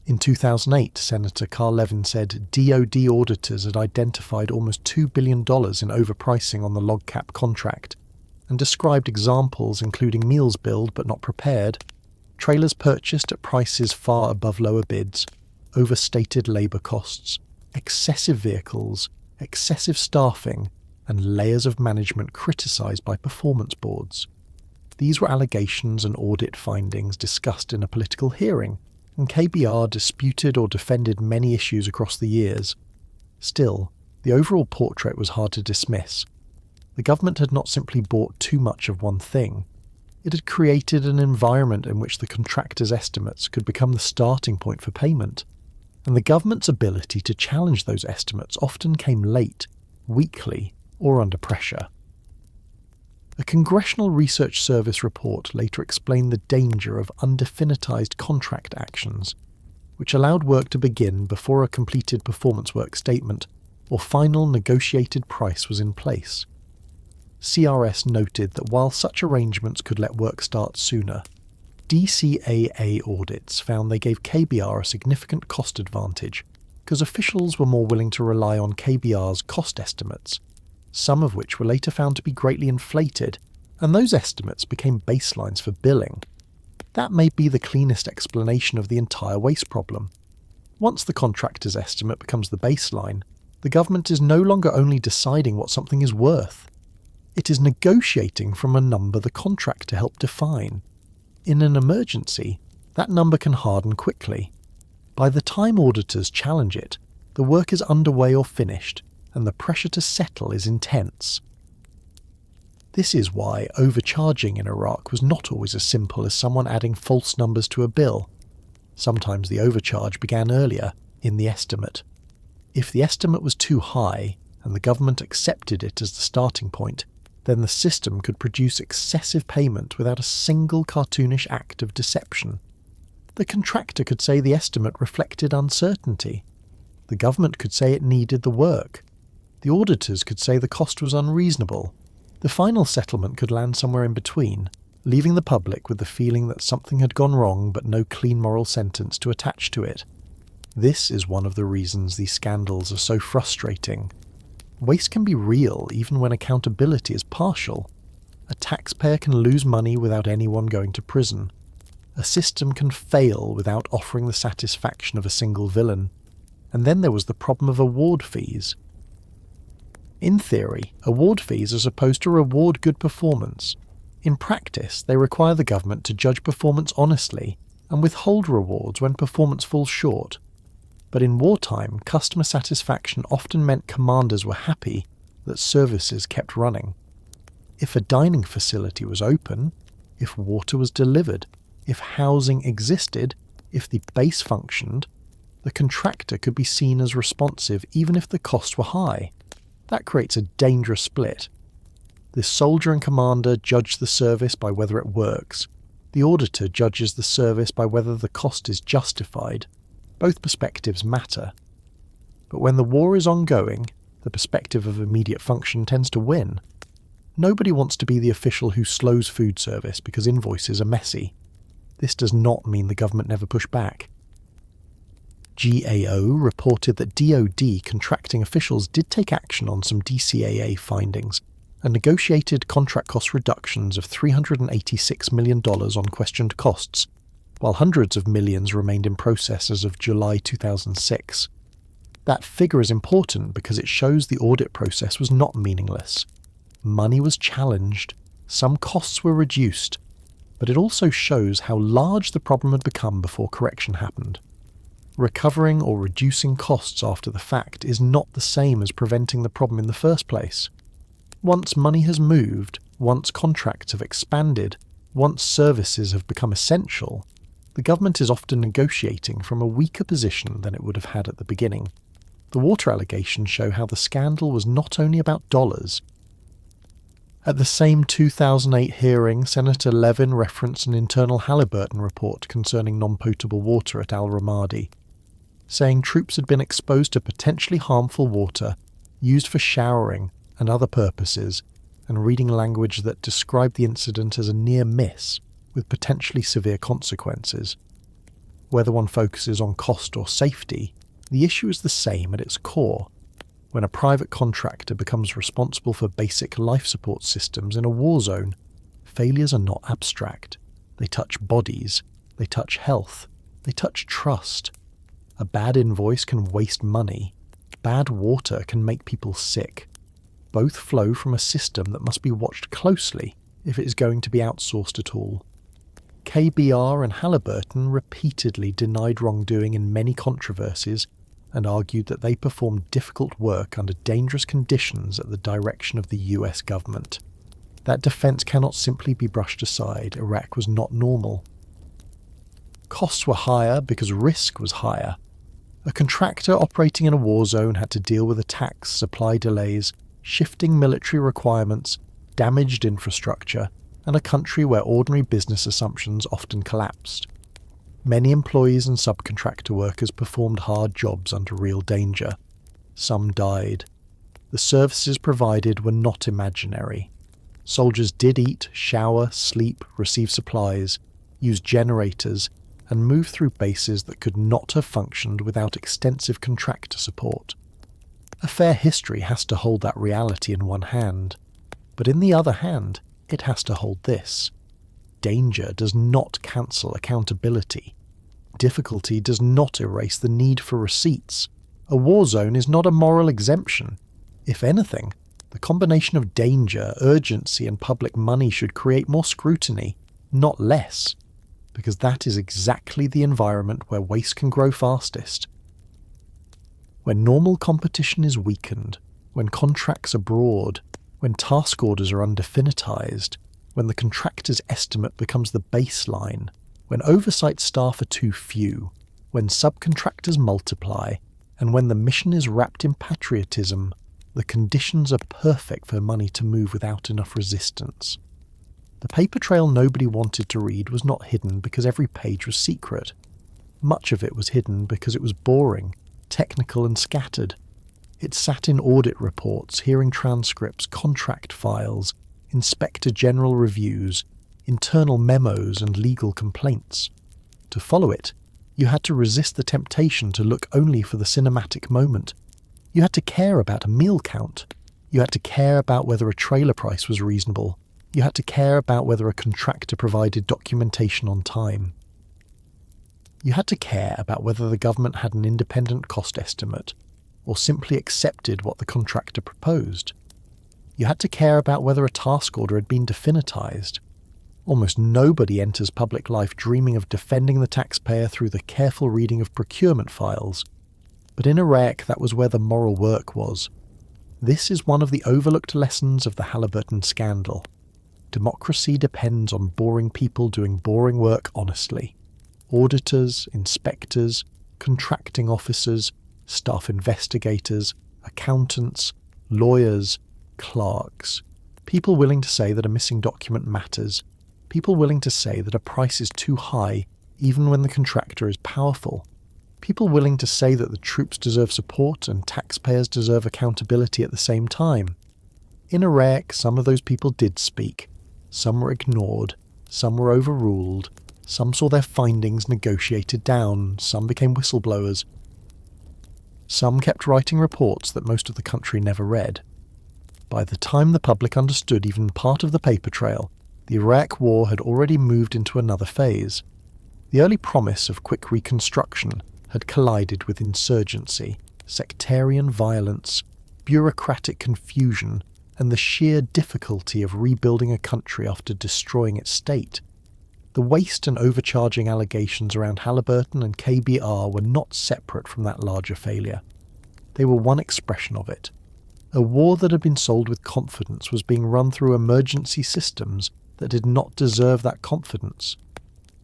In 2008, Senator Carl Levin said DoD auditors had identified almost $2 billion in overpricing on the log cap contract, and described examples including meals billed but not prepared, trailers purchased at prices far above lower bids, overstated labour costs, excessive vehicles, excessive staffing, and layers of management criticised by performance boards. These were allegations and audit findings discussed in a political hearing, and KBR disputed or defended many issues across the years. Still, the overall portrait was hard to dismiss. The government had not simply bought too much of one thing. It had created an environment in which the contractor's estimates could become the starting point for payment, and the government's ability to challenge those estimates often came late, weakly, or under pressure. A Congressional Research Service report later explained the danger of undefinitized contract actions, which allowed work to begin before a completed performance work statement or final negotiated price was in place. CRS noted that while such arrangements could let work start sooner, DCAA audits found they gave KBR a significant cost advantage because officials were more willing to rely on KBR's cost estimates, some of which were later found to be greatly inflated, and those estimates became baselines for billing. That may be the cleanest explanation of the entire waste problem. Once the contractor's estimate becomes the baseline, the government is no longer only deciding what something is worth. It is negotiating from a number the contractor helped define. In an emergency, that number can harden quickly. By the time auditors challenge it, the work is underway or finished, and the pressure to settle is intense. This is why overcharging in Iraq was not always as simple as someone adding false numbers to a bill. Sometimes the overcharge began earlier, in the estimate. If the estimate was too high, and the government accepted it as the starting point, then the system could produce excessive payment without a single cartoonish act of deception. The contractor could say the estimate reflected uncertainty. The government could say it needed the work. The auditors could say the cost was unreasonable. The final settlement could land somewhere in between, leaving the public with the feeling that something had gone wrong but no clean moral sentence to attach to it. This is one of the reasons these scandals are so frustrating. Waste can be real even when accountability is partial. A taxpayer can lose money without anyone going to prison. A system can fail without offering the satisfaction of a single villain. And then there was the problem of award fees. In theory, award fees are supposed to reward good performance. In practice, they require the government to judge performance honestly and withhold rewards when performance falls short. But in wartime, customer satisfaction often meant commanders were happy that services kept running. If a dining facility was open, if water was delivered, if housing existed, if the base functioned, the contractor could be seen as responsive even if the costs were high. That creates a dangerous split. The soldier and commander judge the service by whether it works. The auditor judges the service by whether the cost is justified. Both perspectives matter. But when the war is ongoing, the perspective of immediate function tends to win. Nobody wants to be the official who slows food service because invoices are messy. This does not mean the government never pushed back. GAO reported that DoD contracting officials did take action on some DCAA findings and negotiated contract cost reductions of $386 million on questioned costs, while hundreds of millions remained in process as of July 2006. That figure is important because it shows the audit process was not meaningless. Money was challenged, some costs were reduced, but it also shows how large the problem had become before correction happened. Recovering or reducing costs after the fact is not the same as preventing the problem in the first place. Once money has moved, once contracts have expanded, once services have become essential, the government is often negotiating from a weaker position than it would have had at the beginning. The water allegations show how the scandal was not only about dollars. At the same 2008 hearing, Senator Levin referenced an internal Halliburton report concerning non-potable water at Al Ramadi, saying troops had been exposed to potentially harmful water used for showering and other purposes, and reading language that described the incident as a near miss with potentially severe consequences. Whether one focuses on cost or safety, the issue is the same at its core. When a private contractor becomes responsible for basic life support systems in a war zone, failures are not abstract. They touch bodies, they touch health, they touch trust. A bad invoice can waste money. Bad water can make people sick. Both flow from a system that must be watched closely if it is going to be outsourced at all. KBR and Halliburton repeatedly denied wrongdoing in many controversies and argued that they performed difficult work under dangerous conditions at the direction of the US government. That defense cannot simply be brushed aside. Iraq was not normal. Costs were higher because risk was higher. A contractor operating in a war zone had to deal with attacks, supply delays, shifting military requirements, damaged infrastructure, and a country where ordinary business assumptions often collapsed. Many employees and subcontractor workers performed hard jobs under real danger. Some died. The services provided were not imaginary. Soldiers did eat, shower, sleep, receive supplies, use generators, and move through bases that could not have functioned without extensive contractor support. A fair history has to hold that reality in one hand, but in the other hand, it has to hold this. Danger does not cancel accountability. Difficulty does not erase the need for receipts. A war zone is not a moral exemption. If anything, the combination of danger, urgency, and public money should create more scrutiny, not less, because that is exactly the environment where waste can grow fastest. When normal competition is weakened, when contracts are broad, when task orders are undefinitized, when the contractor's estimate becomes the baseline, when oversight staff are too few, when subcontractors multiply, and when the mission is wrapped in patriotism, the conditions are perfect for money to move without enough resistance. The paper trail nobody wanted to read was not hidden because every page was secret. Much of it was hidden because it was boring, technical and scattered. It sat in audit reports, hearing transcripts, contract files, inspector general reviews, internal memos and legal complaints. To follow it, you had to resist the temptation to look only for the cinematic moment. You had to care about a meal count. You had to care about whether a trailer price was reasonable. You had to care about whether a contractor provided documentation on time. You had to care about whether the government had an independent cost estimate, or simply accepted what the contractor proposed. You had to care about whether a task order had been definitized. Almost nobody enters public life dreaming of defending the taxpayer through the careful reading of procurement files. But in Iraq, that was where the moral work was. This is one of the overlooked lessons of the Halliburton scandal. Democracy depends on boring people doing boring work honestly. Auditors, inspectors, contracting officers, staff investigators, accountants, lawyers, clerks. People willing to say that a missing document matters. People willing to say that a price is too high even when the contractor is powerful. People willing to say that the troops deserve support and taxpayers deserve accountability at the same time. In Iraq, some of those people did speak. Some were ignored. Some were overruled. Some saw their findings negotiated down. Some became whistleblowers. Some kept writing reports that most of the country never read. By the time the public understood even part of the paper trail, the Iraq War had already moved into another phase. The early promise of quick reconstruction had collided with insurgency, sectarian violence, bureaucratic confusion, and the sheer difficulty of rebuilding a country after destroying its state. The waste and overcharging allegations around Halliburton and KBR were not separate from that larger failure. They were one expression of it. A war that had been sold with confidence was being run through emergency systems that did not deserve that confidence.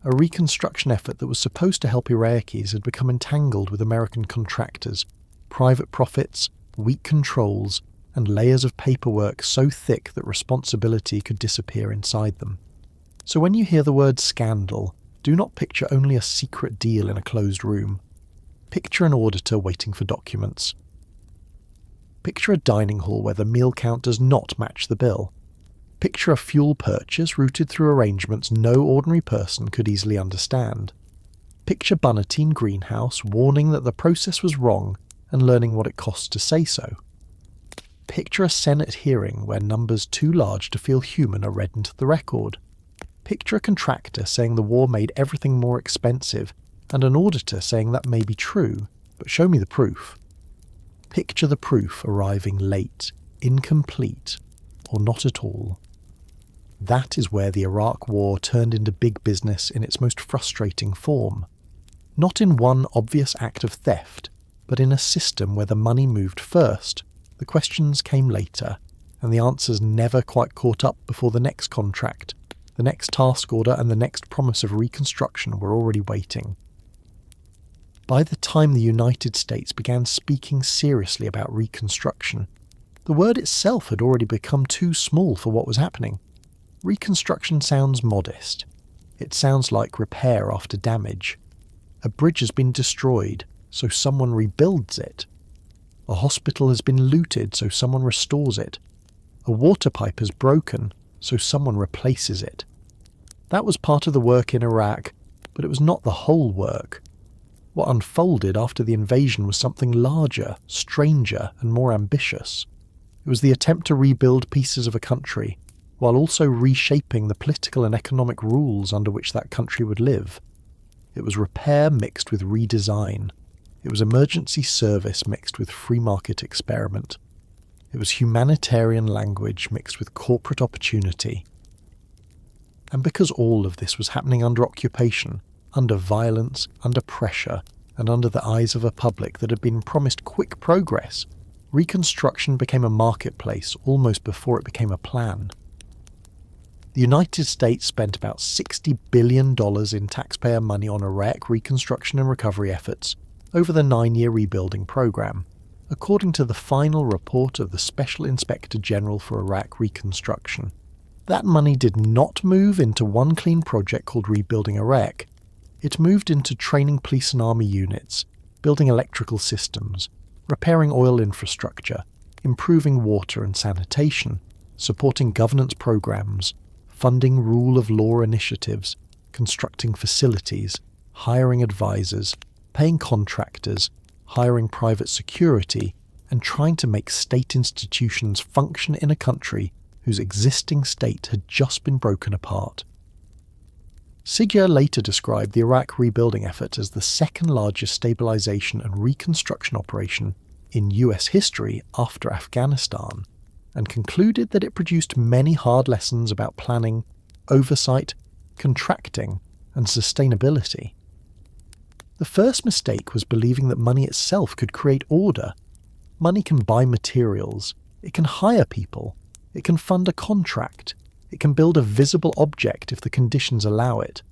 A reconstruction effort that was supposed to help Iraqis had become entangled with American contractors, private profits, weak controls, and layers of paperwork so thick that responsibility could disappear inside them. So when you hear the word scandal, do not picture only a secret deal in a closed room. Picture an auditor waiting for documents. Picture a dining hall where the meal count does not match the bill. Picture a fuel purchase routed through arrangements no ordinary person could easily understand. Picture Bunatine Greenhouse warning that the process was wrong and learning what it costs to say so. Picture a Senate hearing where numbers too large to feel human are read into the record. Picture a contractor saying the war made everything more expensive, and an auditor saying that may be true, but show me the proof. Picture the proof arriving late, incomplete, or not at all. That is where the Iraq War turned into big business in its most frustrating form. Not in one obvious act of theft, but in a system where the money moved first, the questions came later, and the answers never quite caught up before the next contract, the next task order, and the next promise of reconstruction were already waiting. By the time the United States began speaking seriously about reconstruction, the word itself had already become too small for what was happening. Reconstruction sounds modest. It sounds like repair after damage. A bridge has been destroyed, so someone rebuilds it. A hospital has been looted, so someone restores it. A water pipe has broken, so someone replaces it. That was part of the work in Iraq, but it was not the whole work. What unfolded after the invasion was something larger, stranger, and more ambitious. It was the attempt to rebuild pieces of a country, while also reshaping the political and economic rules under which that country would live. It was repair mixed with redesign. It was emergency service mixed with free market experiment. It was humanitarian language mixed with corporate opportunity. And because all of this was happening under occupation, under violence, under pressure, and under the eyes of a public that had been promised quick progress, reconstruction became a marketplace almost before it became a plan. The United States spent about $60 billion in taxpayer money on Iraq reconstruction and recovery efforts over the 9-year rebuilding program, according to the final report of the Special Inspector General for Iraq Reconstruction. That money did not move into one clean project called Rebuilding Iraq. It moved into training police and army units, building electrical systems, repairing oil infrastructure, improving water and sanitation, supporting governance programs, funding rule of law initiatives, constructing facilities, hiring advisors, paying contractors, hiring private security, and trying to make state institutions function in a country whose existing state had just been broken apart. Sigya later described the Iraq rebuilding effort as the second largest stabilization and reconstruction operation in US history after Afghanistan, and concluded that it produced many hard lessons about planning, oversight, contracting, and sustainability. The first mistake was believing that money itself could create order. Money can buy materials, it can hire people, it can fund a contract, it can build a visible object if the conditions allow it.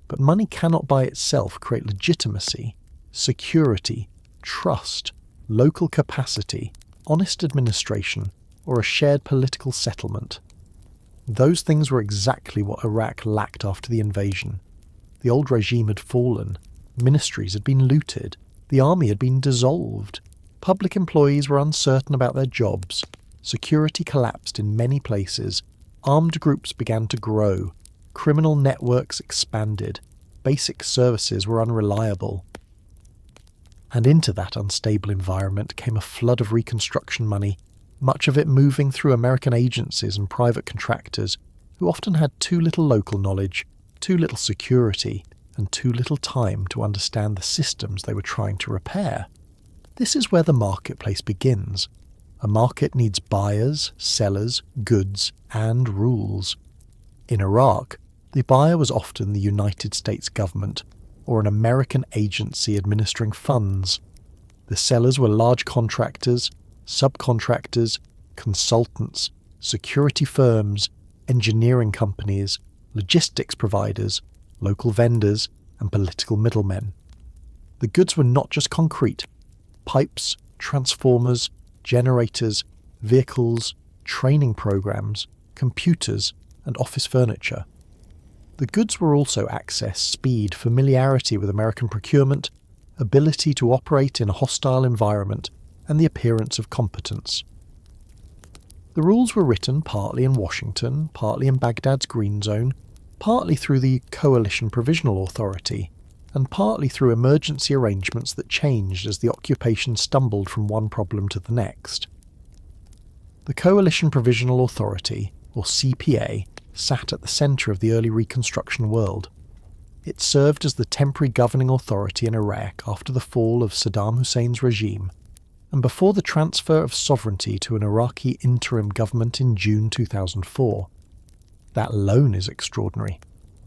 But money cannot by itself create legitimacy, security, trust, local capacity, honest administration, or a shared political settlement. Those things were exactly what Iraq lacked after the invasion. The old regime had fallen, ministries had been looted, the army had been dissolved, public employees were uncertain about their jobs, security collapsed in many places, armed groups began to grow, criminal networks expanded, basic services were unreliable. And into that unstable environment came a flood of reconstruction money, much of it moving through American agencies and private contractors who often had too little local knowledge, too little security, and too little time to understand the systems they were trying to repair. This is where the marketplace begins. A market needs buyers, sellers, goods, and rules. In Iraq, the buyer was often the United States government or an American agency administering funds. The sellers were large contractors, subcontractors, consultants, security firms, engineering companies, logistics providers, local vendors, and political middlemen. The goods were not just concrete. Pipes, transformers, generators, vehicles, training programs, computers, and office furniture. The goods were also access, speed, familiarity with American procurement, ability to operate in a hostile environment, and the appearance of competence. The rules were written partly in Washington, partly in Baghdad's Green Zone, partly through the Coalition Provisional Authority, and partly through emergency arrangements that changed as the occupation stumbled from one problem to the next. The Coalition Provisional Authority, or CPA, sat at the centre of the early Reconstruction world. It served as the temporary governing authority in Iraq after the fall of Saddam Hussein's regime, and before the transfer of sovereignty to an Iraqi interim government in June 2004. That alone is extraordinary.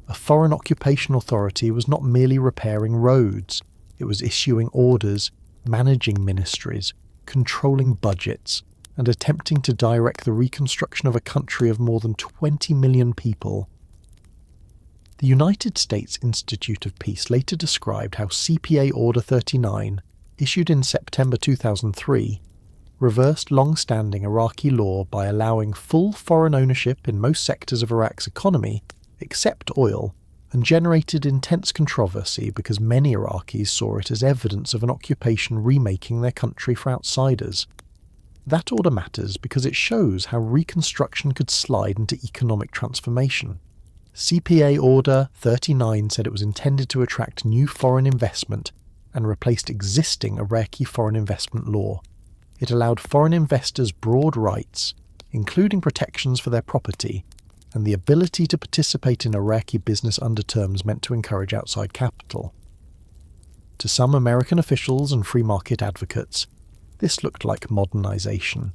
A foreign occupation authority was not merely repairing roads, it was issuing orders, managing ministries, controlling budgets, and attempting to direct the reconstruction of a country of more than 20 million people. The United States Institute of Peace later described how CPA Order 39, issued in September 2003, reversed long-standing Iraqi law by allowing full foreign ownership in most sectors of Iraq's economy, except oil, and generated intense controversy because many Iraqis saw it as evidence of an occupation remaking their country for outsiders. That order matters because it shows how Reconstruction could slide into economic transformation. CPA Order 39 said it was intended to attract new foreign investment and replaced existing Iraqi foreign investment law. It allowed foreign investors broad rights, including protections for their property, and the ability to participate in Iraqi business under terms meant to encourage outside capital. To some American officials and free market advocates, this looked like modernization.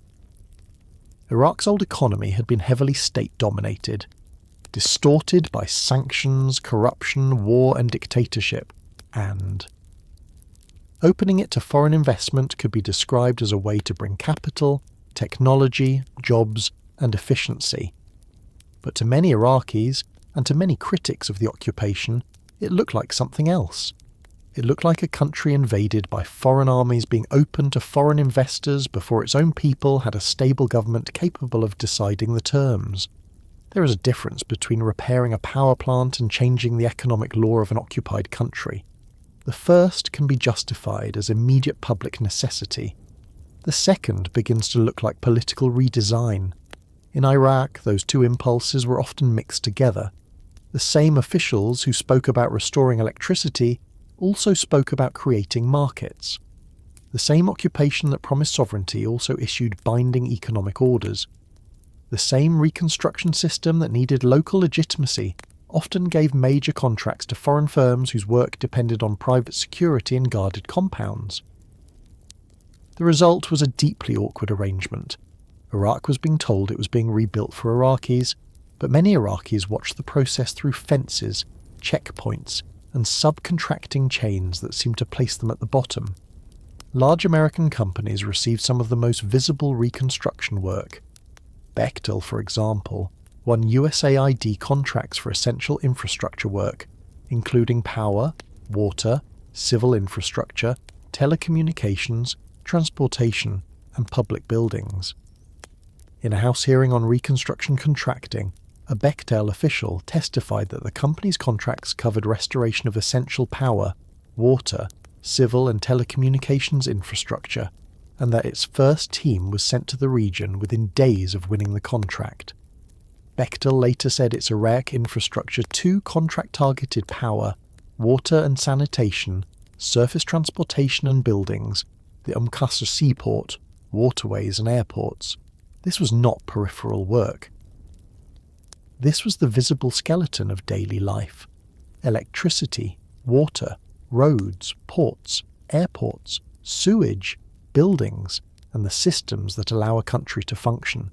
Iraq's old economy had been heavily state-dominated, distorted by sanctions, corruption, war and dictatorship, and opening it to foreign investment could be described as a way to bring capital, technology, jobs, and efficiency. But to many Iraqis, and to many critics of the occupation, it looked like something else. It looked like a country invaded by foreign armies being open to foreign investors before its own people had a stable government capable of deciding the terms. There is a difference between repairing a power plant and changing the economic law of an occupied country. The first can be justified as immediate public necessity. The second begins to look like political redesign. In Iraq, those two impulses were often mixed together. The same officials who spoke about restoring electricity also spoke about creating markets. The same occupation that promised sovereignty also issued binding economic orders. The same reconstruction system that needed local legitimacy often gave major contracts to foreign firms whose work depended on private security in guarded compounds. The result was a deeply awkward arrangement. Iraq was being told it was being rebuilt for Iraqis, but many Iraqis watched the process through fences, checkpoints, and subcontracting chains that seemed to place them at the bottom. Large American companies received some of the most visible reconstruction work. Bechtel, for example, won USAID contracts for essential infrastructure work, including power, water, civil infrastructure, telecommunications, transportation, and public buildings. In a House hearing on reconstruction contracting, a Bechtel official testified that the company's contracts covered restoration of essential power, water, civil and telecommunications infrastructure, and that its first team was sent to the region within days of winning the contract. Bechtel later said its Iraq infrastructure too contract-targeted power, water and sanitation, surface transportation and buildings, the Qasr seaport, waterways and airports. This was not peripheral work. This was the visible skeleton of daily life. Electricity, water, roads, ports, airports, sewage, buildings, and the systems that allow a country to function.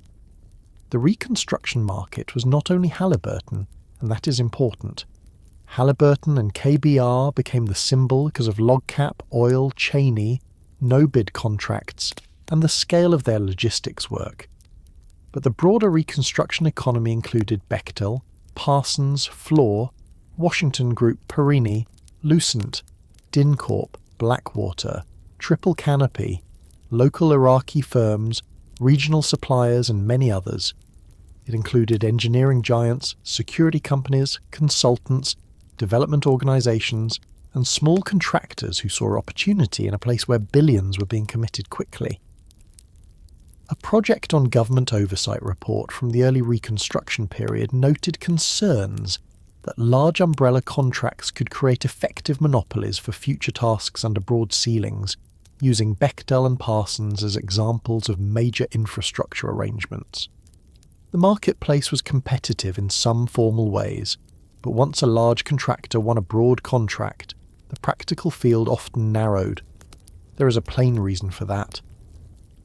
The reconstruction market was not only Halliburton, and that is important. Halliburton and KBR became the symbol because of LogCap, oil, Cheney, no-bid contracts, and the scale of their logistics work. But the broader reconstruction economy included Bechtel, Parsons, Fluor, Washington Group, Perini, Lucent, DynCorp, Blackwater, Triple Canopy, local Iraqi firms, regional suppliers, and many others. It included engineering giants, security companies, consultants, development organizations, and small contractors who saw opportunity in a place where billions were being committed quickly. A Project on Government Oversight report from the early Reconstruction period noted concerns that large umbrella contracts could create effective monopolies for future tasks under broad ceilings, using Bechdel and Parsons as examples of major infrastructure arrangements. The marketplace was competitive in some formal ways, but once a large contractor won a broad contract, the practical field often narrowed. There is a plain reason for that.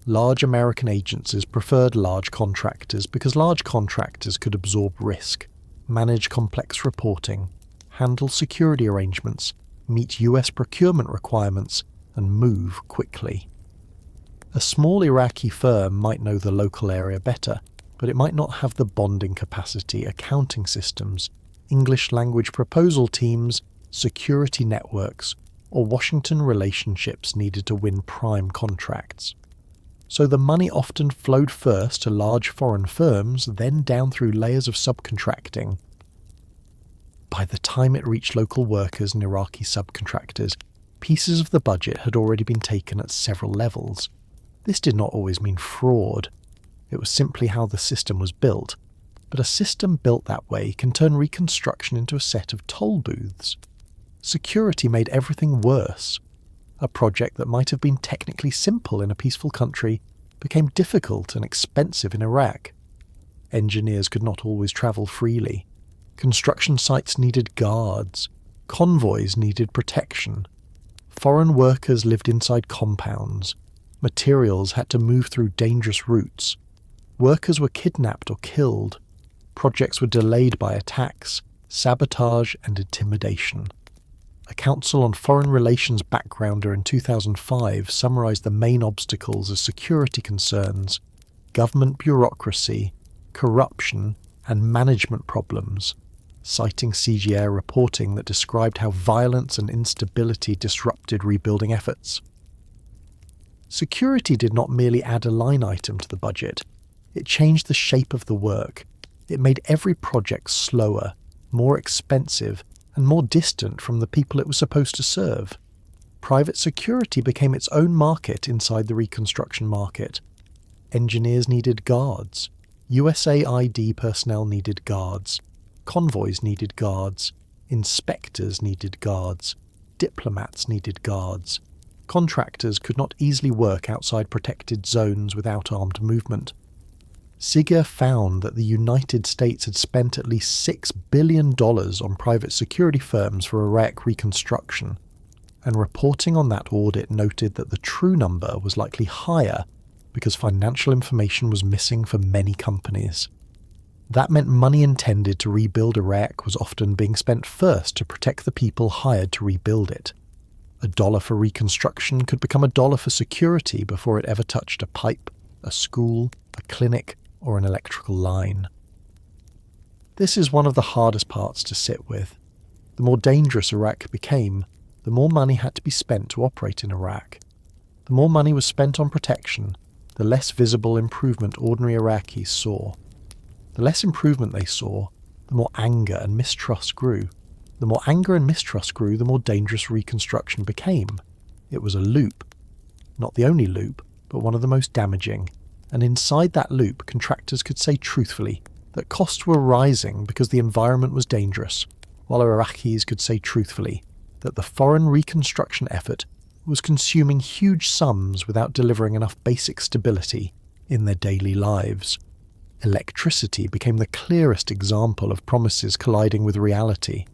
Large American agencies preferred large contractors because large contractors could absorb risk, manage complex reporting, handle security arrangements, meet US procurement requirements, and move quickly. A small Iraqi firm might know the local area better, but it might not have the bonding capacity, accounting systems, English language proposal teams, security networks, or Washington relationships needed to win prime contracts. So the money often flowed first to large foreign firms, then down through layers of subcontracting. By the time it reached local workers and Iraqi subcontractors, pieces of the budget had already been taken at several levels. This did not always mean fraud. It was simply how the system was built. But a system built that way can turn Reconstruction into a set of toll booths. Security made everything worse. A project that might have been technically simple in a peaceful country became difficult and expensive in Iraq. Engineers could not always travel freely. Construction sites needed guards. Convoys needed protection. Foreign workers lived inside compounds. Materials had to move through dangerous routes. Workers were kidnapped or killed. Projects were delayed by attacks, sabotage, and intimidation. A Council on Foreign Relations backgrounder in 2005 summarised the main obstacles as security concerns, government bureaucracy, corruption, and management problems, citing CGA reporting that described how violence and instability disrupted rebuilding efforts. Security did not merely add a line item to the budget, it changed the shape of the work. It made every project slower, more expensive, and more distant from the people it was supposed to serve. Private security became its own market inside the Reconstruction market. Engineers needed guards. USAID personnel needed guards. Convoys needed guards. Inspectors needed guards. Diplomats needed guards. Contractors could not easily work outside protected zones without armed movement. Siger found that the United States had spent at least $6 billion on private security firms for Iraq Reconstruction, and reporting on that audit noted that the true number was likely higher because financial information was missing for many companies. That meant money intended to rebuild Iraq was often being spent first to protect the people hired to rebuild it. $1 for reconstruction could become $1 for security before it ever touched a pipe, a school, a clinic, or an electrical line. This is one of the hardest parts to sit with. The more dangerous Iraq became, the more money had to be spent to operate in Iraq. The more money was spent on protection, the less visible improvement ordinary Iraqis saw. The less improvement they saw, the more anger and mistrust grew. The more anger and mistrust grew, the more dangerous Reconstruction became. It was a loop. Not the only loop, but one of the most damaging. And inside that loop, contractors could say truthfully that costs were rising because the environment was dangerous, while Iraqis could say truthfully that the foreign reconstruction effort was consuming huge sums without delivering enough basic stability in their daily lives. Electricity became the clearest example of promises colliding with reality.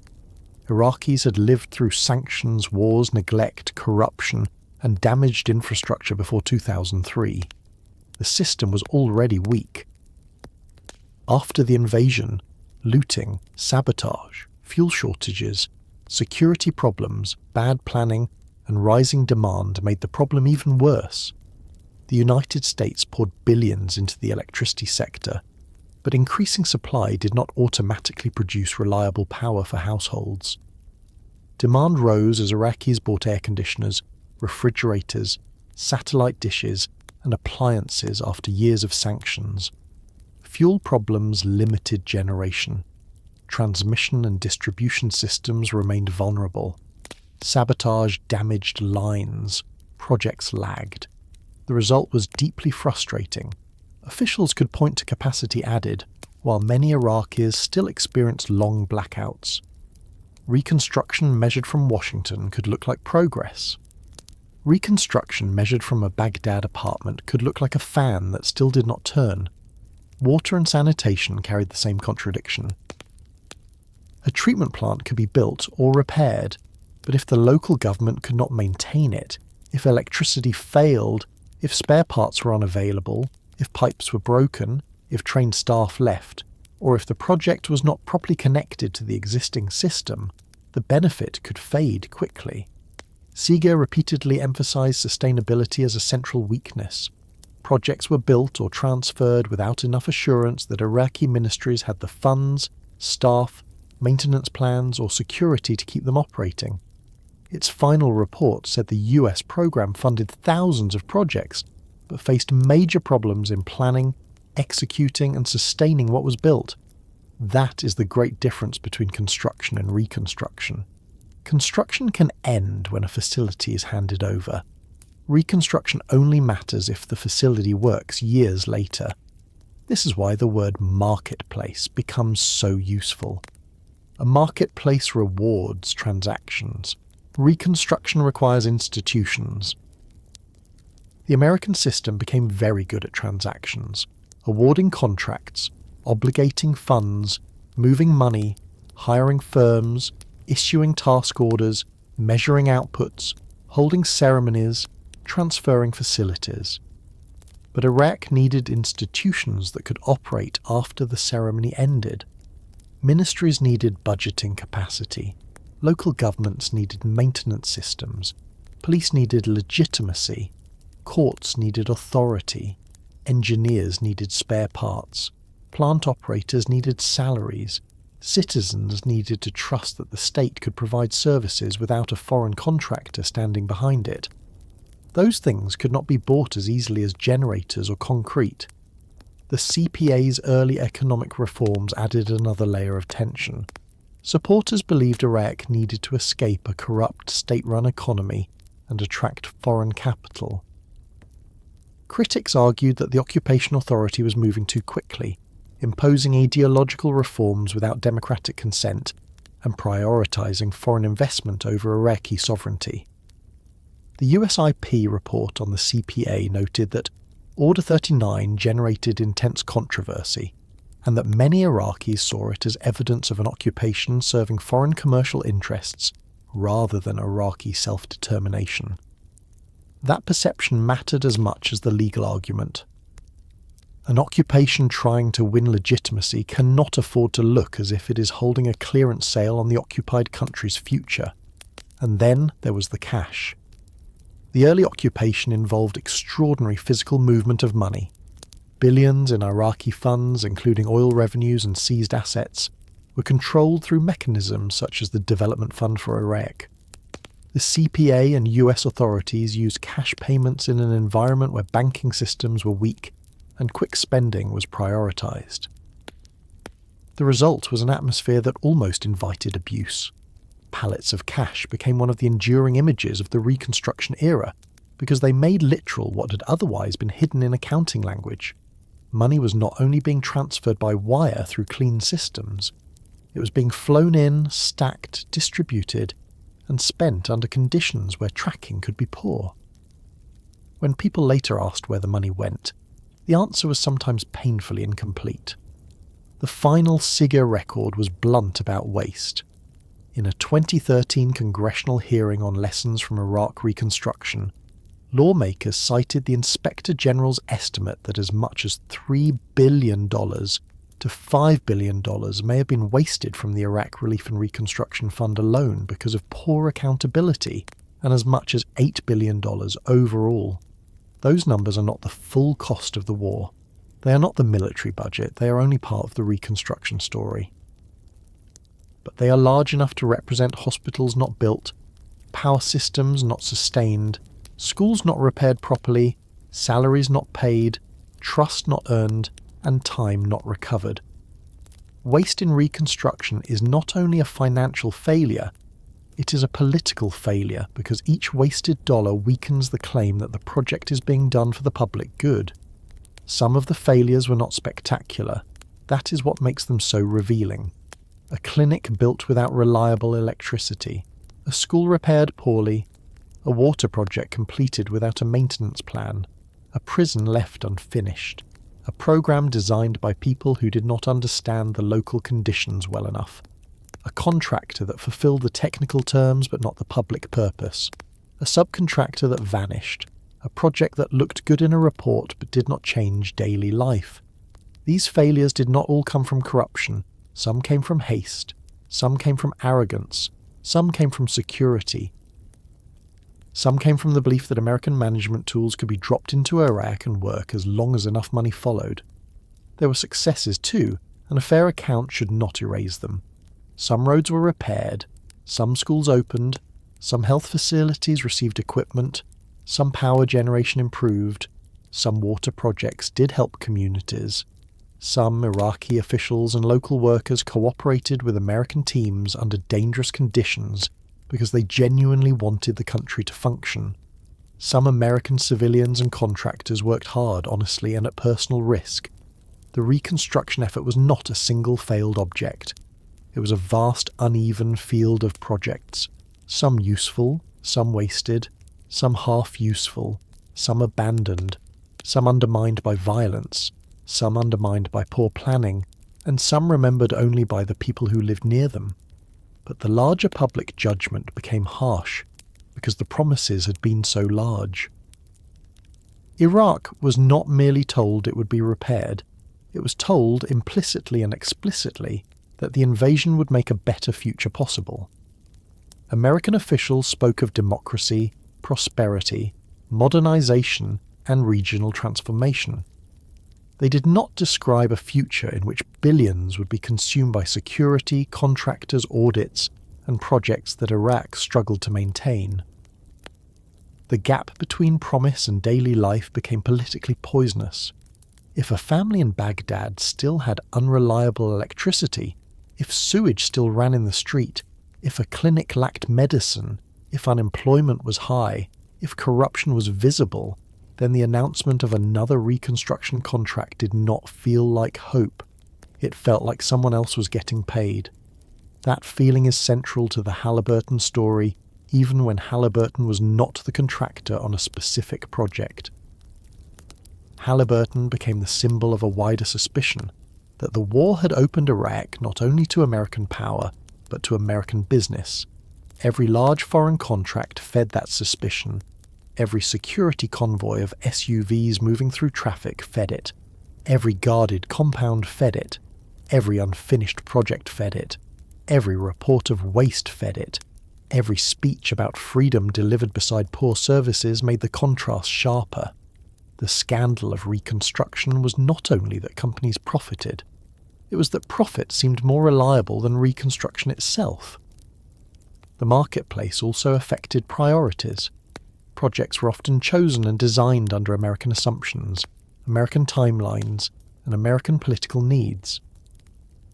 Iraqis had lived through sanctions, wars, neglect, corruption, and damaged infrastructure before 2003. The system was already weak. After the invasion, looting, sabotage, fuel shortages, security problems, bad planning, and rising demand made the problem even worse. The United States poured billions into the electricity sector, but increasing supply did not automatically produce reliable power for households. Demand rose as Iraqis bought air conditioners, refrigerators, satellite dishes, and appliances after years of sanctions. Fuel problems limited generation. Transmission and distribution systems remained vulnerable. Sabotage damaged lines. Projects lagged. The result was deeply frustrating. Officials could point to capacity added, while many Iraqis still experienced long blackouts. Reconstruction measured from Washington could look like progress. Reconstruction measured from a Baghdad apartment could look like a fan that still did not turn. Water and sanitation carried the same contradiction. A treatment plant could be built or repaired, but if the local government could not maintain it, if electricity failed, if spare parts were unavailable, if pipes were broken, if trained staff left, or if the project was not properly connected to the existing system, the benefit could fade quickly. Seeger repeatedly emphasized sustainability as a central weakness. Projects were built or transferred without enough assurance that Iraqi ministries had the funds, staff, maintenance plans, or security to keep them operating. Its final report said the US program funded thousands of projects, but faced major problems in planning, executing, and sustaining what was built. That is the great difference between construction and reconstruction. Construction can end when a facility is handed over. Reconstruction only matters if the facility works years later. This is why the word marketplace becomes so useful. A marketplace rewards transactions. Reconstruction requires institutions. The American system became very good at transactions, awarding contracts, obligating funds, moving money, hiring firms, issuing task orders, measuring outputs, holding ceremonies, transferring facilities. But Iraq needed institutions that could operate after the ceremony ended. Ministries needed budgeting capacity. Local governments needed maintenance systems. Police needed legitimacy. Courts needed authority. Engineers needed spare parts. Plant operators needed salaries. Citizens needed to trust that the state could provide services without a foreign contractor standing behind it. Those things could not be bought as easily as generators or concrete. The CPA's early economic reforms added another layer of tension. Supporters believed Iraq needed to escape a corrupt state-run economy and attract foreign capital. Critics argued that the occupation authority was moving too quickly, imposing ideological reforms without democratic consent and prioritizing foreign investment over Iraqi sovereignty. The USIP report on the CPA noted that Order 39 generated intense controversy, and that many Iraqis saw it as evidence of an occupation serving foreign commercial interests rather than Iraqi self-determination. That perception mattered as much as the legal argument. An occupation trying to win legitimacy cannot afford to look as if it is holding a clearance sale on the occupied country's future. And then there was the cash. The early occupation involved extraordinary physical movement of money. Billions in Iraqi funds, including oil revenues and seized assets, were controlled through mechanisms such as the Development Fund for Iraq. The CPA and US authorities used cash payments in an environment where banking systems were weak and quick spending was prioritized. The result was an atmosphere that almost invited abuse. Pallets of cash became one of the enduring images of the Reconstruction era because they made literal what had otherwise been hidden in accounting language. Money was not only being transferred by wire through clean systems, it was being flown in, stacked, distributed, and spent under conditions where tracking could be poor. When people later asked where the money went, the answer was sometimes painfully incomplete. The final Seeger record was blunt about waste. In a 2013 congressional hearing on lessons from Iraq Reconstruction, lawmakers cited the Inspector General's estimate that as much as $3 billion to $5 billion may have been wasted from the Iraq Relief and Reconstruction Fund alone because of poor accountability, and as much as $8 billion overall. Those numbers are not the full cost of the war. They are not the military budget, they are only part of the reconstruction story. But they are large enough to represent hospitals not built, power systems not sustained, schools not repaired properly, salaries not paid, trust not earned, and time not recovered. Waste in reconstruction is not only a financial failure, it is a political failure because each wasted dollar weakens the claim that the project is being done for the public good. Some of the failures were not spectacular. That is what makes them so revealing. A clinic built without reliable electricity, a school repaired poorly, a water project completed without a maintenance plan, a prison left unfinished, a program designed by people who did not understand the local conditions well enough, a contractor that fulfilled the technical terms but not the public purpose, a subcontractor that vanished, a project that looked good in a report but did not change daily life. These failures did not all come from corruption. Some came from haste, some came from arrogance, some came from security. Some came from the belief that American management tools could be dropped into Iraq and work as long as enough money followed. There were successes too, and a fair account should not erase them. Some roads were repaired, some schools opened, some health facilities received equipment, some power generation improved, some water projects did help communities. Some Iraqi officials and local workers cooperated with American teams under dangerous conditions because they genuinely wanted the country to function. Some American civilians and contractors worked hard, honestly, and at personal risk. The reconstruction effort was not a single failed object. It was a vast, uneven field of projects, some useful, some wasted, some half-useful, some abandoned, some undermined by violence, some undermined by poor planning, and some remembered only by the people who lived near them. But the larger public judgment became harsh because the promises had been so large. Iraq was not merely told it would be repaired, it was told implicitly and explicitly that the invasion would make a better future possible. American officials spoke of democracy, prosperity, modernization, and regional transformation. They did not describe a future in which billions would be consumed by security, contractors, audits, and projects that Iraq struggled to maintain. The gap between promise and daily life became politically poisonous. If a family in Baghdad still had unreliable electricity, if sewage still ran in the street, if a clinic lacked medicine, if unemployment was high, if corruption was visible, then the announcement of another reconstruction contract did not feel like hope. It felt like someone else was getting paid. That feeling is central to the Halliburton story, even when Halliburton was not the contractor on a specific project. Halliburton became the symbol of a wider suspicion that the war had opened Iraq not only to American power, but to American business. Every large foreign contract fed that suspicion. Every security convoy of SUVs moving through traffic fed it. Every guarded compound fed it. Every unfinished project fed it. Every report of waste fed it. Every speech about freedom delivered beside poor services made the contrast sharper. The scandal of reconstruction was not only that companies profited, it was that profit seemed more reliable than reconstruction itself. The marketplace also affected priorities. Projects were often chosen and designed under American assumptions, American timelines, and American political needs.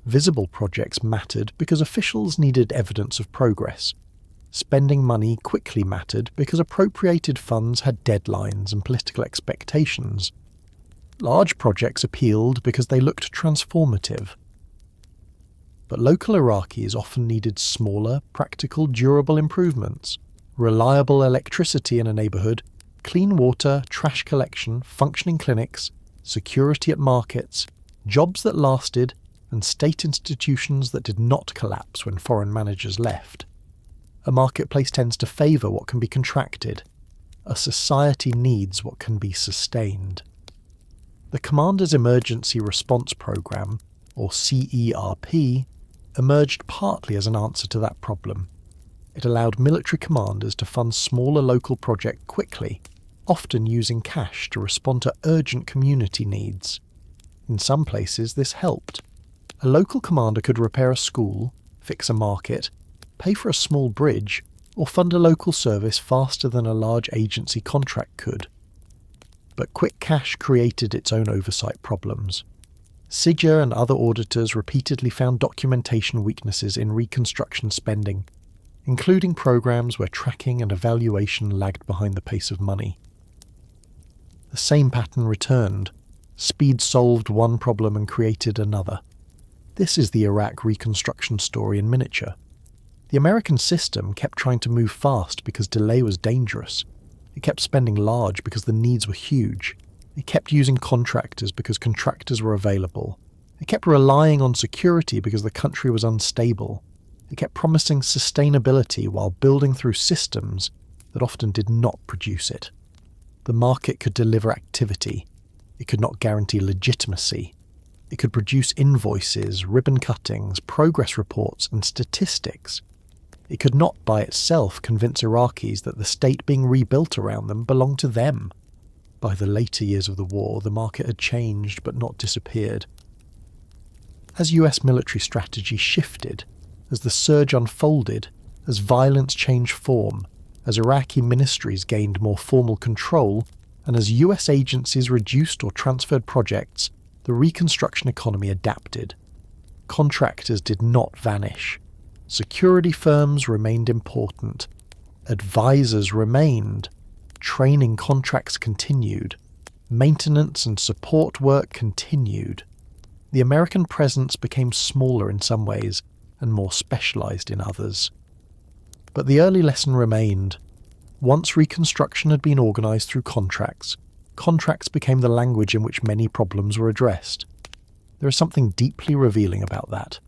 Visible projects mattered because officials needed evidence of progress. Spending money quickly mattered because appropriated funds had deadlines and political expectations. Large projects appealed because they looked transformative. But local Iraqis often needed smaller, practical, durable improvements. Reliable electricity in a neighbourhood, clean water, trash collection, functioning clinics, security at markets, jobs that lasted, and state institutions that did not collapse when foreign managers left. A marketplace tends to favour what can be contracted. A society needs what can be sustained. The Commander's Emergency Response Programme, or CERP, emerged partly as an answer to that problem. It allowed military commanders to fund smaller local projects quickly, often using cash to respond to urgent community needs. In some places this helped. A local commander could repair a school, fix a market, pay for a small bridge, or fund a local service faster than a large agency contract could. But quick cash created its own oversight problems. CIGIA and other auditors repeatedly found documentation weaknesses in reconstruction spending, including programs where tracking and evaluation lagged behind the pace of money. The same pattern returned. Speed solved one problem and created another. This is the Iraq reconstruction story in miniature. The American system kept trying to move fast because delay was dangerous. It kept spending large because the needs were huge. It kept using contractors because contractors were available. It kept relying on security because the country was unstable. It kept promising sustainability while building through systems that often did not produce it. The market could deliver activity. It could not guarantee legitimacy. It could produce invoices, ribbon cuttings, progress reports, and statistics. It could not by itself convince Iraqis that the state being rebuilt around them belonged to them. By the later years of the war, the market had changed but not disappeared. As US military strategy shifted, as the surge unfolded, as violence changed form, as Iraqi ministries gained more formal control, and as US agencies reduced or transferred projects, the reconstruction economy adapted. Contractors did not vanish. Security firms remained important. Advisors remained. Training contracts continued. Maintenance and support work continued. The American presence became smaller in some ways and more specialized in others. But the early lesson remained. Once reconstruction had been organized through contracts, contracts became the language in which many problems were addressed. There is something deeply revealing about that.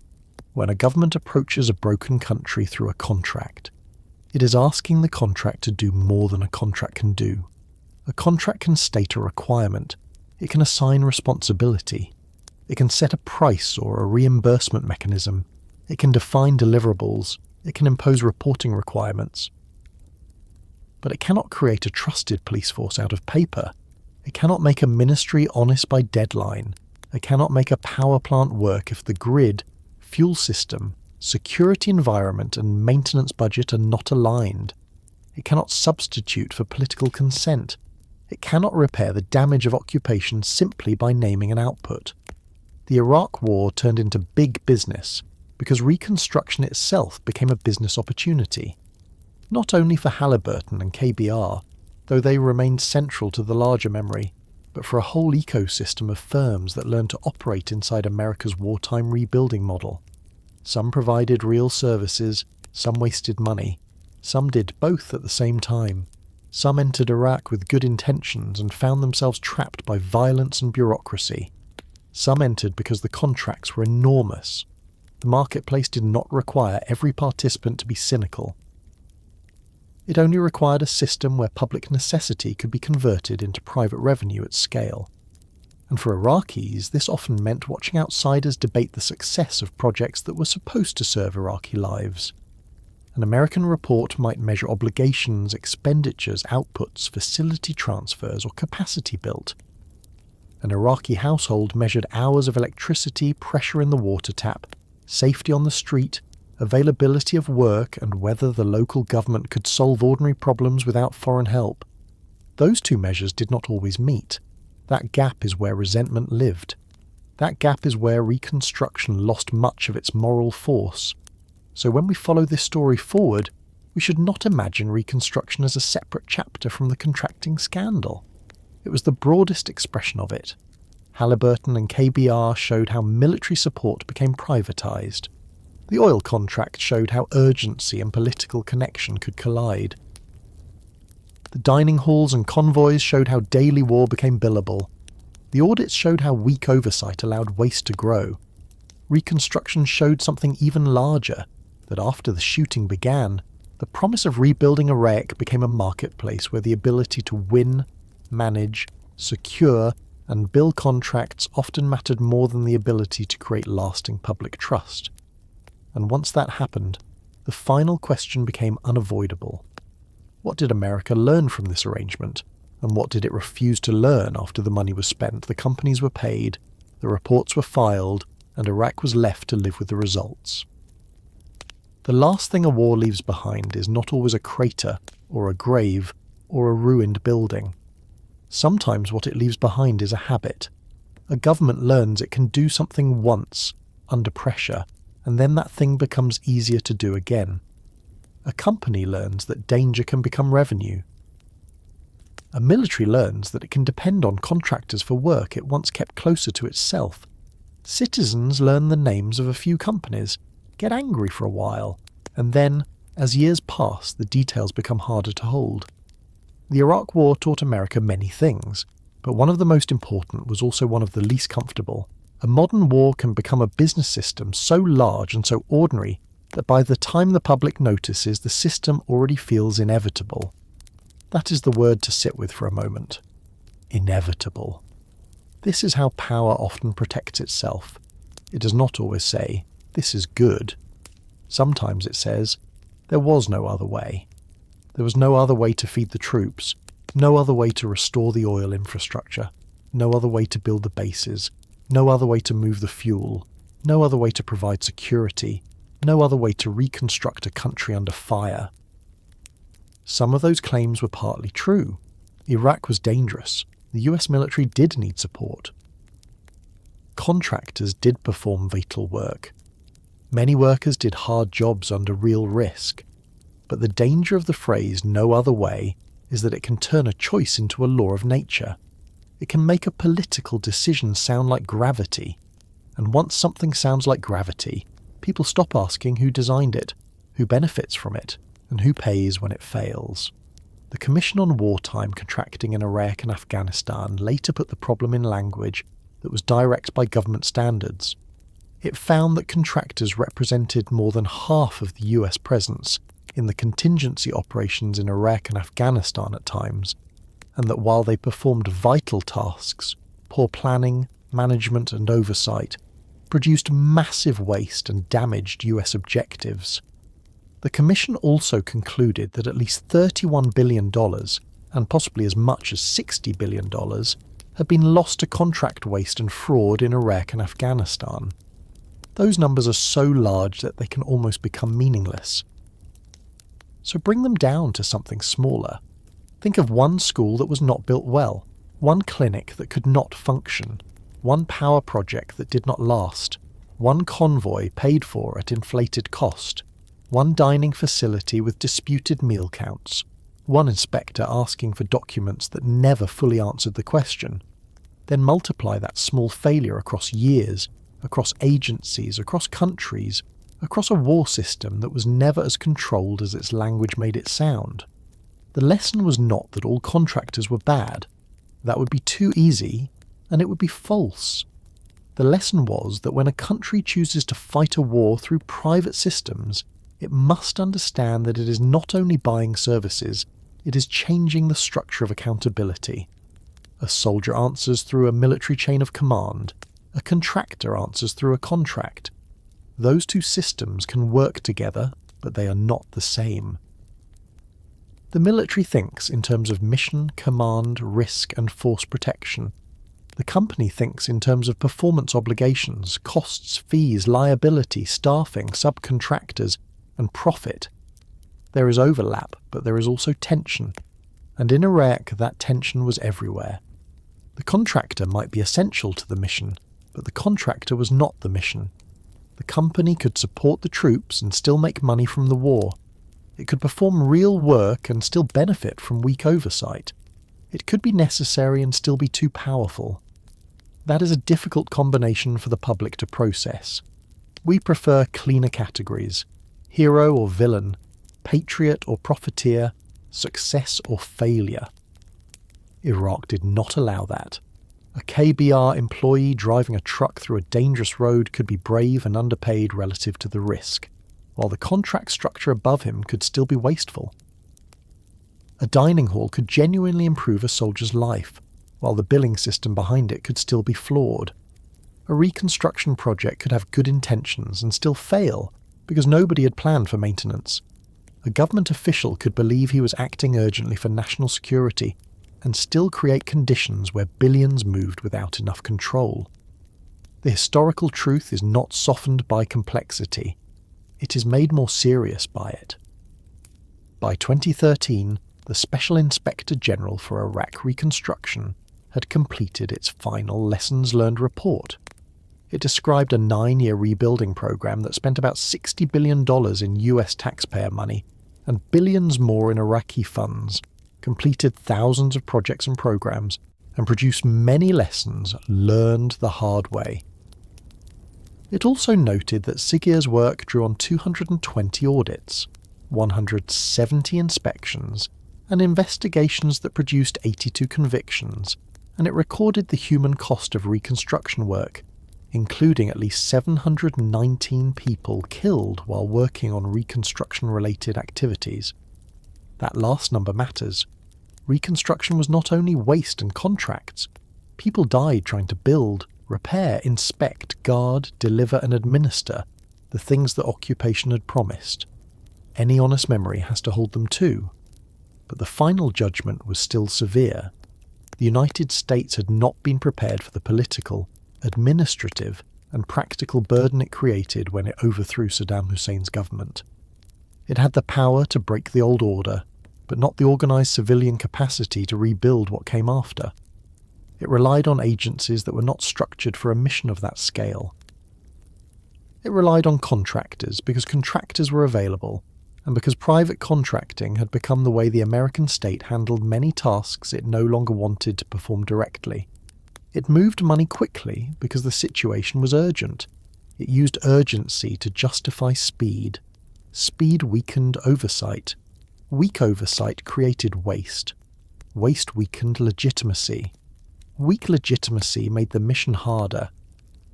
When a government approaches a broken country through a contract, it is asking the contract to do more than a contract can do. A contract can state a requirement. It can assign responsibility. It can set a price or a reimbursement mechanism. It can define deliverables. It can impose reporting requirements. But it cannot create a trusted police force out of paper. It cannot make a ministry honest by deadline. It cannot make a power plant work if the grid, fuel system, security environment and maintenance budget are not aligned. It cannot substitute for political consent. It cannot repair the damage of occupation simply by naming an output. The Iraq War turned into big business because reconstruction itself became a business opportunity. Not only for Halliburton and KBR, though they remained central to the larger memory, but for a whole ecosystem of firms that learned to operate inside America's wartime rebuilding model. Some provided real services, some wasted money, some did both at the same time. Some entered Iraq with good intentions and found themselves trapped by violence and bureaucracy. Some entered because the contracts were enormous. The marketplace did not require every participant to be cynical. It only required a system where public necessity could be converted into private revenue at scale. And for Iraqis, this often meant watching outsiders debate the success of projects that were supposed to serve Iraqi lives. An American report might measure obligations, expenditures, outputs, facility transfers, or capacity built. An Iraqi household measured hours of electricity, pressure in the water tap, safety on the street, availability of work, and whether the local government could solve ordinary problems without foreign help. Those two measures did not always meet. That gap is where resentment lived. That gap is where reconstruction lost much of its moral force. So when we follow this story forward, we should not imagine reconstruction as a separate chapter from the contracting scandal. It was the broadest expression of it. Halliburton and KBR showed how military support became privatized. The oil contract showed how urgency and political connection could collide. The dining halls and convoys showed how daily war became billable. The audits showed how weak oversight allowed waste to grow. Reconstruction showed something even larger, that after the shooting began, the promise of rebuilding Iraq became a marketplace where the ability to win, manage, secure, and bill contracts often mattered more than the ability to create lasting public trust. And once that happened, the final question became unavoidable. What did America learn from this arrangement, and what did it refuse to learn after the money was spent, the companies were paid, the reports were filed, and Iraq was left to live with the results? The last thing a war leaves behind is not always a crater, or a grave, or a ruined building. Sometimes what it leaves behind is a habit. A government learns it can do something once, under pressure, and then that thing becomes easier to do again. A company learns that danger can become revenue. A military learns that it can depend on contractors for work it once kept closer to itself. Citizens learn the names of a few companies, get angry for a while, and then, as years pass, the details become harder to hold. The Iraq War taught America many things, but one of the most important was also one of the least comfortable. A modern war can become a business system so large and so ordinary that by the time the public notices, the system already feels inevitable. That is the word to sit with for a moment. Inevitable. This is how power often protects itself. It does not always say, "This is good." Sometimes it says, "There was no other way." There was no other way to feed the troops, no other way to restore the oil infrastructure, no other way to build the bases, no other way to move the fuel, no other way to provide security, no other way to reconstruct a country under fire. Some of those claims were partly true. Iraq was dangerous. The US military did need support. Contractors did perform vital work. Many workers did hard jobs under real risk. But the danger of the phrase "no other way" is that it can turn a choice into a law of nature. It can make a political decision sound like gravity. And once something sounds like gravity, people stop asking who designed it, who benefits from it, and who pays when it fails. The Commission on Wartime Contracting in Iraq and Afghanistan later put the problem in language that was direct by government standards. It found that contractors represented more than half of the US presence in the contingency operations in Iraq and Afghanistan at times, and that while they performed vital tasks, poor planning, management and oversight produced massive waste and damaged US objectives. The Commission also concluded that at least $31 billion, and possibly as much as $60 billion, had been lost to contract waste and fraud in Iraq and Afghanistan. Those numbers are so large that they can almost become meaningless. So bring them down to something smaller. Think of one school that was not built well, one clinic that could not function, one power project that did not last, one convoy paid for at inflated cost, one dining facility with disputed meal counts, one inspector asking for documents that never fully answered the question. Then multiply that small failure across years, across agencies, across countries, across a war system that was never as controlled as its language made it sound. The lesson was not that all contractors were bad. That would be too easy, and it would be false. The lesson was that when a country chooses to fight a war through private systems, it must understand that it is not only buying services, it is changing the structure of accountability. A soldier answers through a military chain of command. A contractor answers through a contract. Those two systems can work together, but they are not the same. The military thinks in terms of mission, command, risk, and force protection. The company thinks in terms of performance obligations, costs, fees, liability, staffing, subcontractors, and profit. There is overlap, but there is also tension. And in Iraq, that tension was everywhere. The contractor might be essential to the mission, but the contractor was not the mission. The company could support the troops and still make money from the war. It could perform real work and still benefit from weak oversight. It could be necessary and still be too powerful. That is a difficult combination for the public to process. We prefer cleaner categories: hero or villain, patriot or profiteer, success or failure. Iraq did not allow that. A KBR employee driving a truck through a dangerous road could be brave and underpaid relative to the risk, while the contract structure above him could still be wasteful. A dining hall could genuinely improve a soldier's life, while the billing system behind it could still be flawed. A reconstruction project could have good intentions and still fail because nobody had planned for maintenance. A government official could believe he was acting urgently for national security and still create conditions where billions moved without enough control. The historical truth is not softened by complexity. It is made more serious by it. By 2013, the Special Inspector General for Iraq Reconstruction had completed its final lessons learned report. It described a 9-year rebuilding program that spent about $60 billion in US taxpayer money and billions more in Iraqi funds, completed thousands of projects and programs, and produced many lessons learned the hard way. It also noted that SIGIR's work drew on 220 audits, 170 inspections, and investigations that produced 82 convictions, and it recorded the human cost of reconstruction work, including at least 719 people killed while working on reconstruction-related activities. That last number matters. Reconstruction was not only waste and contracts. People died trying to build, repair, inspect, guard, deliver and administer the things that occupation had promised. Any honest memory has to hold them too. But the final judgment was still severe. The United States had not been prepared for the political, administrative and practical burden it created when it overthrew Saddam Hussein's government. It had the power to break the old order, but not the organised civilian capacity to rebuild what came after. It relied on agencies that were not structured for a mission of that scale. It relied on contractors because contractors were available, and because private contracting had become the way the American state handled many tasks it no longer wanted to perform directly. It moved money quickly because the situation was urgent. It used urgency to justify speed. Speed weakened oversight. Weak oversight created waste. Waste weakened legitimacy. Weak legitimacy made the mission harder,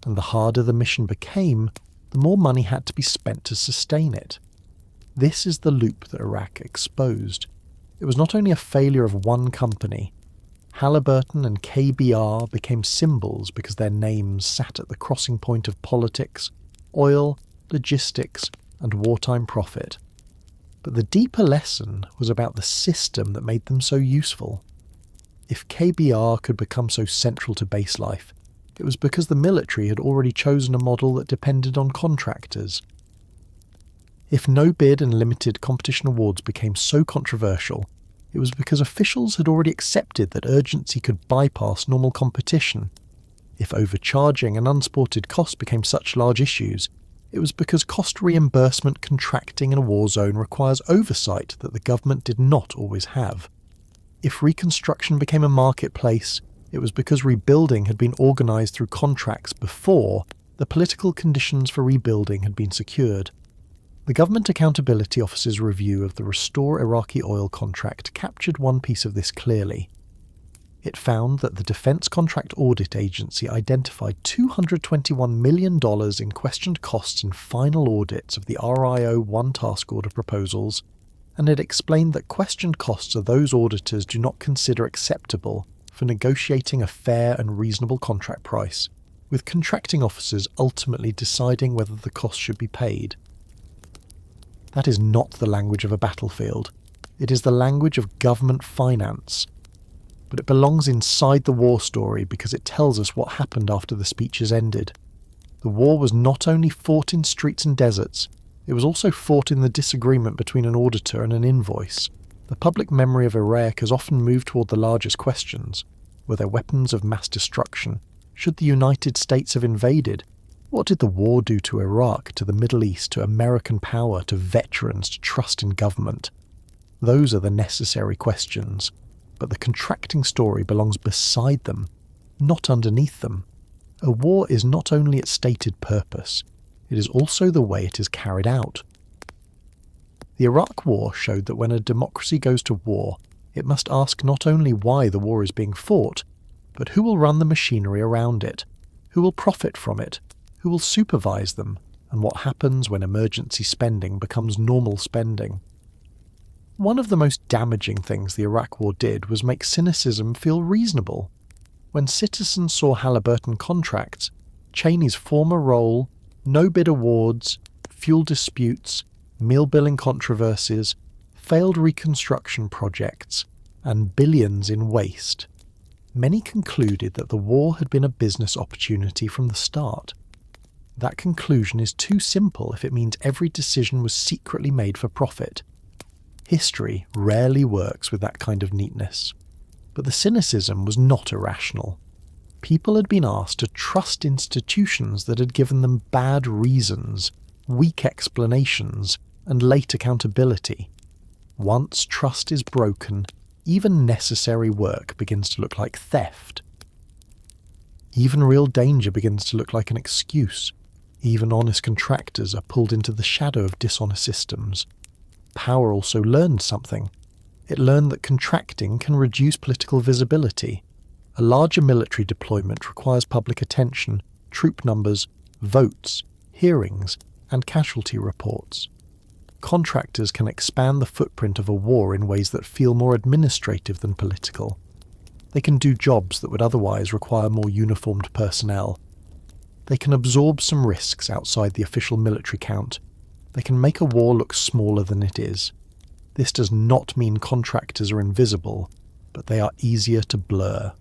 and the harder the mission became, the more money had to be spent to sustain it. This is the loop that Iraq exposed. It was not only a failure of one company. Halliburton and KBR became symbols because their names sat at the crossing point of politics, oil, logistics, and wartime profit. But the deeper lesson was about the system that made them so useful. If KBR could become so central to base life, it was because the military had already chosen a model that depended on contractors. If no bid and limited competition awards became so controversial, it was because officials had already accepted that urgency could bypass normal competition. If overcharging and unsported costs became such large issues, it was because cost reimbursement contracting in a war zone requires oversight that the government did not always have. If reconstruction became a marketplace, it was because rebuilding had been organised through contracts before the political conditions for rebuilding had been secured. The Government Accountability Office's review of the Restore Iraqi Oil contract captured one piece of this clearly. It found that the Defence Contract Audit Agency identified $221 million in questioned costs in final audits of the RIO-1 task order proposals, and it explained that questioned costs are those auditors do not consider acceptable for negotiating a fair and reasonable contract price, with contracting officers ultimately deciding whether the cost should be paid. That is not the language of a battlefield. It is the language of government finance. But it belongs inside the war story because it tells us what happened after the speeches ended. The war was not only fought in streets and deserts, it was also fought in the disagreement between an auditor and an invoice. The public memory of Iraq has often moved toward the largest questions. Were there weapons of mass destruction? Should the United States have invaded? What did the war do to Iraq, to the Middle East, to American power, to veterans, to trust in government? Those are the necessary questions, but the contracting story belongs beside them, not underneath them. A war is not only its stated purpose, it is also the way it is carried out. The Iraq War showed that when a democracy goes to war, it must ask not only why the war is being fought, but who will run the machinery around it, who will profit from it, who will supervise them, and what happens when emergency spending becomes normal spending. One of the most damaging things the Iraq War did was make cynicism feel reasonable. When citizens saw Halliburton contracts, Cheney's former role, no-bid awards, fuel disputes, meal billing controversies, failed reconstruction projects, and billions in waste, many concluded that the war had been a business opportunity from the start. That conclusion is too simple if it means every decision was secretly made for profit. History rarely works with that kind of neatness. But the cynicism was not irrational. People had been asked to trust institutions that had given them bad reasons, weak explanations, and late accountability. Once trust is broken, even necessary work begins to look like theft. Even real danger begins to look like an excuse. Even honest contractors are pulled into the shadow of dishonest systems. Power also learned something. It learned that contracting can reduce political visibility. A larger military deployment requires public attention, troop numbers, votes, hearings, and casualty reports. Contractors can expand the footprint of a war in ways that feel more administrative than political. They can do jobs that would otherwise require more uniformed personnel. They can absorb some risks outside the official military count. They can make a war look smaller than it is. This does not mean contractors are invisible, but they are easier to blur.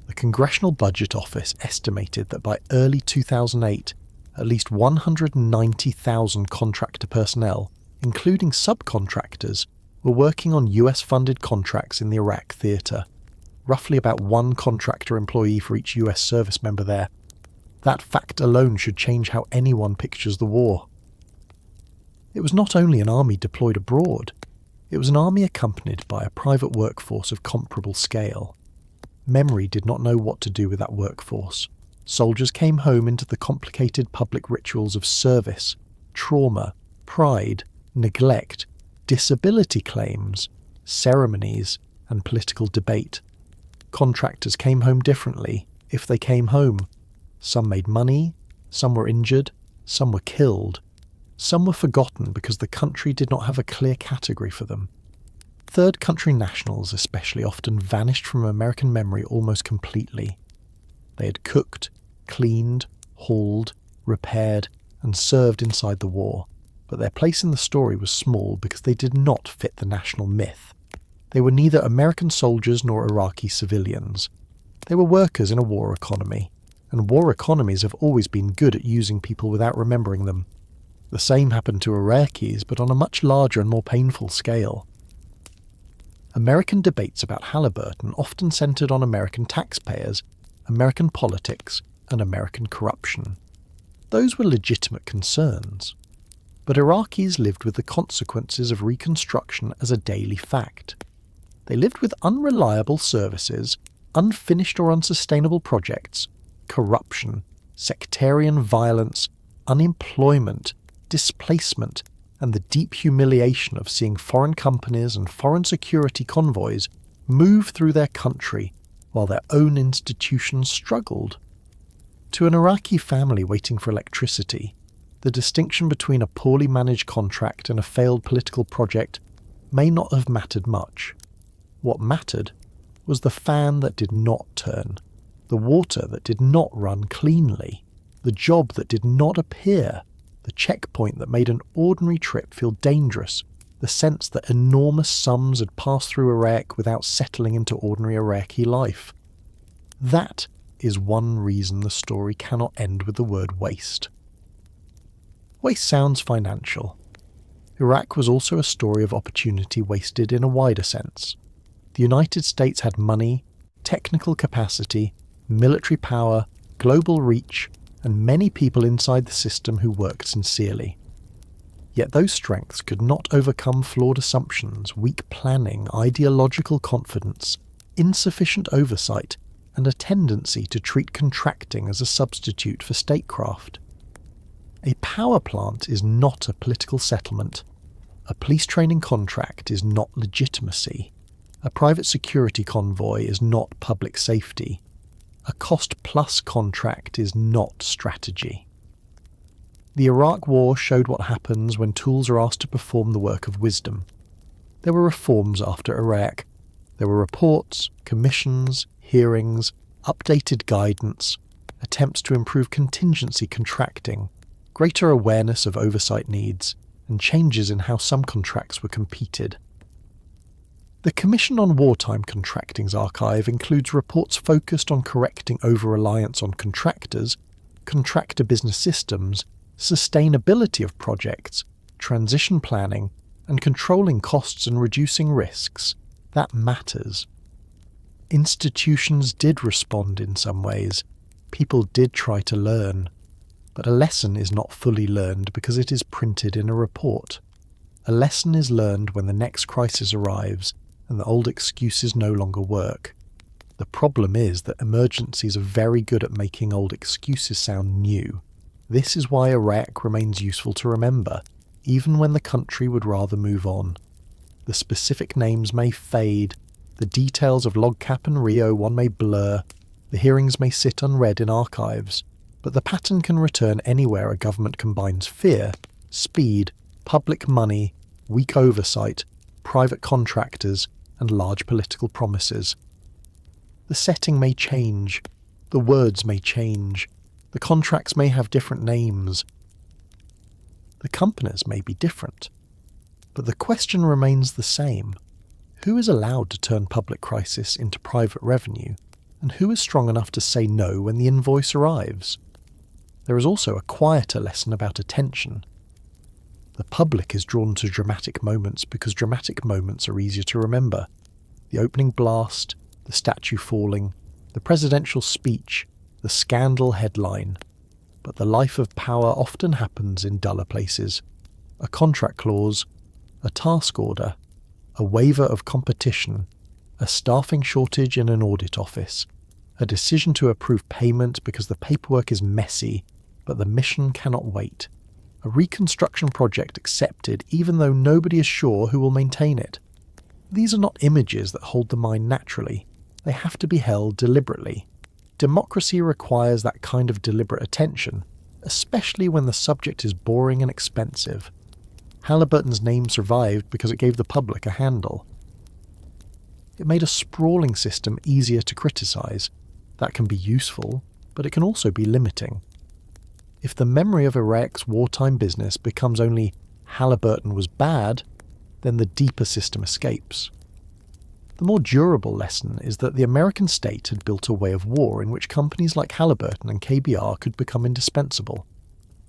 The Congressional Budget Office estimated that by early 2008, at least 190,000 contractor personnel, including subcontractors, were working on US-funded contracts in the Iraq theatre. Roughly about one contractor employee for each US service member there. That fact alone should change how anyone pictures the war. It was not only an army deployed abroad, it was an army accompanied by a private workforce of comparable scale. Memory did not know what to do with that workforce. Soldiers came home into the complicated public rituals of service, trauma, pride, neglect, disability claims, ceremonies, and political debate. Contractors came home differently, if they came home. Some made money, some were injured, some were killed. Some were forgotten because the country did not have a clear category for them. Third country nationals especially often vanished from American memory almost completely. They had cooked, cleaned, hauled, repaired, and served inside the war, but their place in the story was small because they did not fit the national myth. They were neither American soldiers nor Iraqi civilians. They were workers in a war economy, and war economies have always been good at using people without remembering them. The same happened to Iraqis, but on a much larger and more painful scale. American debates about Halliburton often centered on American taxpayers, American politics, and American corruption. Those were legitimate concerns. But Iraqis lived with the consequences of reconstruction as a daily fact. They lived with unreliable services, unfinished or unsustainable projects, corruption, sectarian violence, unemployment, displacement, and the deep humiliation of seeing foreign companies and foreign security convoys move through their country while their own institutions struggled. To an Iraqi family waiting for electricity, the distinction between a poorly managed contract and a failed political project may not have mattered much. What mattered was the fan that did not turn, the water that did not run cleanly, the job that did not appear, the checkpoint that made an ordinary trip feel dangerous, the sense that enormous sums had passed through Iraq without settling into ordinary Iraqi life. That is one reason the story cannot end with the word waste. Waste sounds financial. Iraq was also a story of opportunity wasted in a wider sense. The United States had money, technical capacity, military power, global reach, and many people inside the system who worked sincerely. Yet those strengths could not overcome flawed assumptions, weak planning, ideological confidence, insufficient oversight, and a tendency to treat contracting as a substitute for statecraft. A power plant is not a political settlement. A police training contract is not legitimacy. A private security convoy is not public safety. A cost-plus contract is not strategy. The Iraq War showed what happens when tools are asked to perform the work of wisdom. There were reforms after Iraq. There were reports, commissions, hearings, updated guidance, attempts to improve contingency contracting, greater awareness of oversight needs, and changes in how some contracts were competed. The Commission on Wartime Contracting's archive includes reports focused on correcting over-reliance on contractors, contractor business systems, sustainability of projects, transition planning, And controlling costs and reducing risks, that matters. Institutions did respond in some ways. People did try to learn. But a lesson is not fully learned because it is printed in a report. A lesson is learned when the next crisis arrives and the old excuses no longer work. The problem is that emergencies are very good at making old excuses sound new. This is why Iraq remains useful to remember, even when the country would rather move on. The specific names may fade, the details of LogCap and Rio 1 may blur, the hearings may sit unread in archives, but the pattern can return anywhere a government combines fear, speed, public money, weak oversight, private contractors, and large political promises. The setting may change, the words may change, the contracts may have different names, the companies may be different, but the question remains the same. Who is allowed to turn public crisis into private revenue, and who is strong enough to say no when the invoice arrives? There is also a quieter lesson about attention. The public is drawn to dramatic moments because dramatic moments are easier to remember. The opening blast, the statue falling, the presidential speech, the scandal headline. But the life of power often happens in duller places. A contract clause, a task order, a waiver of competition, a staffing shortage in an audit office, a decision to approve payment because the paperwork is messy, but the mission cannot wait, a reconstruction project accepted even though nobody is sure who will maintain it. These are not images that hold the mind naturally. They have to be held deliberately. Democracy requires that kind of deliberate attention, especially when the subject is boring and expensive. Halliburton's name survived because it gave the public a handle. It made a sprawling system easier to criticize. That can be useful, but it can also be limiting. If the memory of Iraq's wartime business becomes only Halliburton was bad, then the deeper system escapes. The more durable lesson is that the American state had built a way of war in which companies like Halliburton and KBR could become indispensable.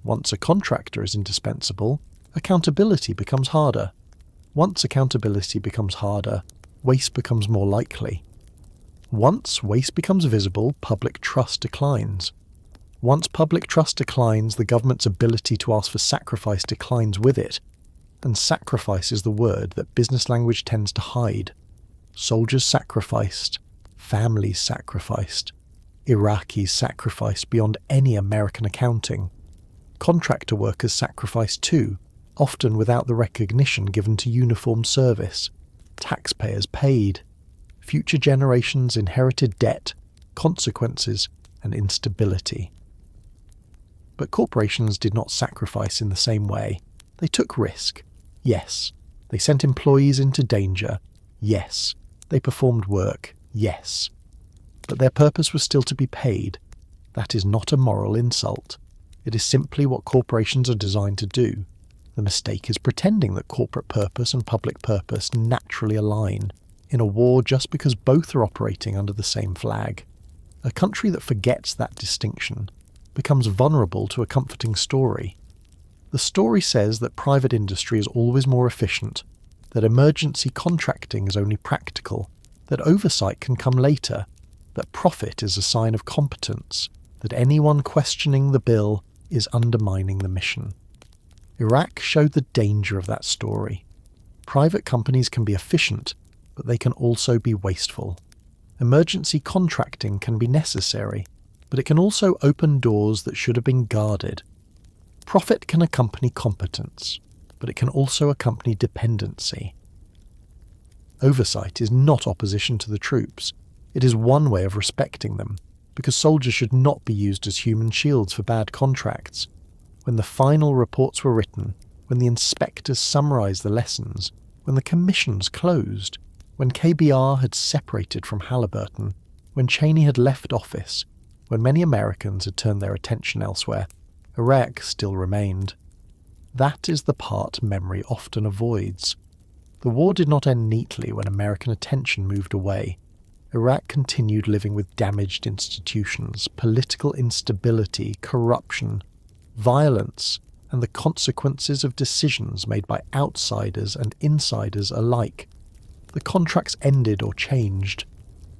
Once a contractor is indispensable, accountability becomes harder. Once accountability becomes harder, waste becomes more likely. Once waste becomes visible, public trust declines. Once public trust declines, the government's ability to ask for sacrifice declines with it. And sacrifice is the word that business language tends to hide. Soldiers sacrificed, families sacrificed, Iraqis sacrificed beyond any American accounting. Contractor workers sacrificed too, often without the recognition given to uniformed service. Taxpayers paid. Future generations inherited debt, consequences, and instability. But corporations did not sacrifice in the same way. They took risk. Yes. They sent employees into danger. Yes. They performed work. Yes. But their purpose was still to be paid. That is not a moral insult. It is simply what corporations are designed to do. The mistake is pretending that corporate purpose and public purpose naturally align in a war just because both are operating under the same flag. A country that forgets that distinction becomes vulnerable to a comforting story. The story says that private industry is always more efficient, that emergency contracting is only practical, that oversight can come later, that profit is a sign of competence, that anyone questioning the bill is undermining the mission. Iraq showed the danger of that story. Private companies can be efficient, but they can also be wasteful. Emergency contracting can be necessary, but it can also open doors that should have been guarded. Profit can accompany competence, but it can also accompany dependency. Oversight is not opposition to the troops. It is one way of respecting them, because soldiers should not be used as human shields for bad contracts. When the final reports were written, when the inspectors summarised the lessons, when the commissions closed, when KBR had separated from Halliburton, when Cheney had left office, when many Americans had turned their attention elsewhere, Iraq still remained. That is the part memory often avoids. The war did not end neatly when American attention moved away. Iraq continued living with damaged institutions, political instability, corruption, violence, and the consequences of decisions made by outsiders and insiders alike. The contracts ended or changed.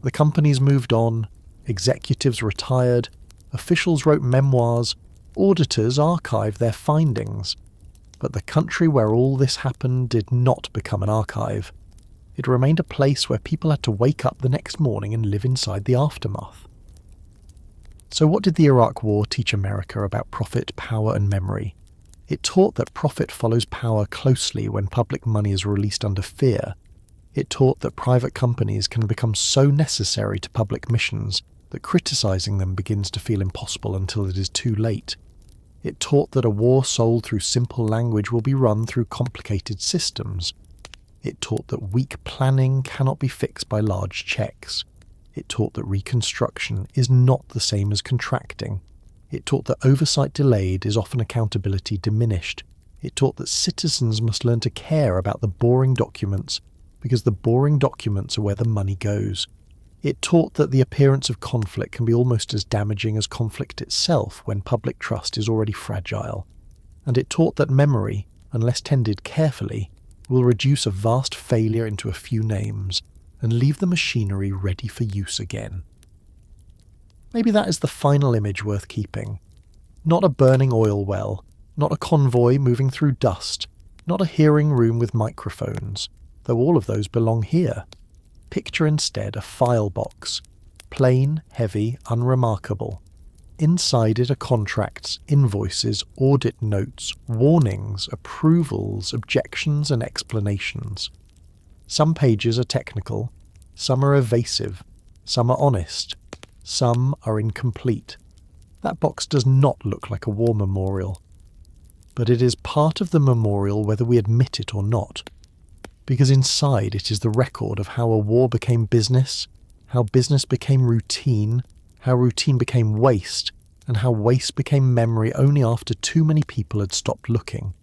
The companies moved on, executives retired, officials wrote memoirs, auditors archived their findings. But the country where all this happened did not become an archive. It remained a place where people had to wake up the next morning and live inside the aftermath. So what did the Iraq War teach America about profit, power and memory? It taught that profit follows power closely when public money is released under fear. It taught that private companies can become so necessary to public missions that criticizing them begins to feel impossible until it is too late. It taught that a war sold through simple language will be run through complicated systems. It taught that weak planning cannot be fixed by large checks. It taught that reconstruction is not the same as contracting. It taught that oversight delayed is often accountability diminished. It taught that citizens must learn to care about the boring documents because the boring documents are where the money goes. It taught that the appearance of conflict can be almost as damaging as conflict itself when public trust is already fragile. And it taught that memory, unless tended carefully, will reduce a vast failure into a few names and leave the machinery ready for use again. Maybe that is the final image worth keeping. Not a burning oil well, not a convoy moving through dust, not a hearing room with microphones, though all of those belong here. Picture instead a file box, plain, heavy, unremarkable. Inside it are contracts, invoices, audit notes, warnings, approvals, objections and explanations. Some pages are technical, some are evasive, some are honest, some are incomplete. That box does not look like a war memorial. But it is part of the memorial whether we admit it or not. Because inside it is the record of how a war became business, how business became routine, how routine became waste, and how waste became memory only after too many people had stopped looking.